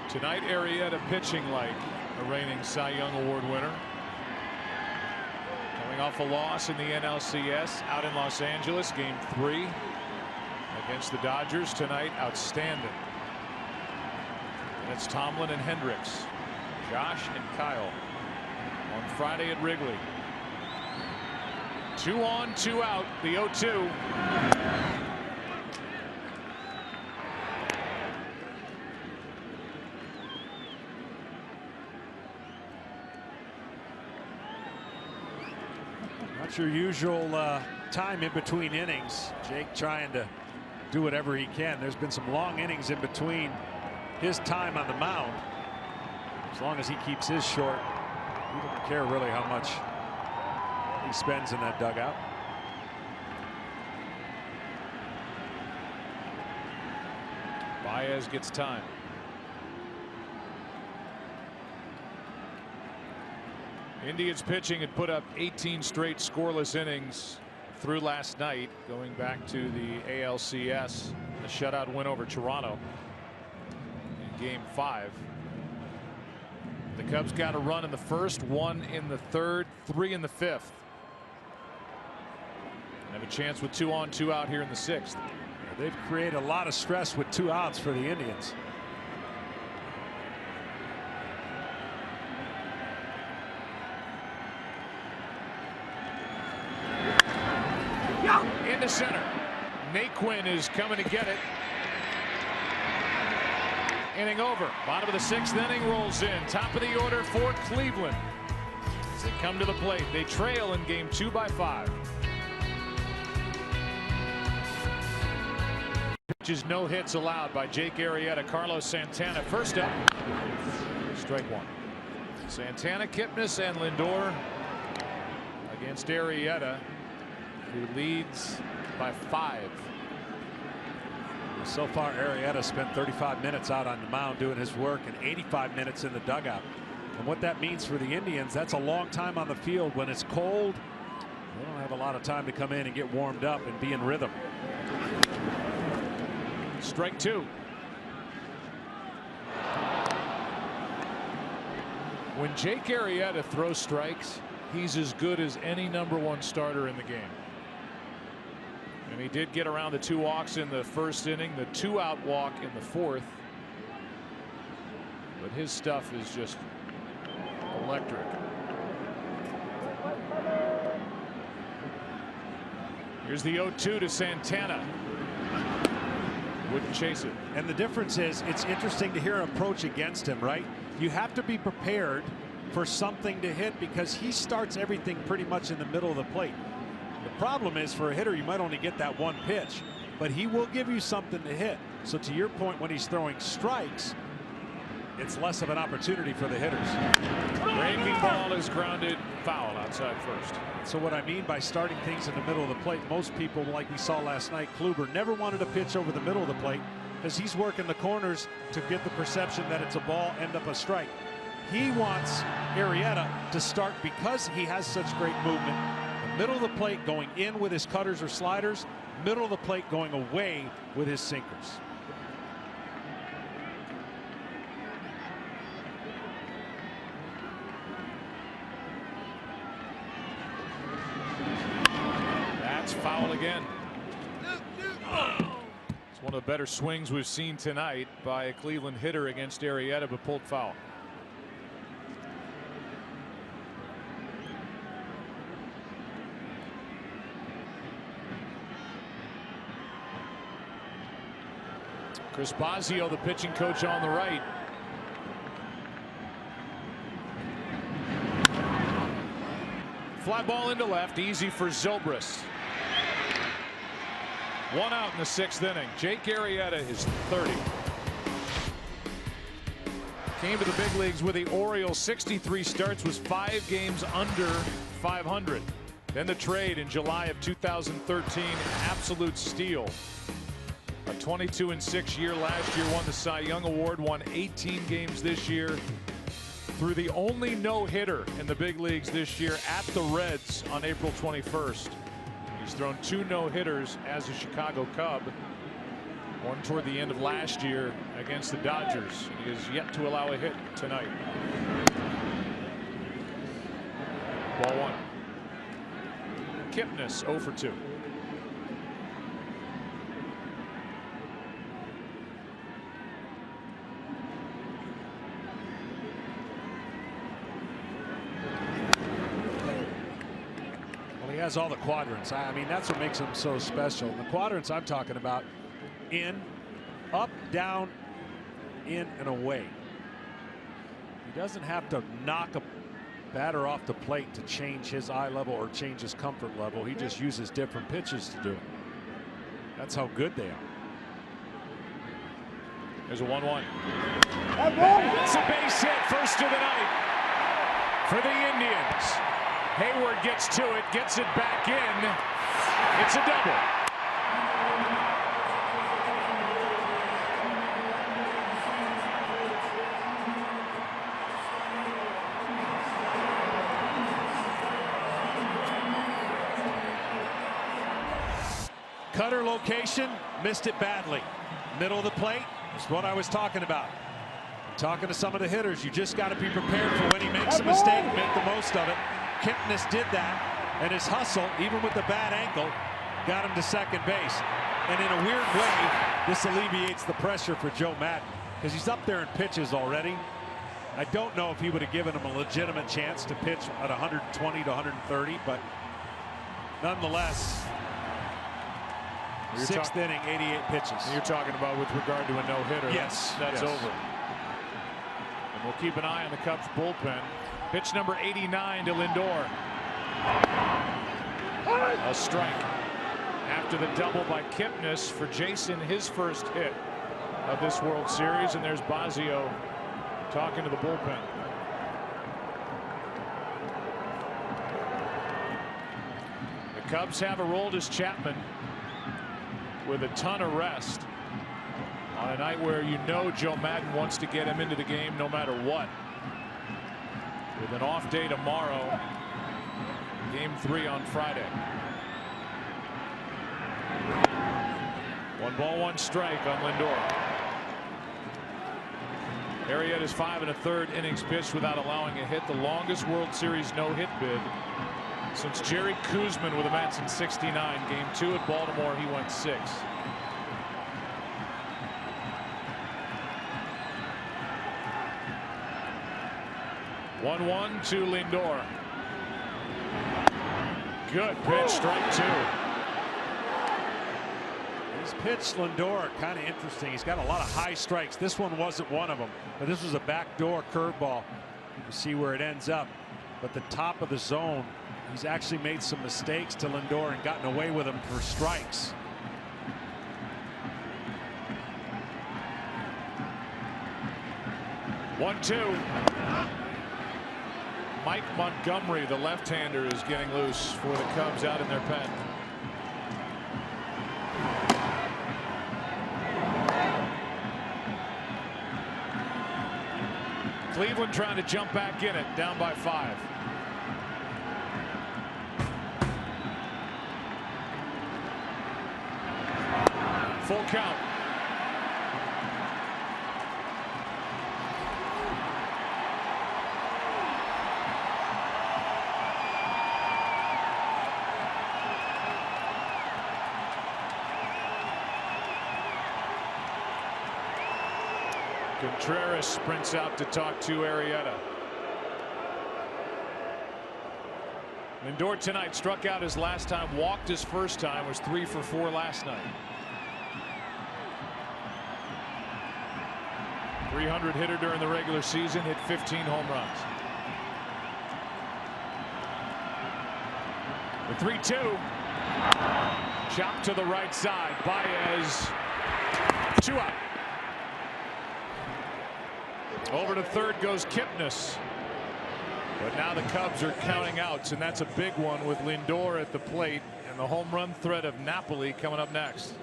[SPEAKER 1] Tonight, Arrieta pitching like a reigning Cy Young Award winner. Coming off a loss in the NLCS out in Los Angeles, game 3 against the Dodgers tonight. Outstanding. And it's Tomlin and Hendricks, Josh and Kyle on Friday at Wrigley. 2 on, 2 out. The 0-2.
[SPEAKER 2] Perhaps your usual time in between innings. Jake trying to do whatever he can. There's been some long innings in between his time on the mound. As long as he keeps his short, he doesn't care really how much he spends in that dugout.
[SPEAKER 1] Baez gets time. Indians pitching had put up 18 straight scoreless innings through last night, going back to the ALCS, a shutout win over Toronto in Game 5. The Cubs got a run in the first, one in the third, three in the fifth. And have a chance with 2 on, 2 out here in the sixth.
[SPEAKER 2] They've created a lot of stress with 2 outs for the Indians.
[SPEAKER 1] Into center. Naquin is coming to get it. Inning over. Bottom of the 6th inning rolls in. Top of the order for Cleveland. As they come to the plate, they trail in Game 2 by 5. Pitches, no hits allowed by Jake Arrieta. Carlos Santana first up. Strike 1. Santana, Kipnis, and Lindor against Arrieta, who leads by 5.
[SPEAKER 2] So far, Arrieta spent 35 minutes out on the mound doing his work and 85 minutes in the dugout. And what that means for the Indians, that's a long time on the field. When it's cold, they don't have a lot of time to come in and get warmed up and be in rhythm.
[SPEAKER 1] Strike 2. When Jake Arrieta throws strikes, he's as good as any #1 starter in the game. And he did get around the 2 walks in the first inning, the 2-out walk in the 4th. But his stuff is just electric. Here's the 0-2 to Santana. Wouldn't chase it.
[SPEAKER 2] And the difference is, it's interesting to hear an approach against him, right? You have to be prepared for something to hit because he starts everything pretty much in the middle of the plate. The problem is, for a hitter, you might only get that 1 pitch, but he will give you something to hit. So to your point, when he's throwing strikes, it's less of an opportunity for the hitters.
[SPEAKER 1] Breaking ball is grounded foul outside first.
[SPEAKER 2] So what I mean by starting things in the middle of the plate, most people, like we saw last night, Kluber never wanted to pitch over the middle of the plate because he's working the corners to get the perception that it's a ball, end up a strike. He wants Arrieta to start, because he has such great movement, the middle of the plate going in with his cutters or sliders, middle of the plate going away with his sinkers.
[SPEAKER 1] That's foul again. It's one of the better swings we've seen tonight by a Cleveland hitter against Arrieta, but pulled foul. Chris Bosio, the pitching coach, on the right. Fly ball into left, easy for Zobrist. 1 out in the 6th inning. Jake Arrieta is 30. Came to the big leagues with the Orioles, 63 starts, was 5 games under 500. Then the trade in July of 2013, absolute steal. A 22-6 year last year, won the Cy Young Award, won 18 games this year. Threw the only no-hitter in the big leagues this year at the Reds on April 21st. He's thrown 2 no-hitters as a Chicago Cub. One toward the end of last year against the Dodgers. He has yet to allow a hit tonight. Ball 1. Kipnis 0 for 2.
[SPEAKER 2] He has all the quadrants. I mean, that's what makes him so special. The quadrants I'm talking about: in, up, down, in, and away. He doesn't have to knock a batter off the plate to change his eye level or change his comfort level. He just uses different pitches to do it. That's how good they are.
[SPEAKER 1] There's a 1-1. That's a base hit, first of the night for the Indians. Hayward gets to it, gets it back in. It's a double.
[SPEAKER 2] Cutter location, missed it badly. Middle of the plate is what I was talking about. I'm talking to some of the hitters. You just got to be prepared for when he makes a mistake, make the most of it. Kipnis did that, and his hustle, even with the bad ankle, got him to second base. And in a weird way, this alleviates the pressure for Joe Maddon because he's up there in pitches already. I don't know if he would have given him a legitimate chance to pitch at 120 to 130, but nonetheless, sixth inning, 88 pitches.
[SPEAKER 1] You're talking about with regard to a no-hitter.
[SPEAKER 2] Yes.
[SPEAKER 1] That's
[SPEAKER 2] yes.
[SPEAKER 1] over. And we'll keep an eye on the Cubs bullpen. Pitch number 89 to Lindor. A strike after the double by Kipnis for Jason, his first hit of this World Series. And there's Bosio talking to the bullpen. The Cubs have Aroldis Chapman with a ton of rest on a night where you know Joe Maddon wants to get him into the game no matter what. With an off day tomorrow, game 3 on Friday. 1 ball, 1 strike on Lindor. Arrieta's 5 1/3 innings pitched without allowing a hit, the longest World Series no-hit bid since Jerry Koosman with the Mets in '69. Game 2 at Baltimore, he went 6. (1-1) to Lindor. Good pitch, strike 2.
[SPEAKER 2] His pitch, Lindor, kind of interesting. He's got a lot of high strikes. This one wasn't one of them, but this was a backdoor curveball. You see where it ends up, but the top of the zone. He's actually made some mistakes to Lindor and gotten away with them for strikes.
[SPEAKER 1] (1-2). Mike Montgomery, the left-hander, is getting loose for the Cubs out in their pen. Cleveland trying to jump back in it, down by 5. Full count. Contreras sprints out to talk to Arrieta. Lindor tonight struck out his last time, walked his first time, was 3 for 4 last night. 300 hitter during the regular season, hit 15 home runs. The 3-2. Chop to the right side. Baez. 2 out. Over to third goes Kipnis. But now the Cubs are counting outs, and that's a big one with Lindor at the plate and the home run threat of Napoli coming up next.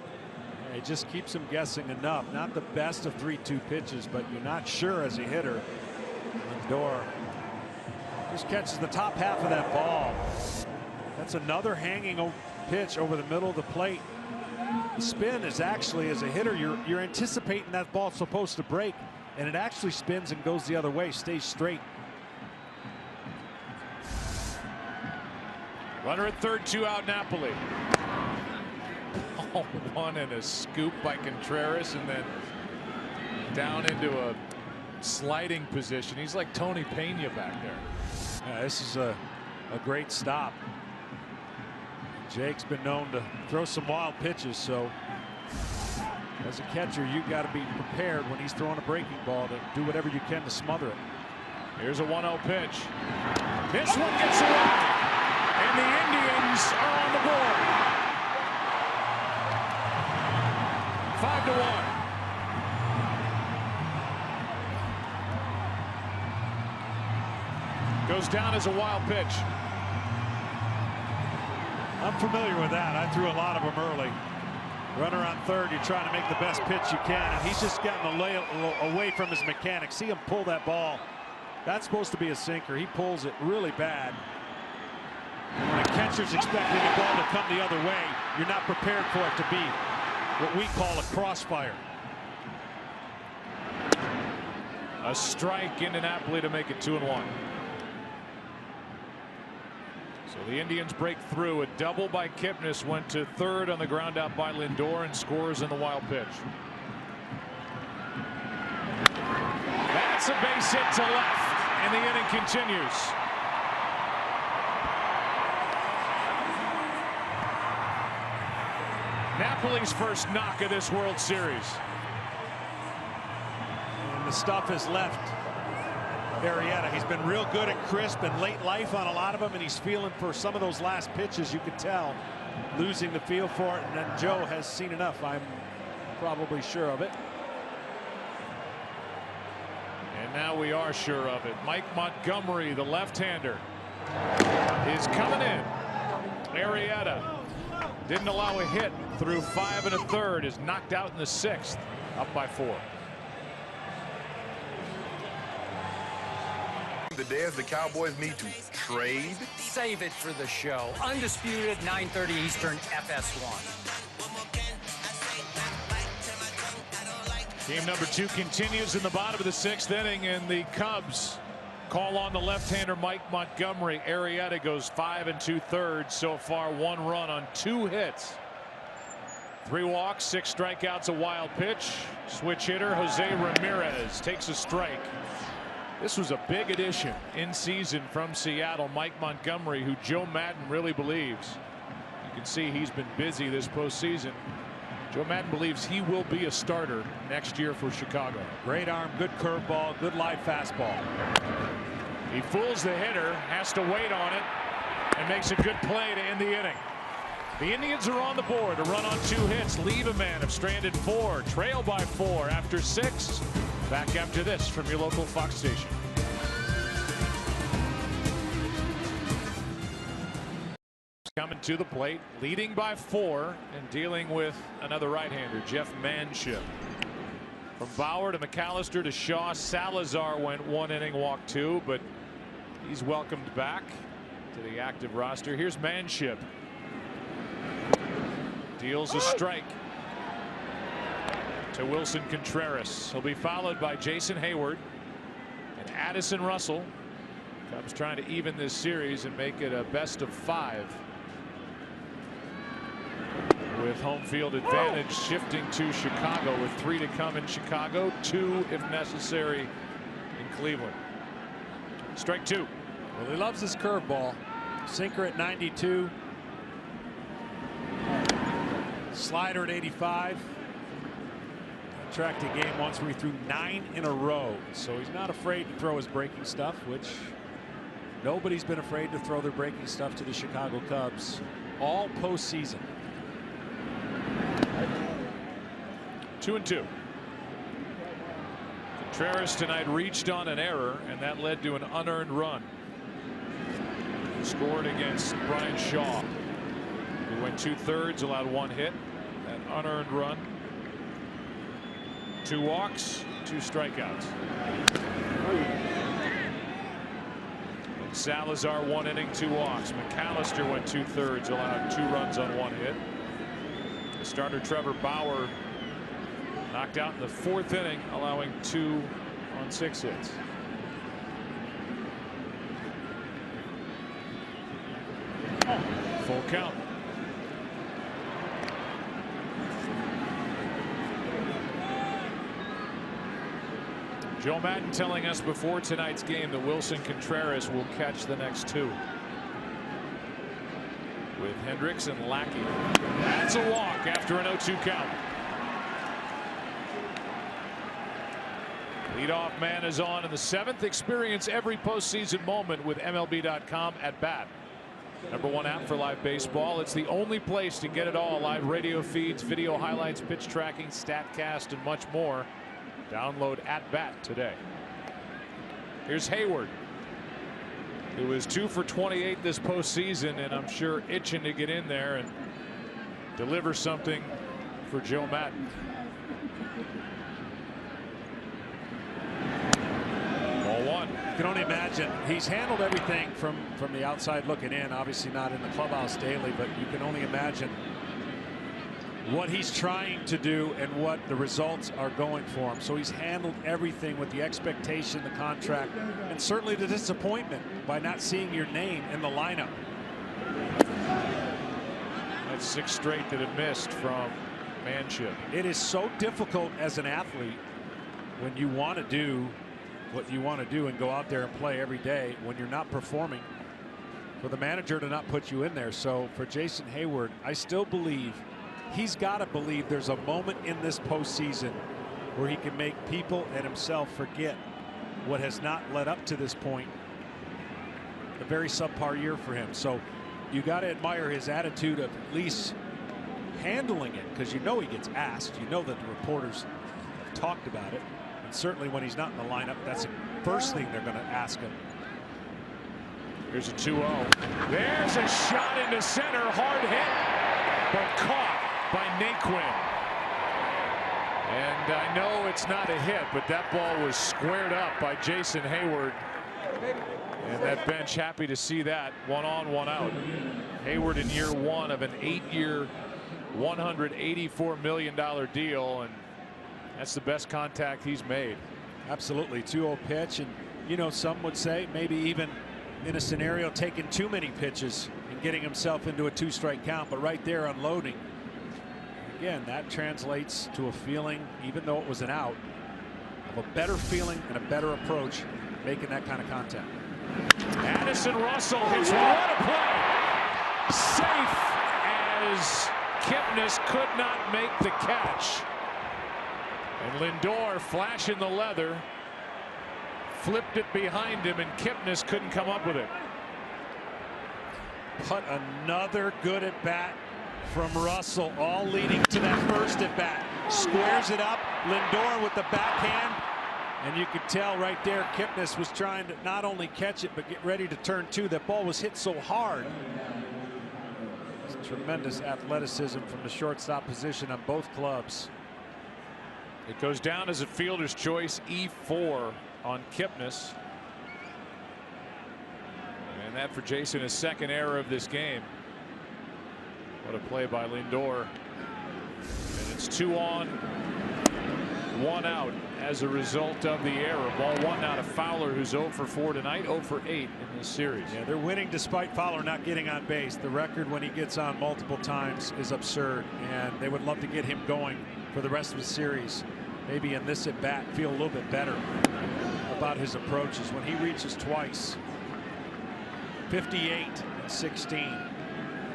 [SPEAKER 2] It just keeps him guessing enough. Not the best of 3-2 pitches, but you're not sure as a hitter. Lindor just catches the top half of that ball. That's another hanging pitch over the middle of the plate. The spin is actually, as a hitter, you're anticipating that ball's supposed to break, and it actually spins and goes the other way, stays straight.
[SPEAKER 1] Runner at third, 2 out, Napoli. Oh, 1 and a scoop by Contreras, and then down into a sliding position. He's like Tony Pena back there.
[SPEAKER 2] Yeah, this is a great stop. Jake's been known to throw some wild pitches, so as a catcher, you've got to be prepared when he's throwing a breaking ball to do whatever you can to smother it.
[SPEAKER 1] Here's a 1-0 pitch. This one gets away, and the Indians are on the board. 5-1. Goes down as a wild pitch.
[SPEAKER 2] I'm familiar with that. I threw a lot of them early. Runner on third, you're trying to make the best pitch you can, and he's just gotten away from his mechanics. See him pull that ball. That's supposed to be a sinker. He pulls it really bad. And when a catcher's expecting the ball to come the other way, you're not prepared for it to be what we call a crossfire.
[SPEAKER 1] A strike into Napoli to make it 2-1. So the Indians break through. A double by Kipnis went to third on the ground out by Lindor and scores in the wild pitch. That's a base hit to left, and the inning continues. Napoli's first knock of this World Series.
[SPEAKER 2] And the stuff has left Arrieta. He's been real good and crisp and late life on a lot of them, and he's feeling for some of those last pitches. You could tell losing the feel for it, and then Joe has seen enough. I'm probably sure of it.
[SPEAKER 1] And now we are sure of it. Mike Montgomery, the left-hander, is coming in. Arrieta didn't allow a hit through 5 1/3, is knocked out in the 6th, up by 4.
[SPEAKER 8] The day as the Cowboys need to trade.
[SPEAKER 9] Save it for the show. Undisputed, 9:30 Eastern, FS1.
[SPEAKER 1] Game number 2 continues in the bottom of the 6th inning, and the Cubs call on the left-hander Mike Montgomery. Arrieta goes 5 2/3 so far, 1 run on 2 hits. 3 walks, 6 strikeouts, a wild pitch. Switch hitter Jose Ramirez takes a strike. This was a big addition in season from Seattle, Mike Montgomery, who Joe Maddon really believes. You can see he's been busy this postseason. Joe Maddon believes he will be a starter next year for Chicago.
[SPEAKER 2] Great arm, good curveball, good live fastball.
[SPEAKER 1] He fools the hitter, has to wait on it, and makes a good play to end the inning. The Indians are on the board. A run on 2 hits. Leave a man have stranded 4. Trail by 4 after 6. Back after this from your local Fox station. Coming to the plate, leading by 4 and dealing with another right-hander, Jeff Manship. From Bauer to McAllister to Shaw, Salazar went 1 inning, walked 2, but he's welcomed back to the active roster. Here's Manship. Deals a strike to Wilson Contreras. He'll be followed by Jason Hayward and Addison Russell. Cubs trying to even this series and make it a best of 5. With home field advantage shifting to Chicago with 3 to come in Chicago, 2 if necessary in Cleveland. Strike 2.
[SPEAKER 2] Well, he loves his curveball. Sinker at 92. Slider at 85. Tracked a game once where he threw 9 in a row, so he's not afraid to throw his breaking stuff, which nobody's been afraid to throw their breaking stuff to the Chicago Cubs all postseason.
[SPEAKER 1] 2-2. Contreras tonight reached on an error, and that led to an unearned run. Scored against Brian Shaw, who went 2/3, allowed 1 hit. That unearned run. 2 walks, 2 strikeouts. And Salazar 1 inning, 2 walks. McAllister went 2/3, allowed 2 runs on 1 hit. The starter Trevor Bauer knocked out in the 4th inning, allowing 2 on 6 hits. Full count. Joe Maddon telling us before tonight's game that Wilson Contreras will catch the next 2. With Hendricks and Lackey. That's a walk after an 0-2 count. Leadoff man is on in the 7th. Experience every postseason moment with MLB.com at bat. #1 app for live baseball. It's the only place to get it all. Live radio feeds, video highlights, pitch tracking, StatCast, and much more. Download At Bat today. Here's Hayward, who is 2 for 28 this postseason, and I'm sure itching to get in there and deliver something for Joe Maddon. Ball 1.
[SPEAKER 2] You can only imagine. He's handled everything from the outside looking in, obviously not in the clubhouse daily, but you can only imagine what he's trying to do and what the results are going for him. So he's handled everything with the expectation, the contract, and certainly the disappointment by not seeing your name in the lineup.
[SPEAKER 1] That's 6 straight that have missed from Manship.
[SPEAKER 2] It is so difficult as an athlete when you want to do what you want to do and go out there and play every day when you're not performing, for the manager to not put you in there. So for Jason Heyward, I still believe he's got to believe there's a moment in this postseason where he can make people and himself forget what has not led up to this point. A very subpar year for him. So you got to admire his attitude of at least handling it, because you know he gets asked. You know that the reporters have talked about it. And certainly when he's not in the lineup, that's the first thing they're going to ask him.
[SPEAKER 1] Here's a 2-0. There's a shot into center. Hard hit, but caught by Naquin. And I know it's not a hit, but that ball was squared up by Jason Heyward. And that bench happy to see that. 1 on, 1 out. Heyward in year 1 of an 8-year, $184 million deal, and that's the best contact he's made.
[SPEAKER 2] Absolutely. 2-0 pitch, and you know, some would say maybe even in a scenario taking too many pitches and getting himself into a 2-strike count, but right there unloading. Again, that translates to a feeling, even though it was an out, of a better feeling and a better approach making that kind of contact.
[SPEAKER 1] Addison Russell hits what a play. Safe as Kipnis could not make the catch. And Lindor flashing the leather, flipped it behind him, and Kipnis couldn't come up with it.
[SPEAKER 2] But another good at bat from Russell, all leading to that first at bat. Squares it up. Lindor with the backhand, and you could tell right there Kipnis was trying to not only catch it but get ready to turn 2. That ball was hit so hard. Tremendous athleticism from the shortstop position on both clubs.
[SPEAKER 1] It goes down as a fielder's choice, E4 on Kipnis. And that for Jason, his 2nd error of this game. What a play by Lindor. And it's 2 on, 1 out as a result of the error. Ball 1 now to Fowler, who's 0 for 4 tonight, 0 for 8 in this series.
[SPEAKER 2] Yeah, they're winning despite Fowler not getting on base. The record when he gets on multiple times is absurd, and they would love to get him going for the rest of the series. Maybe in this at bat feel a little bit better about his approaches when he reaches twice. 58 and 16,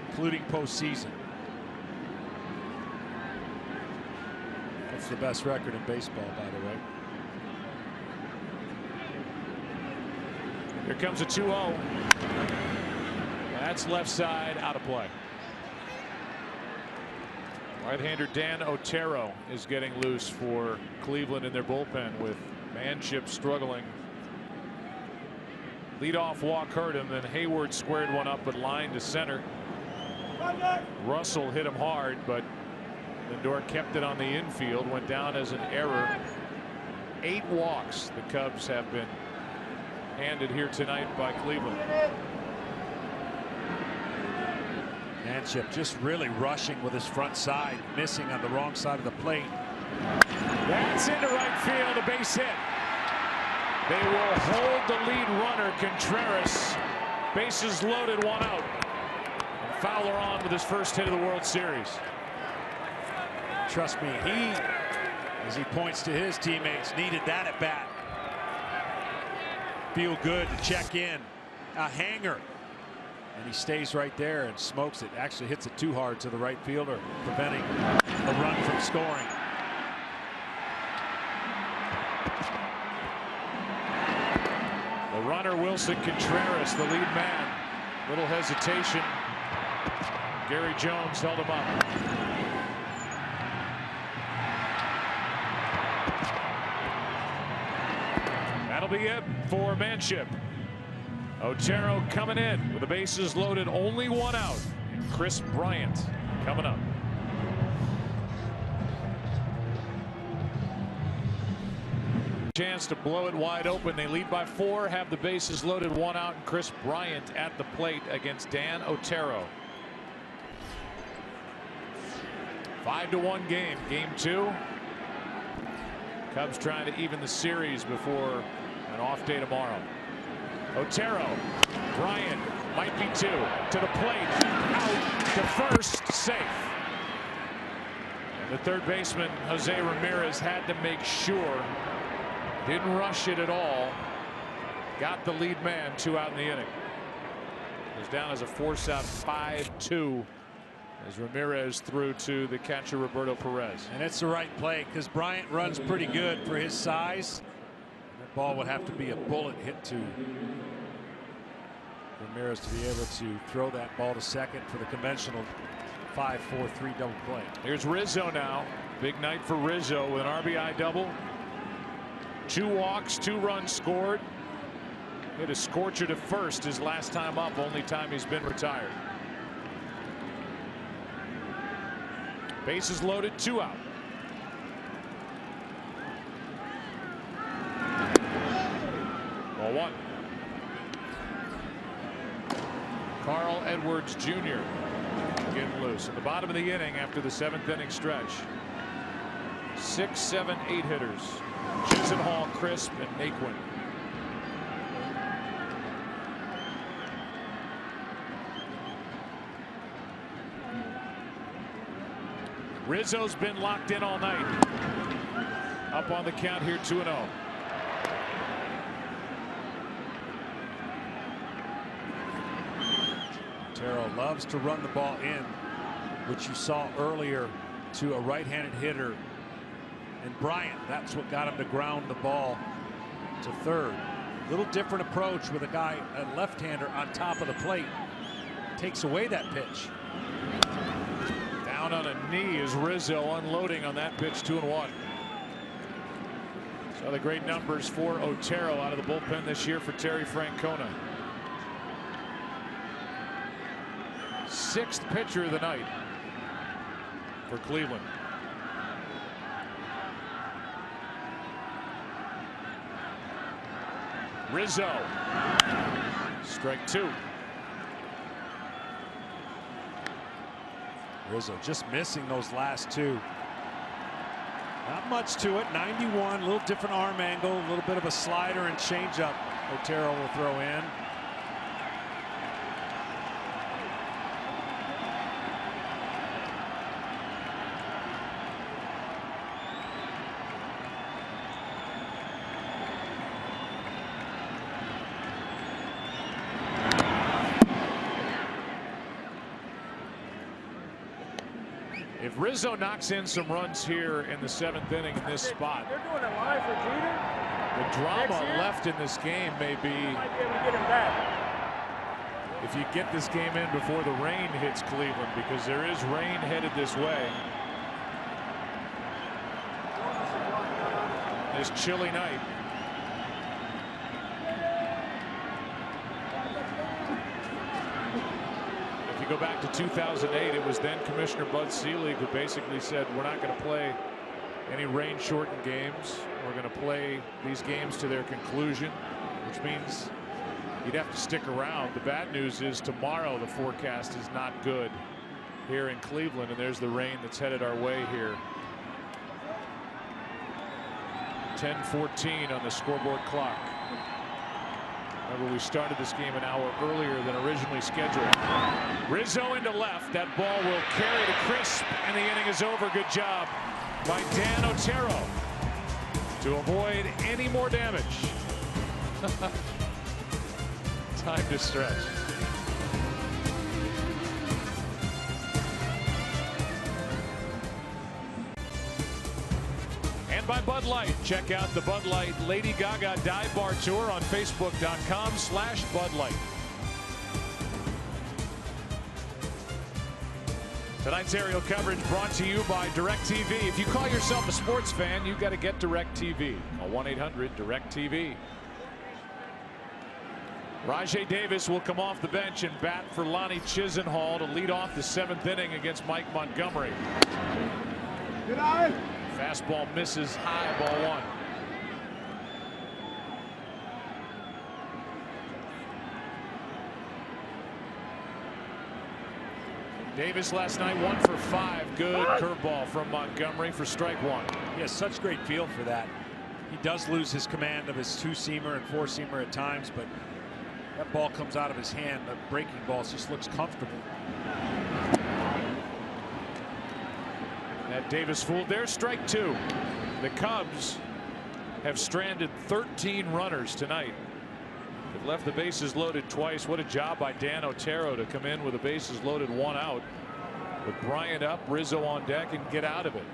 [SPEAKER 2] including postseason. That's the best record in baseball, by the way.
[SPEAKER 1] Here comes a 2-0. That's left side, out of play. Right-hander Dan Otero is getting loose for Cleveland in their bullpen, with Manship struggling. Leadoff walk hurt him, then Heyward squared one up but line to center. Russell hit him hard, but Lindor kept it on the infield, went down as an error. 8 walks the Cubs have been handed here tonight by Cleveland.
[SPEAKER 2] Manship just really rushing with his front side, missing on the wrong side of the plate.
[SPEAKER 1] That's into right field, a base hit. They will hold the lead runner, Contreras. Bases loaded, 1 out. And Fowler on with his first hit of the World Series.
[SPEAKER 2] Trust me, he, as he points to his teammates, needed that at bat. Feel good to check in. A hanger. And he stays right there and smokes it. Actually hits it too hard to the right fielder, preventing a run from scoring.
[SPEAKER 1] here, Wilson Contreras, the lead man. Little hesitation. Gary Jones held him up. That'll be it for Manship. Otero coming in with the bases loaded, only one out. And Chris Bryant coming up. Chance to blow it wide open. They lead by 4, have the bases loaded, one out, and Chris Bryant at the plate against Dan Otero. 5-1 game. Game 2. Cubs trying to even the series before an off day tomorrow. Otero, Bryant might be 2 to the plate, out to first, safe. And the third baseman Jose Ramirez had to make sure, didn't rush it at all, got the lead man 2 out in the inning. Goes down as a force out, 5-2. As Ramirez threw to the catcher Roberto Perez.
[SPEAKER 2] And it's the right play because Bryant runs pretty good for his size. That ball would have to be a bullet hit to Ramirez to be able to throw that ball to second for the conventional 5-4-3 double play.
[SPEAKER 1] Here's Rizzo now. Big night for Rizzo with an RBI double. 2 walks, 2 runs scored. Hit a scorcher to first his last time up, only time he's been retired. Bases loaded, 2 out. Ball 1. Carl Edwards Jr. getting loose at the bottom of the inning after the 7th inning stretch. 6, 7, 8 hitters. Chisenhall, Crisp, and Naquin. Rizzo's been locked in all night. Up on the count here, 2-0.
[SPEAKER 2] Otero loves to run the ball in, which you saw earlier to a right-handed hitter. And Bryant, that's what got him to ground the ball to third. Little different approach with a guy, a left-hander on top of the plate. Takes away that pitch.
[SPEAKER 1] Down on a knee is Rizzo unloading on that pitch, 2-1. So the great numbers for Otero out of the bullpen this year for Terry Francona. 6th pitcher of the night for Cleveland. Rizzo. Strike 2.
[SPEAKER 2] Rizzo just missing those last 2. Not much to it. 91, a little different arm angle, a little bit of a slider and changeup. Otero will throw in.
[SPEAKER 1] If Rizzo knocks in some runs here in the 7th inning in this spot,
[SPEAKER 5] They're doing it live for Jeter.
[SPEAKER 1] the drama left in this game may be,
[SPEAKER 5] Might be able to get him back.
[SPEAKER 1] if you get this game in before the rain hits Cleveland, because there is rain headed this way. This chilly night. If you go back to 2008, it was then Commissioner Bud Selig who basically said, we're not going to play any rain shortened games. We're going to play these games to their conclusion, which means you'd have to stick around. The bad news is tomorrow the forecast is not good here in Cleveland, and there's the rain that's headed our way here. 10:14 on the scoreboard clock. Remember, we started this game an hour earlier than originally scheduled. Rizzo into left. That ball will carry to Crisp, and the inning is over. Good job by Dan Otero to avoid any more damage. Time to stretch. And by Bud Light. Check out the Bud Light Lady Gaga Dive Bar Tour on Facebook.com/Bud Light. Tonight's aerial coverage brought to you by DirecTV. If you call yourself a sports fan, you've got to get DirecTV. Call 1-800-DirecTV. Rajai Davis will come off the bench and bat for Lonnie Chisenhall to lead off the 7th inning against Mike Montgomery.
[SPEAKER 7] Good eye.
[SPEAKER 1] Fastball misses high, ball 1. Davis last night 1 for 5. Good curveball from Montgomery for strike 1.
[SPEAKER 2] He has such great feel for that. He does lose his command of his 2-seamer and 4-seamer at times, but that ball comes out of his hand. The breaking ball just looks comfortable.
[SPEAKER 1] That Davis fooled there. Strike 2. The Cubs have stranded 13 runners tonight. They've left the bases loaded twice. What a job by Dan Otero to come in with the bases loaded 1 out. With Bryant up, Rizzo on deck, and get out of it.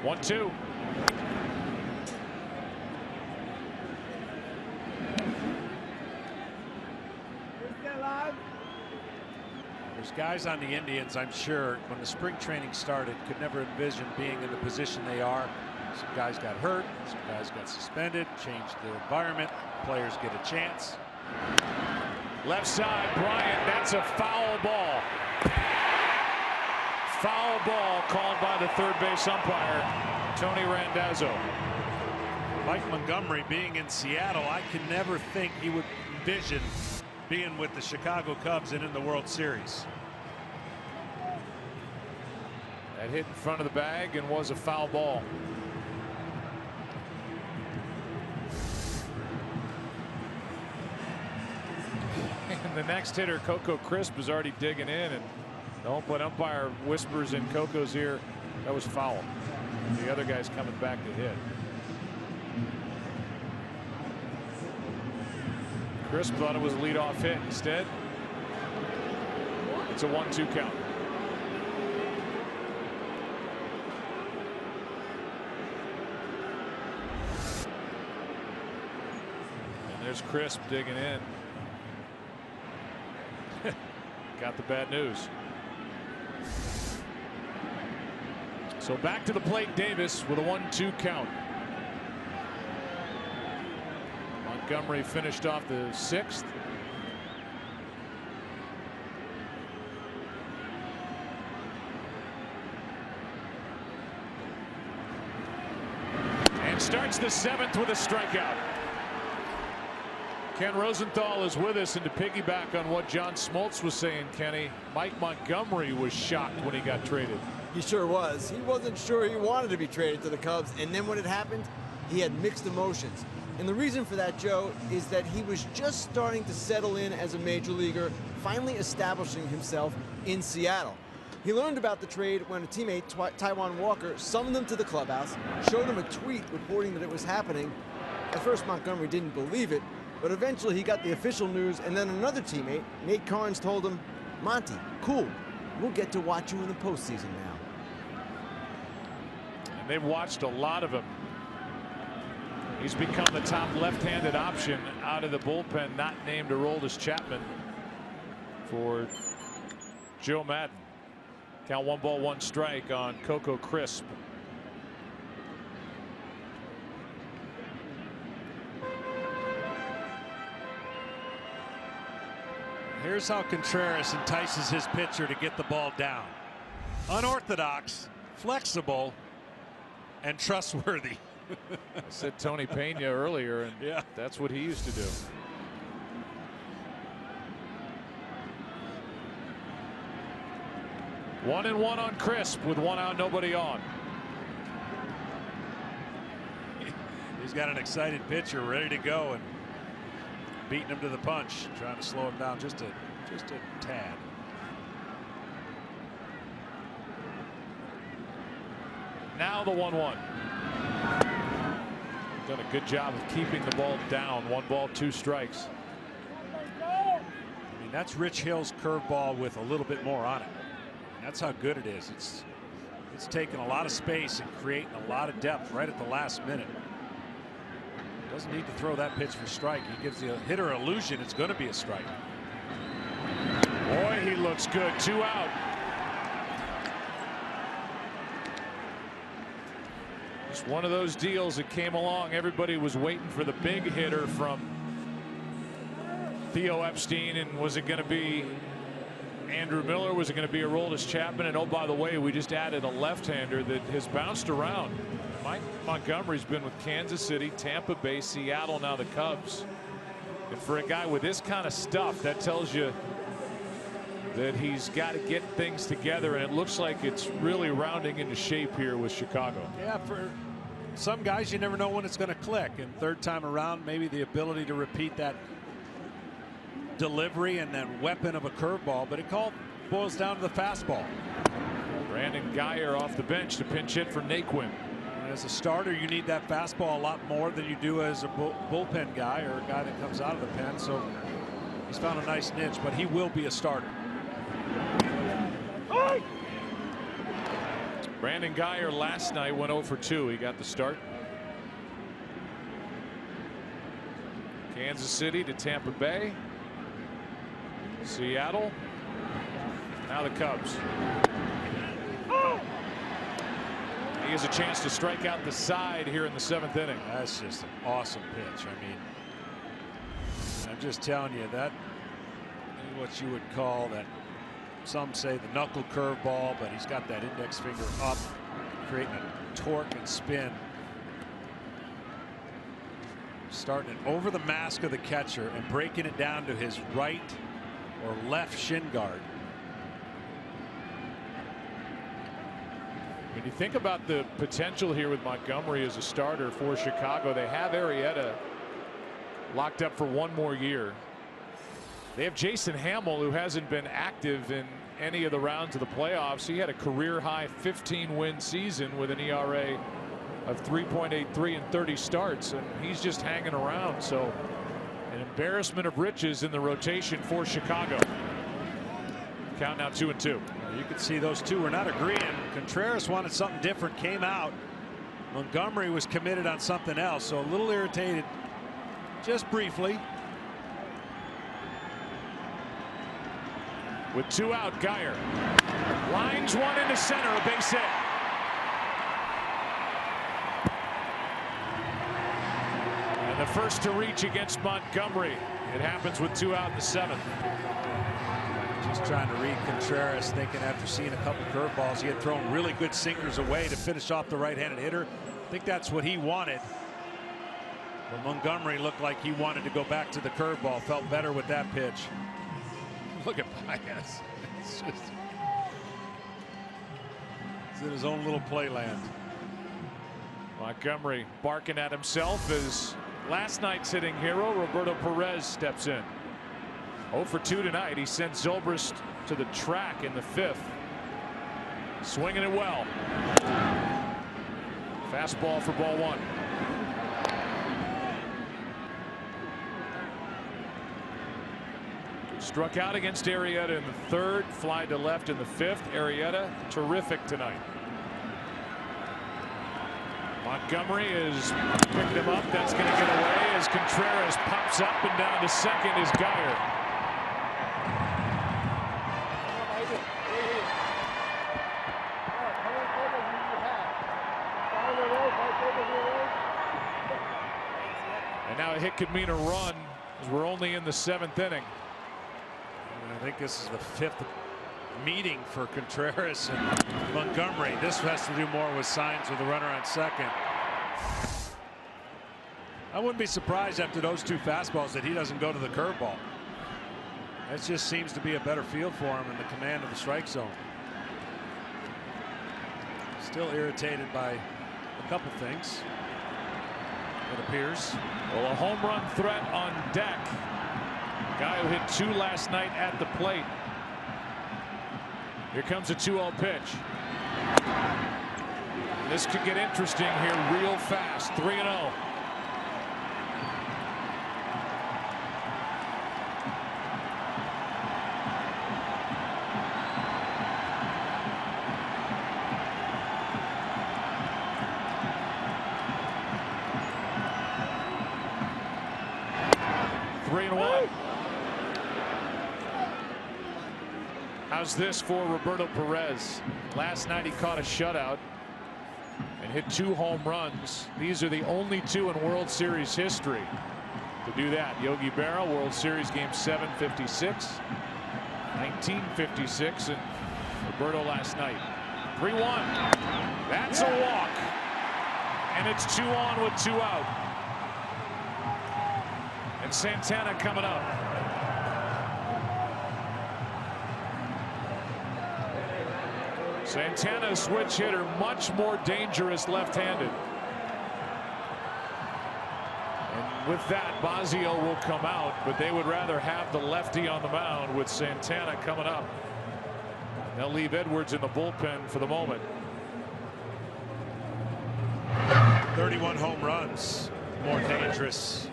[SPEAKER 1] 1-2.
[SPEAKER 2] There's guys on the Indians, I'm sure, when the spring training started, could never envision being in the position they are. Some guys got hurt, some guys got suspended, changed the environment, players get a chance.
[SPEAKER 1] Left side, Bryant, that's a foul ball. Foul ball called by the third base umpire, Tony Randazzo.
[SPEAKER 2] Mike Montgomery being in Seattle, I can never think he would envision being with the Chicago Cubs and in the World Series.
[SPEAKER 1] That hit in front of the bag and was a foul ball. And the next hitter, Coco Crisp, is already digging in, and the home umpire whispers in Coco's ear, that was foul. The other guy's coming back to hit. Crisp thought it was a leadoff hit. Instead, it's a 1-2 count. And there's Crisp digging in. Got the bad news. So back to the plate, Davis with a 1-2 count. Montgomery finished off the 6th. And starts the 7th with a strikeout. Ken Rosenthal is with us, and to piggyback on what John Smoltz was saying, Kenny, Mike Montgomery was shocked when he got traded.
[SPEAKER 4] He sure was. He wasn't sure he wanted to be traded to the Cubs, and then when it happened, he had mixed emotions. And the reason for that, Joe, is that he was just starting to settle in as a major leaguer, finally establishing himself in Seattle. He learned about the trade when a teammate, Taijuan Walker, summoned him to the clubhouse, showed him a tweet reporting that it was happening. At first, Montgomery didn't believe it, but eventually he got the official news, and then another teammate, Nate Carnes, told him, "Monty, cool, we'll get to watch you in the postseason now."
[SPEAKER 1] And they've watched a lot of him. He's become the top left-handed option out of the bullpen, not named Aroldis Chapman for Joe Maddon. Count 1-1 strike on Coco Crisp.
[SPEAKER 2] Here's how Contreras entices his pitcher to get the ball down. Unorthodox, flexible, and trustworthy.
[SPEAKER 1] I said Tony Pena earlier, and
[SPEAKER 2] yeah,
[SPEAKER 1] that's what he used to do. One and one on Crisp with 1 out, nobody on.
[SPEAKER 2] He's got an excited pitcher ready to go and beating him to the punch, trying to slow him down just a tad.
[SPEAKER 1] Now the 1-1. Done a good job of keeping the ball down. 1 ball, 2 strikes.
[SPEAKER 2] I mean, that's Rich Hill's curveball with a little bit more on it. That's how good it is. It's taken a lot of space and creating a lot of depth right at the last minute. Doesn't need to throw that pitch for strike. He gives the hitter illusion it's going to be a strike.
[SPEAKER 1] Boy, he looks good. 2 out. Just one of those deals that came along. Everybody was waiting for the big hitter from Theo Epstein, and was it going to be Andrew Miller? Was it going to be Aroldis Chapman? And oh, by the way, we just added a left-hander that has bounced around. Mike Montgomery's been with Kansas City, Tampa Bay, Seattle, now the Cubs. And for a guy with this kind of stuff, that tells you that he's got to get things together, and it looks like it's really rounding into shape here with Chicago.
[SPEAKER 2] Yeah, for some guys, you never know when it's going to click. And third time around, maybe the ability to repeat that delivery and that weapon of a curveball, but it boils down to the fastball.
[SPEAKER 1] Brandon Guyer off the bench to pinch hit for Naquin.
[SPEAKER 2] As a starter, you need that fastball a lot more than you do as a bullpen guy or a guy that comes out of the pen. So he's found a nice niche, but he will be a starter.
[SPEAKER 1] Brandon Guyer last night went 0 for 2. He got the start. Kansas City to Tampa Bay. Seattle. Now the Cubs. He has a chance to strike out the side here in the 7th inning.
[SPEAKER 2] That's just an awesome pitch. I mean, I'm just telling you, that is what you would call that. Some say the knuckle curveball, but he's got that index finger up, creating a torque and spin. Starting it over the mask of the catcher and breaking it down to his right or left shin guard.
[SPEAKER 1] When you think about the potential here with Montgomery as a starter for Chicago, they have Arrieta locked up for 1 more year. They have Jason Hamill, who hasn't been active in any of the rounds of the playoffs. He had a career high 15-win season with an ERA of 3.83 and 30 starts, and he's just hanging around. So an embarrassment of riches in the rotation for Chicago. Count now 2-2.
[SPEAKER 2] You can see those two were not agreeing. Contreras wanted something different, came out. Montgomery was committed on something else, so a little irritated just briefly.
[SPEAKER 1] With 2 out, Guyer lines one into center, a base hit. And the first to reach against Montgomery. It happens with 2 out in the 7th.
[SPEAKER 2] Just trying to read Contreras, thinking after seeing a couple curveballs, he had thrown really good sinkers away to finish off the right-handed hitter. I think that's what he wanted. But Montgomery looked like he wanted to go back to the curveball, felt better with that pitch. Look at Baez. It's in his own little playland.
[SPEAKER 1] Montgomery barking at himself as last night's hitting hero Roberto Perez steps in. 0 for 2 tonight. He sent Zobrist to the track in the 5th. Swinging it well. Fastball for ball 1. Struck out against Arrieta in the 3rd, fly to left in the 5th. Arrieta terrific tonight. Montgomery is picked him up. That's going to get away as Contreras pops up, and down to second is Guyer. And now a hit could mean a run, as we're only in the 7th inning.
[SPEAKER 2] I think this is the 5th meeting for Contreras and Montgomery. This has to do more with signs with the runner on second. I wouldn't be surprised after those 2 fastballs that he doesn't go to the curveball. That just seems to be a better feel for him in the command of the strike zone. Still irritated by a couple things, it appears.
[SPEAKER 1] Well, a home run threat on deck. Guy who hit 2 last night at the plate. Here comes a 2-0 pitch. This could get interesting here real fast. 3-0. How's this for Roberto Perez? Last night he caught a shutout and hit 2 home runs. These are the only 2 in World Series history to do that. Yogi Berra, World Series Game 7, 56, 1956, and Roberto last night. 3-1. That's a walk. And it's 2 on with 2 out. And Santana coming up. Santana, switch hitter, much more dangerous left-handed. And with that, Bosio will come out, but they would rather have the lefty on the mound with Santana coming up. They'll leave Edwards in the bullpen for the moment.
[SPEAKER 2] 31 home runs, more dangerous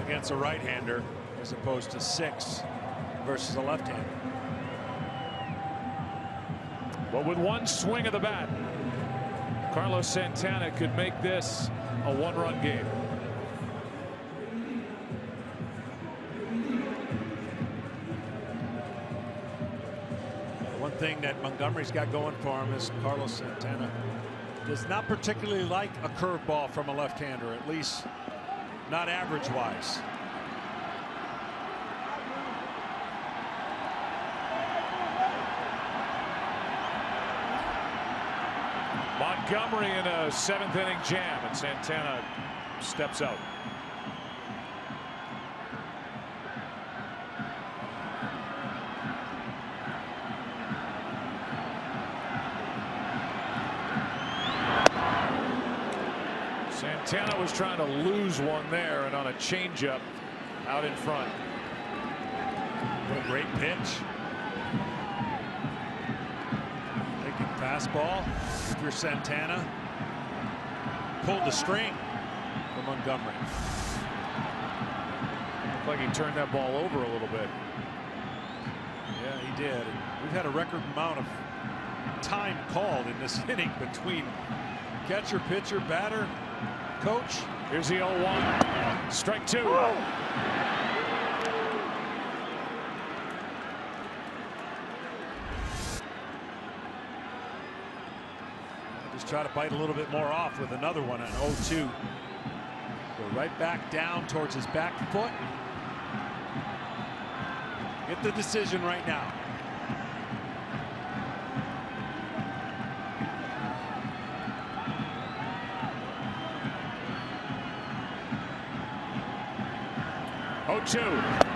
[SPEAKER 2] against a right-hander as opposed to 6 versus a left-hander.
[SPEAKER 1] But with one swing of the bat, Carlos Santana could make this a 1-run game.
[SPEAKER 2] One thing that Montgomery's got going for him is Carlos Santana does not particularly like a curveball from a left-hander, at least not average-wise.
[SPEAKER 1] Montgomery in a 7th inning jam, and Santana steps out. Santana was trying to lose one there, and on a changeup out in front.
[SPEAKER 2] What a great pitch. Taking fastball. If you're Santana, pulled the string for Montgomery.
[SPEAKER 1] Looked like he turned that ball over a little bit.
[SPEAKER 2] Yeah, he did. We've had a record amount of time called in this inning between catcher, pitcher, batter, coach.
[SPEAKER 1] Here's the 0-1. Strike 2.
[SPEAKER 2] Just try to bite a little bit more off with another one on 0-2. Go right back down towards his back foot. Get the decision right now.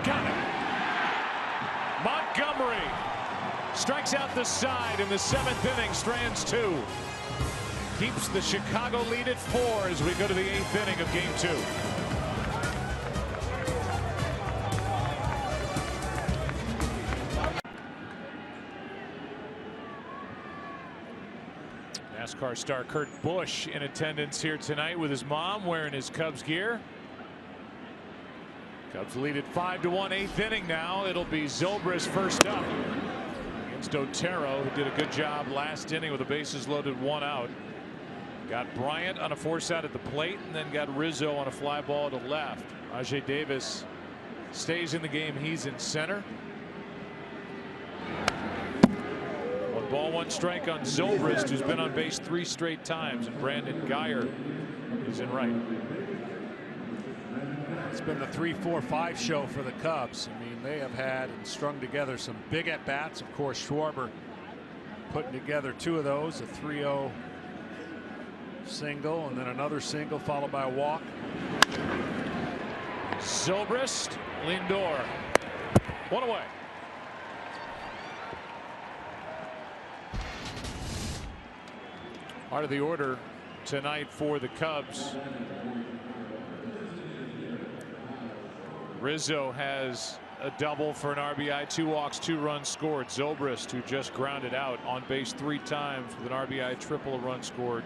[SPEAKER 1] Got it. Montgomery strikes out the side in the 7th inning. Strands 2. Keeps the Chicago lead at 4 as we go to the 8th inning of Game 2. NASCAR star Kurt Busch in attendance here tonight with his mom wearing his Cubs gear. Cubs lead at 5-1, 8th inning now. It'll be Zobrist first up against Otero, who did a good job last inning with the bases loaded, 1 out. Got Bryant on a force out at the plate, and then got Rizzo on a fly ball to left. Ajay Davis stays in the game. He's in center. 1 ball, 1 strike on Zobrist, who's been on base 3 straight times, and Brandon Guyer is in right.
[SPEAKER 2] It's been the 3-4-5 show for the Cubs. I mean, they have had and strung together some big at-bats. Of course, Schwarber putting together 2 of those, a 3-0 single and then another single followed by a walk.
[SPEAKER 1] Zobrist, Lindor, 1 away. Part of the order tonight for the Cubs. Rizzo has a double for an RBI, 2 walks, 2 runs scored. Zobrist, who just grounded out, on base 3 times with an RBI triple, a run scored.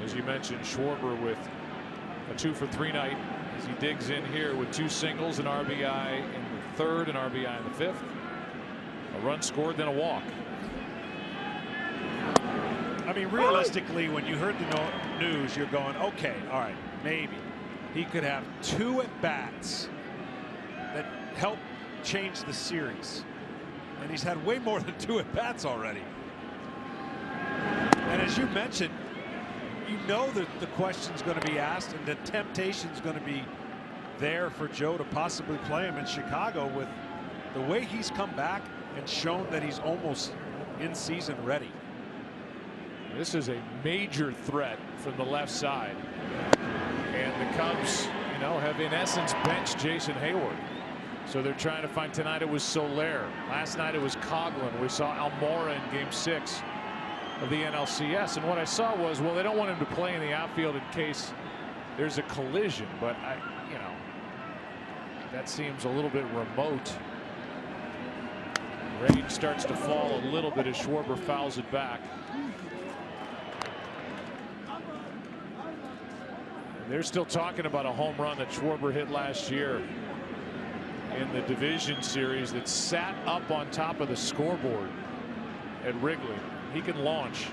[SPEAKER 1] As you mentioned, Schwarber with a 2-for-3 night as he digs in here with 2 singles, an RBI in the 3rd, an RBI in the 5th. A run scored, then a walk.
[SPEAKER 2] I mean, realistically, when you heard the news, you're going, okay, all right, maybe he could have 2 at-bats that help change the series. And he's had way more than 2 at-bats already. And as you mentioned, you know that the question's going to be asked and the temptation's going to be there for Joe to possibly play him in Chicago. With the way he's come back and shown that he's almost in season ready.
[SPEAKER 1] This is a major threat from the left side. And the Cubs, you know, have in essence benched Jason Hayward. So they're trying to find. Tonight it was Soler. Last night it was Coghlan. We saw Almora in game 6 of the NLCS. And what I saw was, well, they don't want him to play in the outfield in case there's a collision. But you know, that seems a little bit remote. Rain starts to fall a little bit as Schwarber fouls it back. And they're still talking about a home run that Schwarber hit last year in the division series that sat up on top of the scoreboard at Wrigley. He can launch.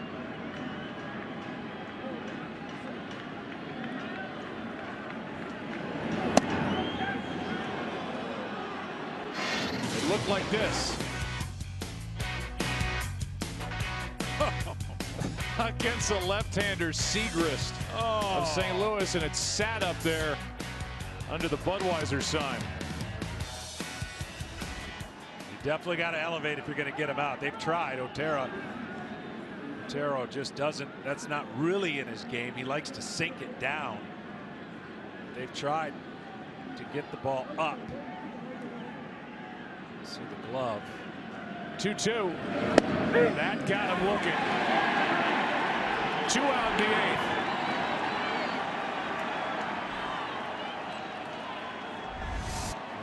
[SPEAKER 1] It looked like this. Against the left-hander Segrist of St. Louis, and it sat up there under the Budweiser sign.
[SPEAKER 2] You definitely got to elevate if you're going to get him out. They've tried. Otero just doesn't. That's not really in his game. He likes to sink it down. They've tried to get the ball up. See the glove.
[SPEAKER 1] 2-2. That got him looking. 2 out in the 8th.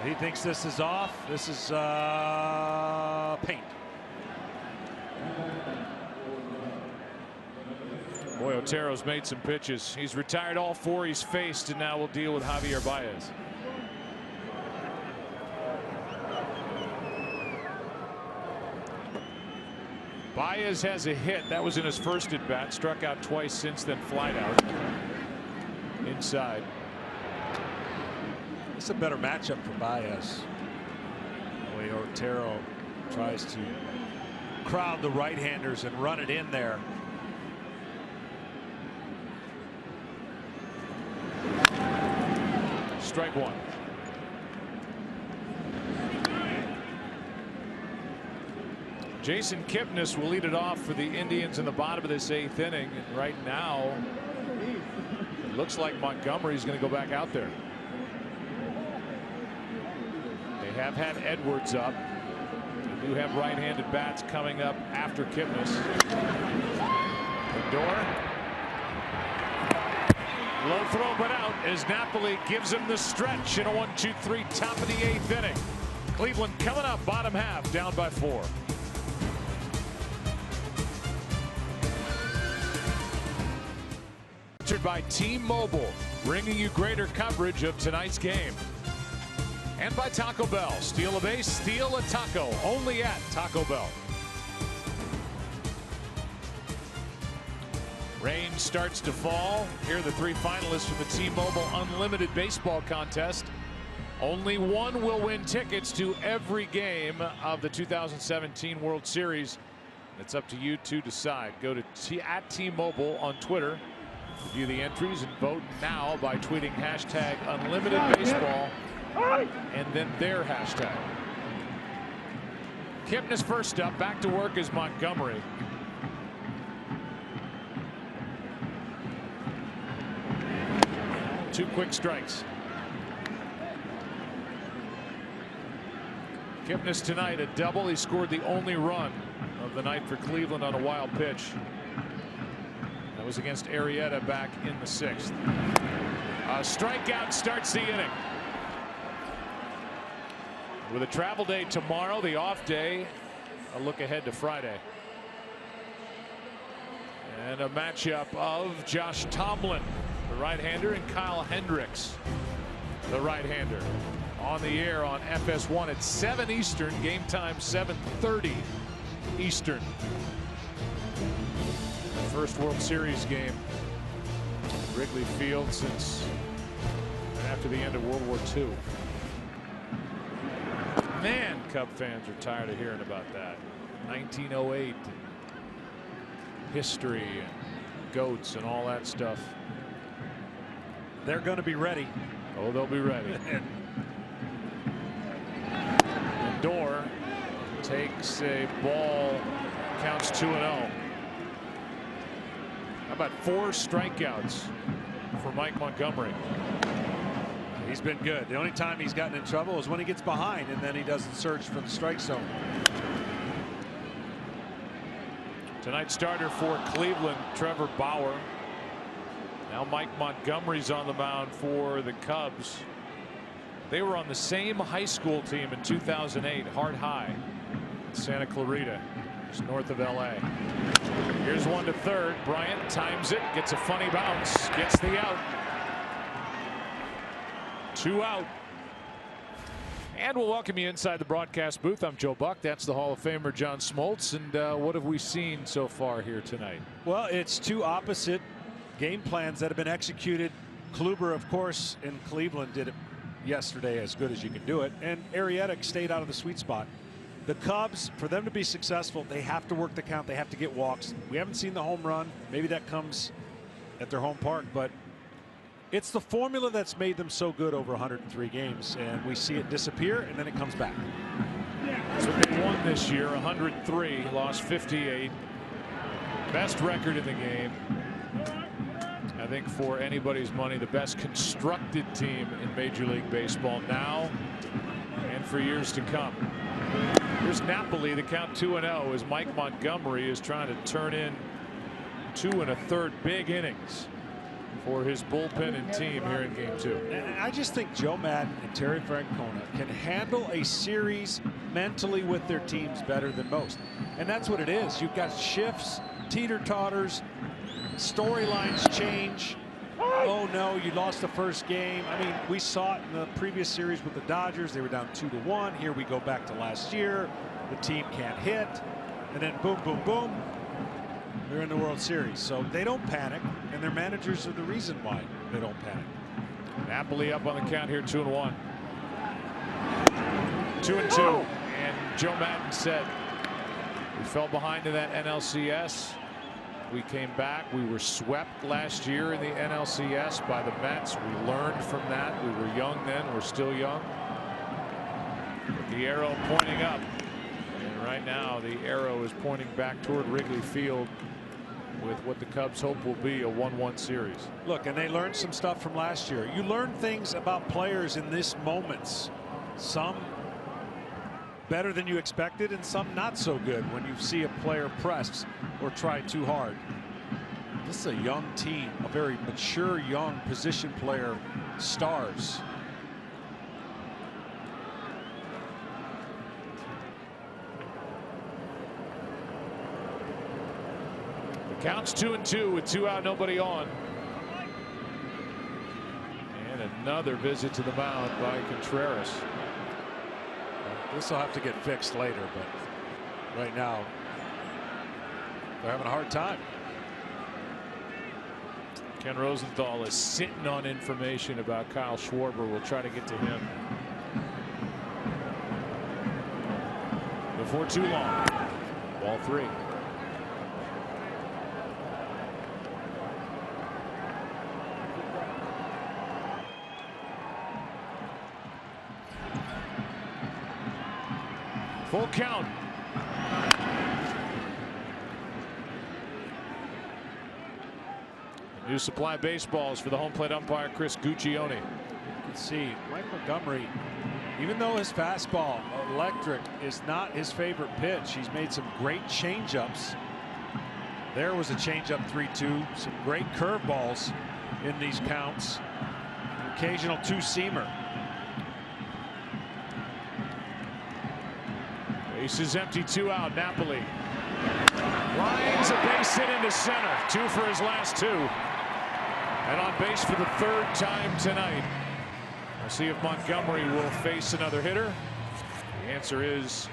[SPEAKER 2] He thinks this is off. This is paint.
[SPEAKER 1] Boy, Otero's made some pitches. He's retired all 4 he's faced, and now will deal with Javier Baez. Baez has a hit. That was in his first at bat. Struck out twice since then. Flied out inside.
[SPEAKER 2] It's a better matchup for Baez. The way Otero tries to crowd the right-handers and run it in there.
[SPEAKER 1] Strike 1. Jason Kipnis will lead it off for the Indians in the bottom of this 8th inning. And right now, it looks like Montgomery's going to go back out there. They have had Edwards up. They do have right-handed bats coming up after Kipnis. Lindor. Low throw but out as Napoli gives him the stretch in a 1-2-3 top of the 8th inning. Cleveland coming up bottom half down by 4. By T-Mobile, bringing you greater coverage of tonight's game. And by Taco Bell. Steal a base, steal a taco. Only at Taco Bell. Rain starts to fall. Here are the 3 finalists for the T-Mobile Unlimited Baseball Contest. Only one will win tickets to every game of the 2017 World Series. It's up to you to decide. Go to @T-Mobile on Twitter. View the entries and vote now by tweeting #UnlimitedBaseball and then their hashtag. Kipnis first up. Back to work is Montgomery. Two quick strikes. Kipnis tonight a double. He scored the only run of the night for Cleveland on a wild pitch. That was against Arrieta back in the 6th. A strikeout starts the inning. With a travel day tomorrow, the off day, a look ahead to Friday. And a matchup of Josh Tomlin, the right-hander, and Kyle Hendricks, the right-hander. On the air on FS1 at 7 Eastern, game time 7:30 Eastern. First World Series game at Wrigley Field since after the end of World War II. Man, Cub fans are tired of hearing about that. 1908 history and goats and all that stuff.
[SPEAKER 2] They're going to be ready.
[SPEAKER 1] Oh, they'll be ready. Lindor takes a ball, counts 2-0. How about 4 strikeouts for Mike Montgomery?
[SPEAKER 2] He's been good. The only time he's gotten in trouble is when he gets behind and then he doesn't search for the strike zone.
[SPEAKER 1] Tonight's starter for Cleveland, Trevor Bauer. Now Mike Montgomery's on the mound for the Cubs. They were on the same high school team in 2008, Hart High, Santa Clarita, just north of LA. Here's one to third. Bryant times it, gets a funny bounce, gets the out. 2 out. And we'll welcome you inside the broadcast booth. I'm Joe Buck. That's the Hall of Famer John Smoltz. And what have we seen so far here tonight?
[SPEAKER 2] Well, it's 2 opposite game plans that have been executed. Kluber, of course, in Cleveland did it yesterday as good as you can do it. And Arrieta stayed out of the sweet spot. The Cubs, for them to be successful, they have to work the count. They have to get walks. We haven't seen the home run. Maybe that comes at their home park, but it's the formula that's made them so good over 103 games, and we see it disappear and then it comes back.
[SPEAKER 1] So they won this year, 103, lost 58. Best record in the game. I think for anybody's money, the best constructed team in Major League Baseball now and for years to come. Here's Napoli, the count 2-0 as Mike Montgomery is trying to turn in 2 1/3 big innings for his bullpen and team here in game 2.
[SPEAKER 2] And I just think Joe Maddon and Terry Francona can handle a series mentally with their teams better than most. And that's what it is. You've got shifts, teeter-totters, storylines change. Oh no, you lost the first game. I mean, we saw it in the previous series with the Dodgers. They were down 2-1. Here we go back to last year. The team can't hit. And then boom, boom, boom. They're in the World Series. So they don't panic, and their managers are the reason why they don't panic.
[SPEAKER 1] Napoli up on the count here, 2-1. 2-2. And Joe Maddon said, we fell behind in that NLCS. We came back. We were swept last year in the NLCS by the Mets. We learned from that. We were young then. We're still young. But the arrow pointing up. And right now, the arrow is pointing back toward Wrigley Field with what the Cubs hope will be a 1-1 series.
[SPEAKER 2] Look, and they learned some stuff from last year. You learn things about players in this moments. Some better than you expected and some not so good when you see a player press or try too hard. This is a young team, a very mature young position player stars.
[SPEAKER 1] The count's 2-2 with 2 out, nobody on. And another visit to the mound by Contreras.
[SPEAKER 2] This will have to get fixed later, but right now they're having a hard time.
[SPEAKER 1] Ken Rosenthal is sitting on information about Kyle Schwarber. We'll try to get to him before too long. Ball 3. Full count. New supply baseballs for the home plate umpire Chris Guccione.
[SPEAKER 2] You can see Mike Montgomery, even though his fastball electric is not his favorite pitch, he's made some great changeups. There was a changeup 3-2, some great curveballs in these counts, an occasional 2-seamer.
[SPEAKER 1] Base is empty, 2 out. Napoli lines a base hit into center. 2 for his last 2. And on base for the 3rd time tonight. We'll see if Montgomery will face another hitter. The answer is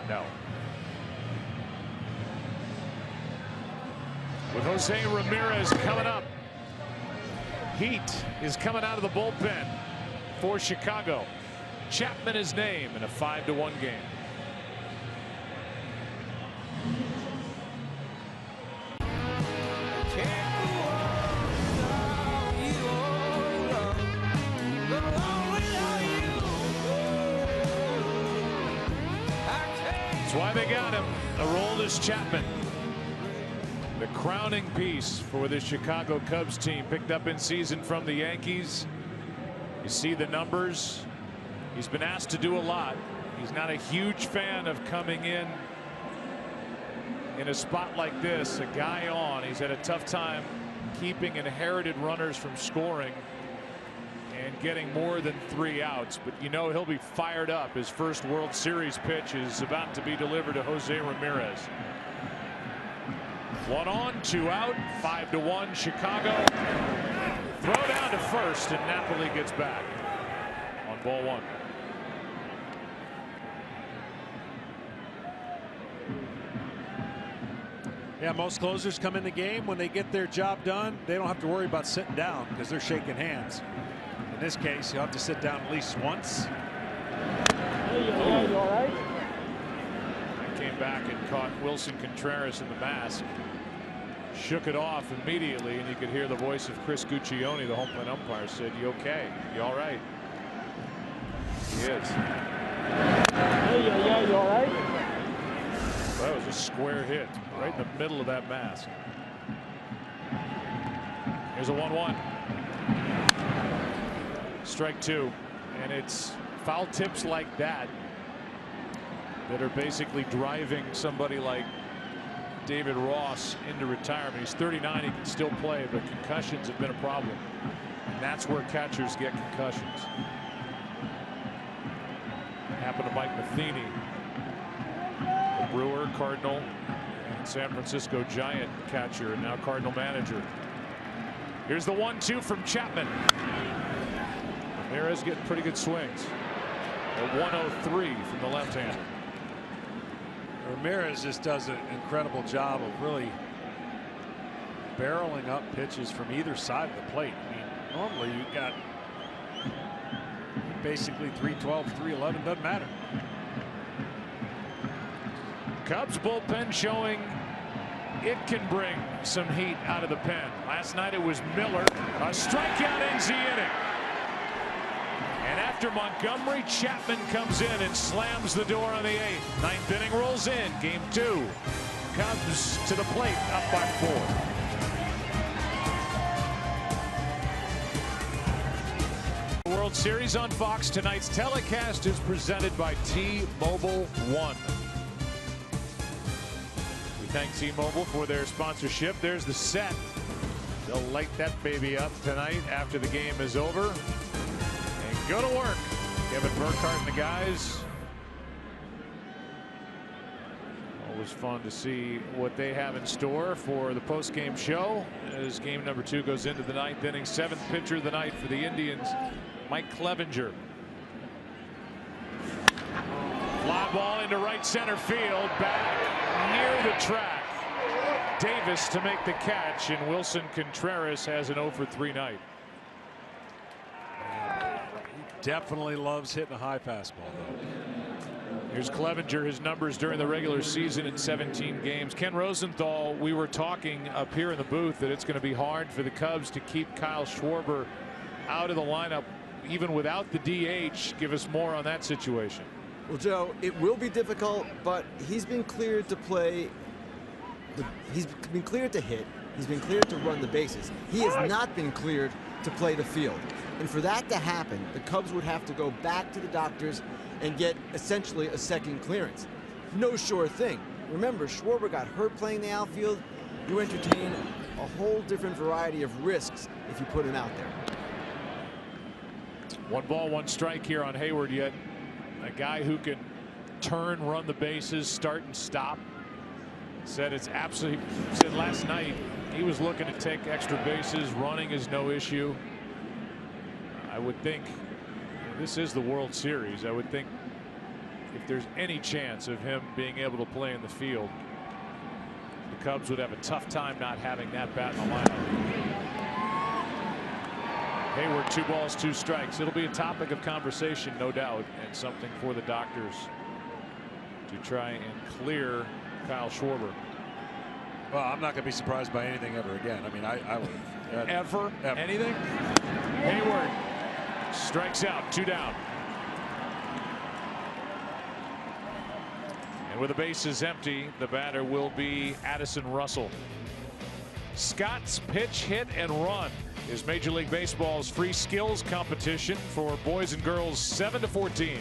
[SPEAKER 1] no. With Jose Ramirez coming up. Heat is coming out of the bullpen. for Chicago. Chapman his name in a 5-1 game. That's why they got him. Aroldis Chapman, the crowning piece for the Chicago Cubs team, picked up in season from the Yankees. You see the numbers. He's been asked to do a lot. He's not a huge fan of coming in a spot like this, a guy on. He's had a tough time keeping inherited runners from scoring and getting more than 3 outs, but you know he'll be fired up. His first World Series pitch is about to be delivered to Jose Ramirez. 1 on, 2 out, 5-1 Chicago. Throw down to first, and Napoli gets back on ball 1.
[SPEAKER 2] Yeah, most closers come in the game when they get their job done. They don't have to worry about sitting down because they're shaking hands. In this case, you'll have to sit down at least once.
[SPEAKER 7] Hey, you all right?
[SPEAKER 1] I came back and caught Wilson Contreras in the mask. Shook it off immediately, and you could hear the voice of Chris Guccione, the home plate umpire, said, "You okay? You all right?" He is.
[SPEAKER 7] Hey, you all right?
[SPEAKER 1] That was a square hit right in the middle of that mask. Here's a 1-1. Strike 2, and it's foul tips like that that are basically driving somebody like David Ross into retirement. He's 39, he can still play, but concussions have been a problem, and that's where catchers get concussions. Happened to Mike Matheny, the Brewer, Cardinal, and San Francisco Giant catcher, and now Cardinal manager. Here's the 1-2 from Chapman. Ramirez getting pretty good swings. A 103 from the left hand.
[SPEAKER 2] Ramirez just does an incredible job of really barreling up pitches from either side of the plate. I mean, normally you got basically 312, 311, doesn't matter.
[SPEAKER 1] Cubs bullpen showing it can bring some heat out of the pen. Last night it was Miller. A strikeout ends the inning. And after Montgomery, Chapman comes in and slams the door on the 8th. 9th inning rolls in. Game 2. Cubs to the plate, up by 4. World Series on Fox. Tonight's telecast is presented by T-Mobile One. We thank T-Mobile for their sponsorship. There's the set. They'll light that baby up tonight after the game is over. Go to work. Kevin Burkhardt and the guys. Always fun to see what they have in store for the post-game show as game number 2 goes into the 9th inning. 7th pitcher of the night for the Indians, Mike Clevinger. Fly ball into right center field, back near the track. Davis to make the catch, and Wilson Contreras has an 0-for-3 night.
[SPEAKER 2] Definitely loves hitting a high fastball, though.
[SPEAKER 1] Here's Clevinger, his numbers during the regular season in 17 games. Ken Rosenthal, we were talking up here in the booth that it's going to be hard for the Cubs to keep Kyle Schwarber out of the lineup even without the DH. Give us more on that situation.
[SPEAKER 4] Well, Joe, it will be difficult, but he's been cleared to play. He's been cleared to hit. He's been cleared to run the bases. He has not been cleared to play the field. And for that to happen, the Cubs would have to go back to the doctors and get essentially a second clearance. No sure thing. Remember, Schwarber got hurt playing the outfield. You entertain a whole different variety of risks if you put him out there.
[SPEAKER 1] 1 ball, 1 strike here on Hayward, yet a guy who can turn, run the bases, start and stop. Said it's absolutely, said last night he was looking to take extra bases. Running is no issue. I would think this is the World Series. I would think if there's any chance of him being able to play in the field, the Cubs would have a tough time not having that bat in the lineup. Hayward, 2 balls, 2 strikes. It'll be a topic of conversation, no doubt, and something for the doctors to try and clear Kyle Schwarber.
[SPEAKER 2] Well, I'm not going to be surprised by anything ever again. I mean, I would.
[SPEAKER 1] Ever? Anything? Hayward strikes out, 2 down. And with the bases empty, the batter will be Addison Russell. Scott's Pitch, Hit, and Run is Major League Baseball's free skills competition for boys and girls 7 to 14.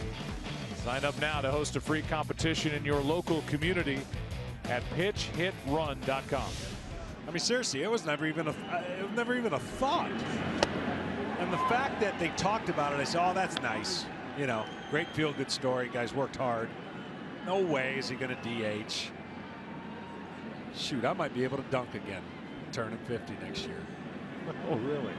[SPEAKER 1] Sign up now to host a free competition in your local community at pitchhitrun.com.
[SPEAKER 2] I mean, seriously, it was never even a thought. And the fact that they talked about it, I said, "Oh, that's nice. You know, great feel-good story. Guys worked hard. No way is he going to DH. Shoot, I might be able to dunk again, turning 50 next year."
[SPEAKER 1] Oh, really?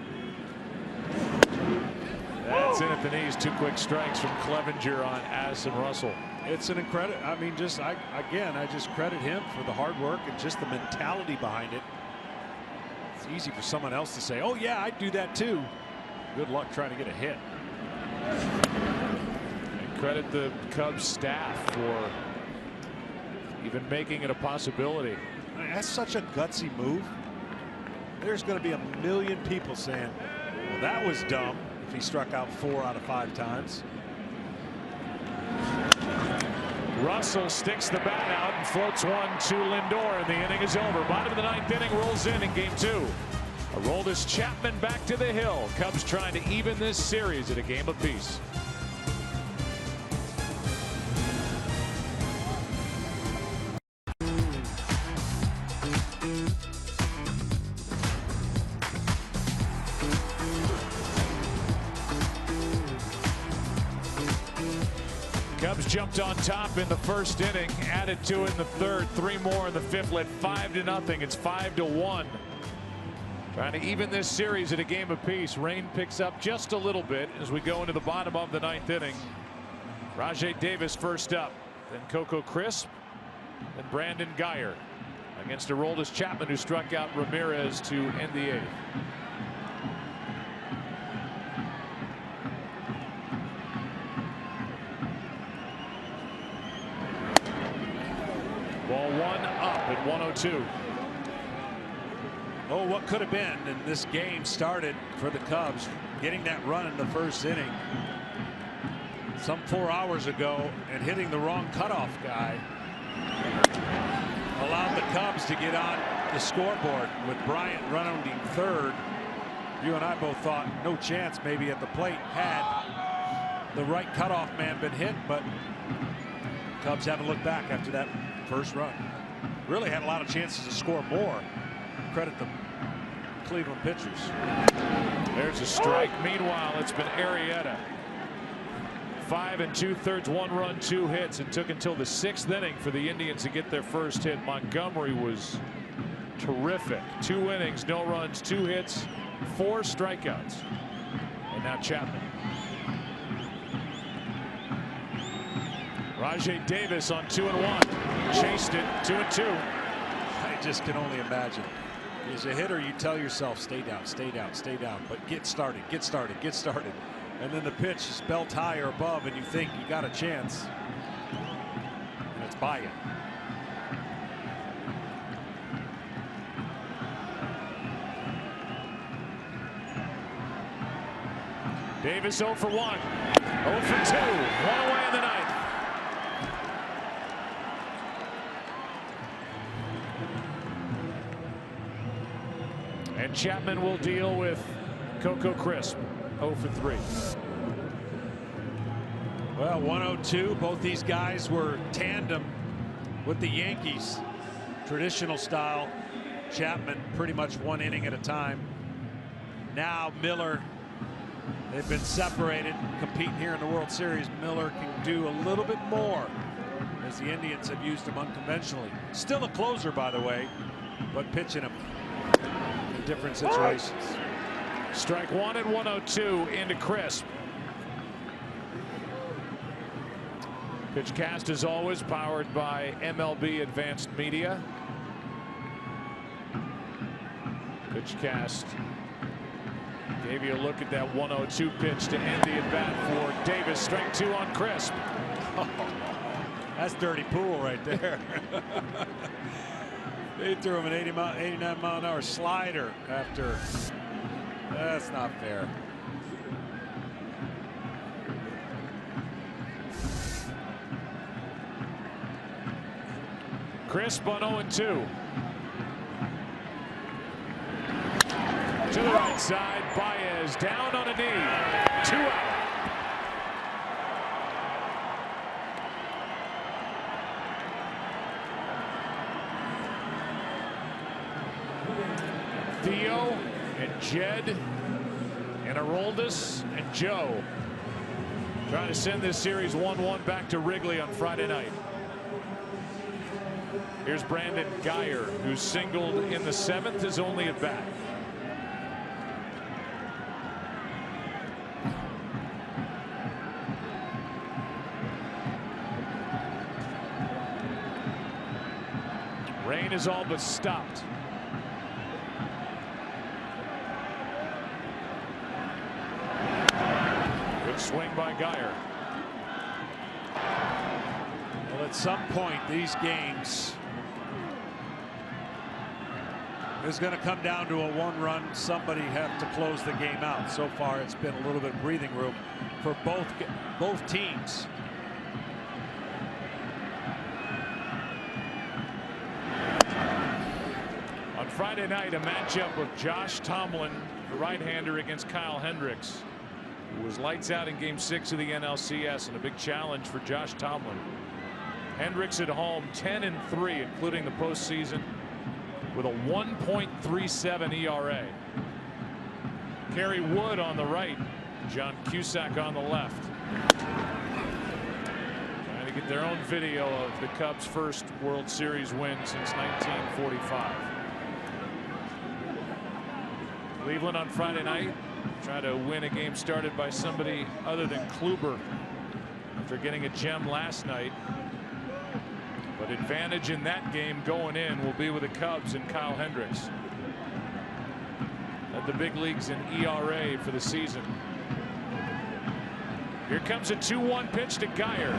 [SPEAKER 1] That's in at the knees. 2 quick strikes from Clevenger on Addison Russell.
[SPEAKER 2] It's an incredible. I mean, I just credit him for the hard work and just the mentality behind it. It's easy for someone else to say, "Oh yeah, I'd do that too." Good luck trying to get a hit.
[SPEAKER 1] And credit the Cubs staff for even making it a possibility.
[SPEAKER 2] That's such a gutsy move. There's going to be a million people saying, "Well, that was dumb," if he struck out 4 out of 5 times.
[SPEAKER 1] Russell sticks the bat out and floats one to Lindor, and the inning is over. Bottom of the 9th inning rolls in game 2. Aroldis Chapman back to the hill. Cubs trying to even this series at a game apiece. Cubs jumped on top in the 1st inning, added 2 in the 3rd, 3 more in the 5th, led 5-0. It's 5-1. Trying to even this series at a game apiece. Rain picks up just a little bit as we go into the bottom of the 9th inning. Rajai Davis first up, then Coco Crisp, and Brandon Guyer against Aroldis Chapman, who struck out Ramirez to end the 8th. Ball 1 up at 102.
[SPEAKER 2] Oh, what could have been, and this game started for the Cubs getting that run in the 1st inning some 4 hours ago, and hitting the wrong cutoff guy allowed the Cubs to get on the scoreboard with Bryant running 3rd. You and I both thought no chance maybe at the plate had the right cutoff man been hit, but Cubs haven't looked back after that 1st run. Really had a lot of chances to score more. Credit the Cleveland pitchers.
[SPEAKER 1] There's a strike. Meanwhile, it's been Arrieta. 5 2/3, 1 run, 2 hits. It took until the 6th inning for the Indians to get their first hit. Montgomery was terrific. 2 innings, no runs, 2 hits, 4 strikeouts. And now Chapman. Rajai Davis on 2-1. Chased it 2-2.
[SPEAKER 2] I just can only imagine. As a hitter, you tell yourself, stay down, stay down, stay down, but get started, get started, get started. And then the pitch is belt high or above, and you think you got a chance. And it's by you.
[SPEAKER 1] Davis 0 for 1. 0 for 2. 1 away in the 9th. And Chapman will deal with Coco Crisp. 0 for 3.
[SPEAKER 2] Well, 102. Both these guys were tandem with the Yankees. Traditional style. Chapman pretty much 1 inning at a time. Now Miller. They've been separated, competing here in the World Series. Miller can do a little bit more, as the Indians have used him unconventionally. Still a closer, by the way, but pitching him in different situations.
[SPEAKER 1] Strike 1 at 102 into Crisp. Pitchcast is always powered by MLB Advanced Media. Pitchcast Gave you a look at that 102 pitch to end the at-bat for Davis. Strike 2 on Crisp.
[SPEAKER 2] That's dirty pool right there. They threw him an 89 mile an hour slider after. That's not fair.
[SPEAKER 1] Crisp on 0-2. To the right side, Baez down on a knee. 2 out. Theo and Jed and Aroldis and Joe trying to send this series 1-1 back to Wrigley on Friday night. Here's Brandon Guyer, who singled in the 7th, his only at bat. Rain is all but stopped. Good swing by Guyer.
[SPEAKER 2] Well, at some point, these games is going to come down to a 1-run. Somebody have to close the game out. So far, it's been a little bit of breathing room for both teams.
[SPEAKER 1] On Friday night, a matchup of Josh Tomlin, the right-hander, against Kyle Hendricks, who was lights out in Game 6 of the NLCS, and a big challenge for Josh Tomlin. Hendricks at home 10-3, including the postseason, with a 1.37 ERA. Kerry Wood on the right, John Cusack on the left. Trying to get their own video of the Cubs' first World Series win since 1945. Cleveland on Friday night trying to win a game started by somebody other than Kluber after getting a gem last night. But advantage in that game going in will be with the Cubs and Kyle Hendricks. Led the big leagues in ERA for the season. Here comes a 2-1 pitch to Guyer.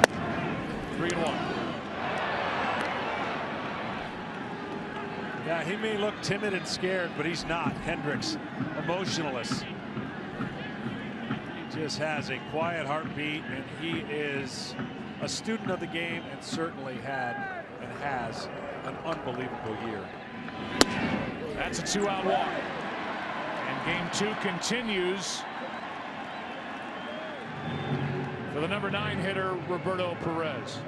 [SPEAKER 1] 3-1.
[SPEAKER 2] Yeah, he may look timid and scared, but he's not. Hendricks, emotionless. He just has a quiet heartbeat, and he is a student of the game and certainly had and has an unbelievable year.
[SPEAKER 1] That's a 2-out walk. And Game 2 continues for the number 9 hitter, Roberto Perez.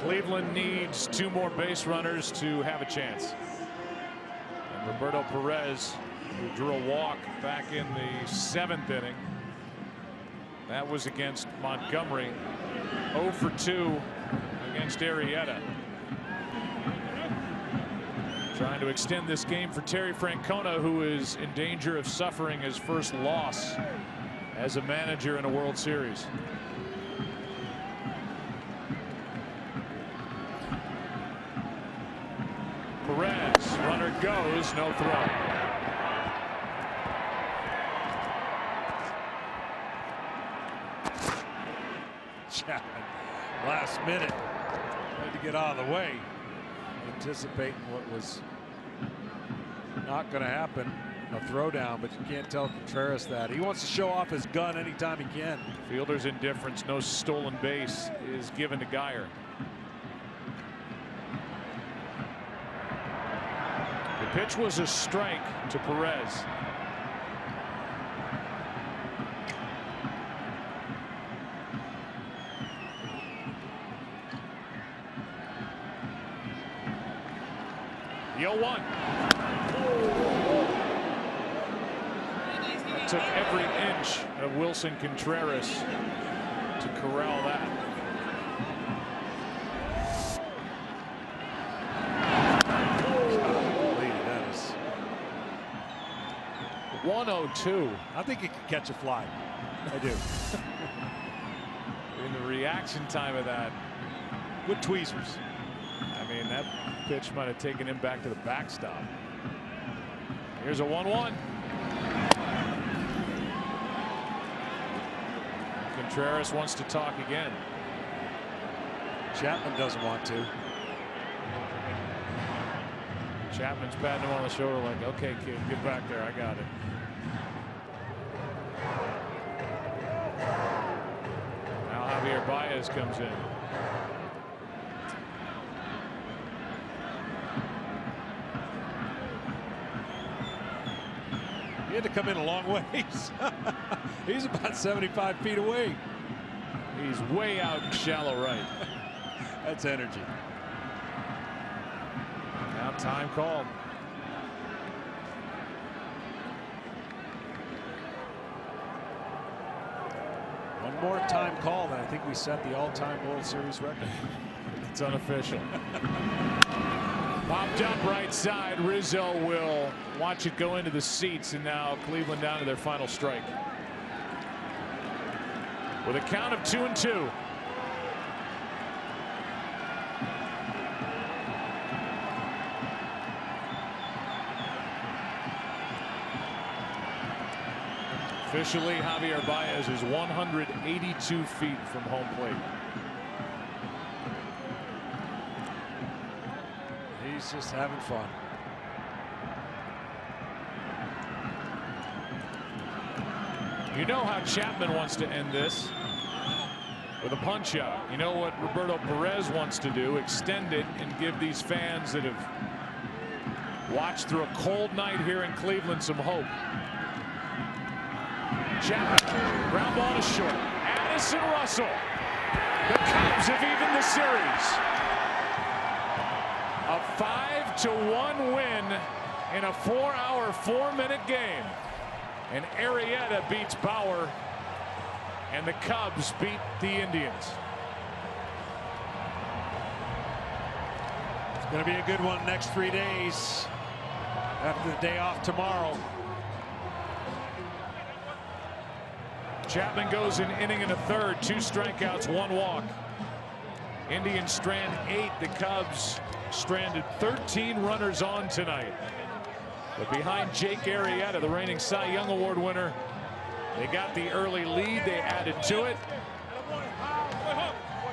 [SPEAKER 1] Cleveland needs 2 more base runners to have a chance. And Roberto Perez, who drew a walk back in the 7th inning. That was against Montgomery. 0 for 2 against Arrieta. Trying to extend this game for Terry Francona, who is in danger of suffering his first loss as a manager in a World Series. Perez, runner goes, no throw.
[SPEAKER 2] Chapman, last minute, had to get out of the way, anticipating what was not going to happen, a throwdown, but you can't tell Contreras that. He wants to show off his gun anytime he can.
[SPEAKER 1] Fielder's indifference, no stolen base is given to Guyer. The pitch was a strike to Perez. The 0-1. It took every inch of Wilson Contreras to corral that.
[SPEAKER 2] That is
[SPEAKER 1] 102.
[SPEAKER 2] I think he could catch a fly. I do.
[SPEAKER 1] In the reaction time of that,
[SPEAKER 2] with tweezers.
[SPEAKER 1] I mean, that pitch might have taken him back to the backstop. Here's a 1-1. Contreras wants to talk again.
[SPEAKER 2] Chapman doesn't want to.
[SPEAKER 1] Chapman's patting him on the shoulder like, okay, kid, get back there. I got it. Now Javier Baez comes in.
[SPEAKER 2] He had to come in a long ways. He's about 75 feet away.
[SPEAKER 1] He's way out shallow right.
[SPEAKER 2] That's energy.
[SPEAKER 1] Now time called.
[SPEAKER 2] One more time call, and I think we set the all-time World Series record.
[SPEAKER 1] It's unofficial. Popped up right side. Rizzo will watch it go into the seats, and now Cleveland down to their final strike. With a count of 2-2. Officially, Javier Baez is 182 feet from home plate.
[SPEAKER 2] He's just having fun.
[SPEAKER 1] You know how Chapman wants to end this, with a punch out. You know what Roberto Perez wants to do, extend it and give these fans that have watched through a cold night here in Cleveland some hope. Chapman, ground ball to short. Addison Russell. The Cubs have evened the series. A 5-1 win in a 4-hour, 4-minute game. And Arrieta beats Bauer, and the Cubs beat the Indians.
[SPEAKER 2] It's going to be a good one next 3 days after the day off tomorrow.
[SPEAKER 1] Chapman goes an inning and a third, 2 strikeouts, 1 walk. Indians strand 8. The Cubs stranded 13 runners on tonight. But behind Jake Arrieta, the reigning Cy Young Award winner, they got the early lead. They added to it.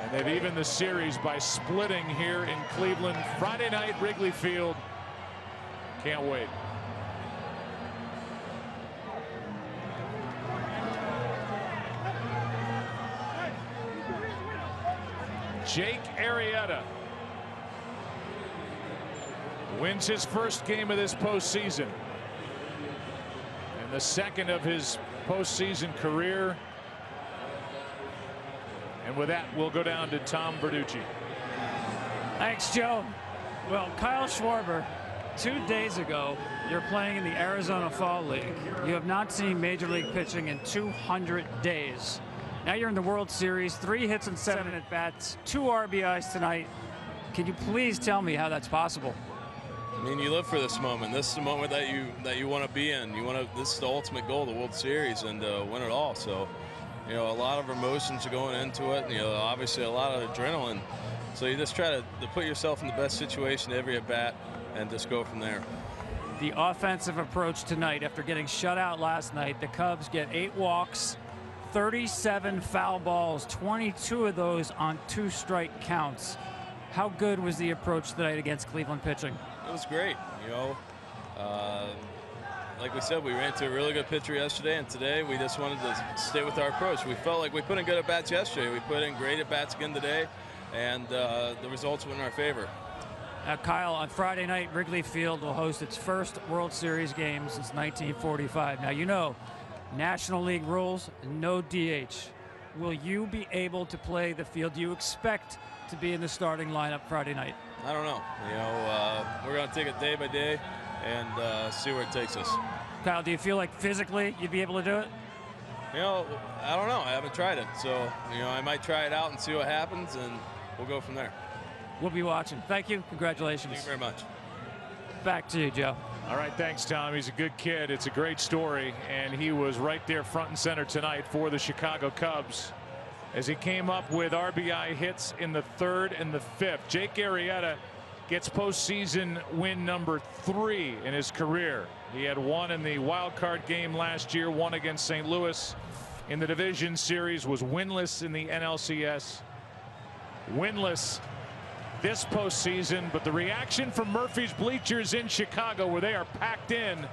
[SPEAKER 1] And they've evened the series by splitting here in Cleveland. Friday night, Wrigley Field. Can't wait. Jake Arrieta wins his first game of this postseason and the second of his postseason career. And with that, we'll go down to Tom Verducci.
[SPEAKER 5] Thanks, Joe. Well, Kyle Schwarber, 2 days ago, you're playing in the Arizona Fall League. You have not seen Major League pitching in 200 days. Now you're in the World Series, 3 hits and 7 at-bats, 2 RBIs tonight. Can you please tell me how that's possible?
[SPEAKER 10] I mean, you live for this moment. This is the moment that you want to be in. This is the ultimate goal, the World Series, and win it all. So, you know, a lot of emotions are going into it. You know, obviously a lot of adrenaline. So you just try to put yourself in the best situation every at bat, and just go from there.
[SPEAKER 5] The offensive approach tonight, after getting shut out last night, the Cubs get 8 walks, 37 foul balls, 22 of those on 2-strike counts. How good was the approach tonight against Cleveland pitching?
[SPEAKER 10] It was great. You know, like we said, we ran into a really good pitcher yesterday, and today we just wanted to stay with our approach. We felt like we put in good at-bats yesterday. We put in great at-bats again today, and the results went in our favor.
[SPEAKER 5] Now, Kyle, on Friday night, Wrigley Field will host its first World Series game since 1945. Now, you know, National League rules, no DH. Will you be able to play the field? Do you expect to be in the starting lineup Friday night?
[SPEAKER 10] I don't know. You know, we're going to take it day by day and see where it takes us.
[SPEAKER 5] Kyle, do you feel like physically you'd be able to do it?
[SPEAKER 10] You know, I don't know. I haven't tried it. So, you know, I might try it out and see what happens, and we'll go from there.
[SPEAKER 5] We'll be watching. Thank you. Congratulations.
[SPEAKER 10] Thank you very much.
[SPEAKER 5] Back to you, Joe.
[SPEAKER 1] All right, thanks, Tom. He's a good kid. It's a great story, and he was right there front and center tonight for the Chicago Cubs as he came up with RBI hits in the 3rd and the 5th. Jake Arrieta gets postseason win number 3 in his career. He had 1 in the wild card game last year, 1 against St. Louis in the division series, was winless in the NLCS, winless this postseason. But the reaction from Murphy's bleachers in Chicago, where they are packed in,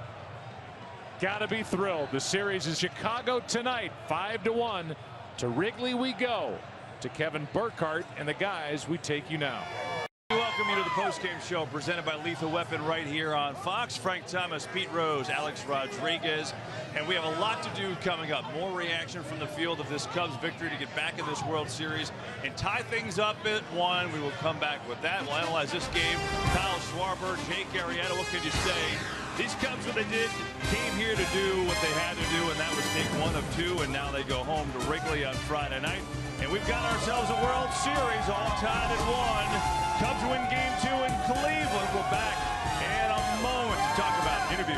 [SPEAKER 1] gotta be thrilled. The series is Chicago tonight, 5-1. To Wrigley we go. To Kevin Burkhardt and the guys, we take you now.
[SPEAKER 11] We welcome you to the postgame show presented by Lethal Weapon right here on Fox. Frank Thomas, Pete Rose, Alex Rodriguez, and we have a lot to do coming up. More reaction from the field of this Cubs victory to get back in this World Series and tie things up at 1. We will come back with that. We'll analyze this game. Kyle Schwarber, Jake Arrieta, what can you say? These Cubs, what they did, came here to do what they had to do, and that was take 1 of 2, and now they go home to Wrigley on Friday night. And we've got ourselves a World Series all tied at 1. Cubs win Game 2 in Cleveland. We're back in a moment to talk about interview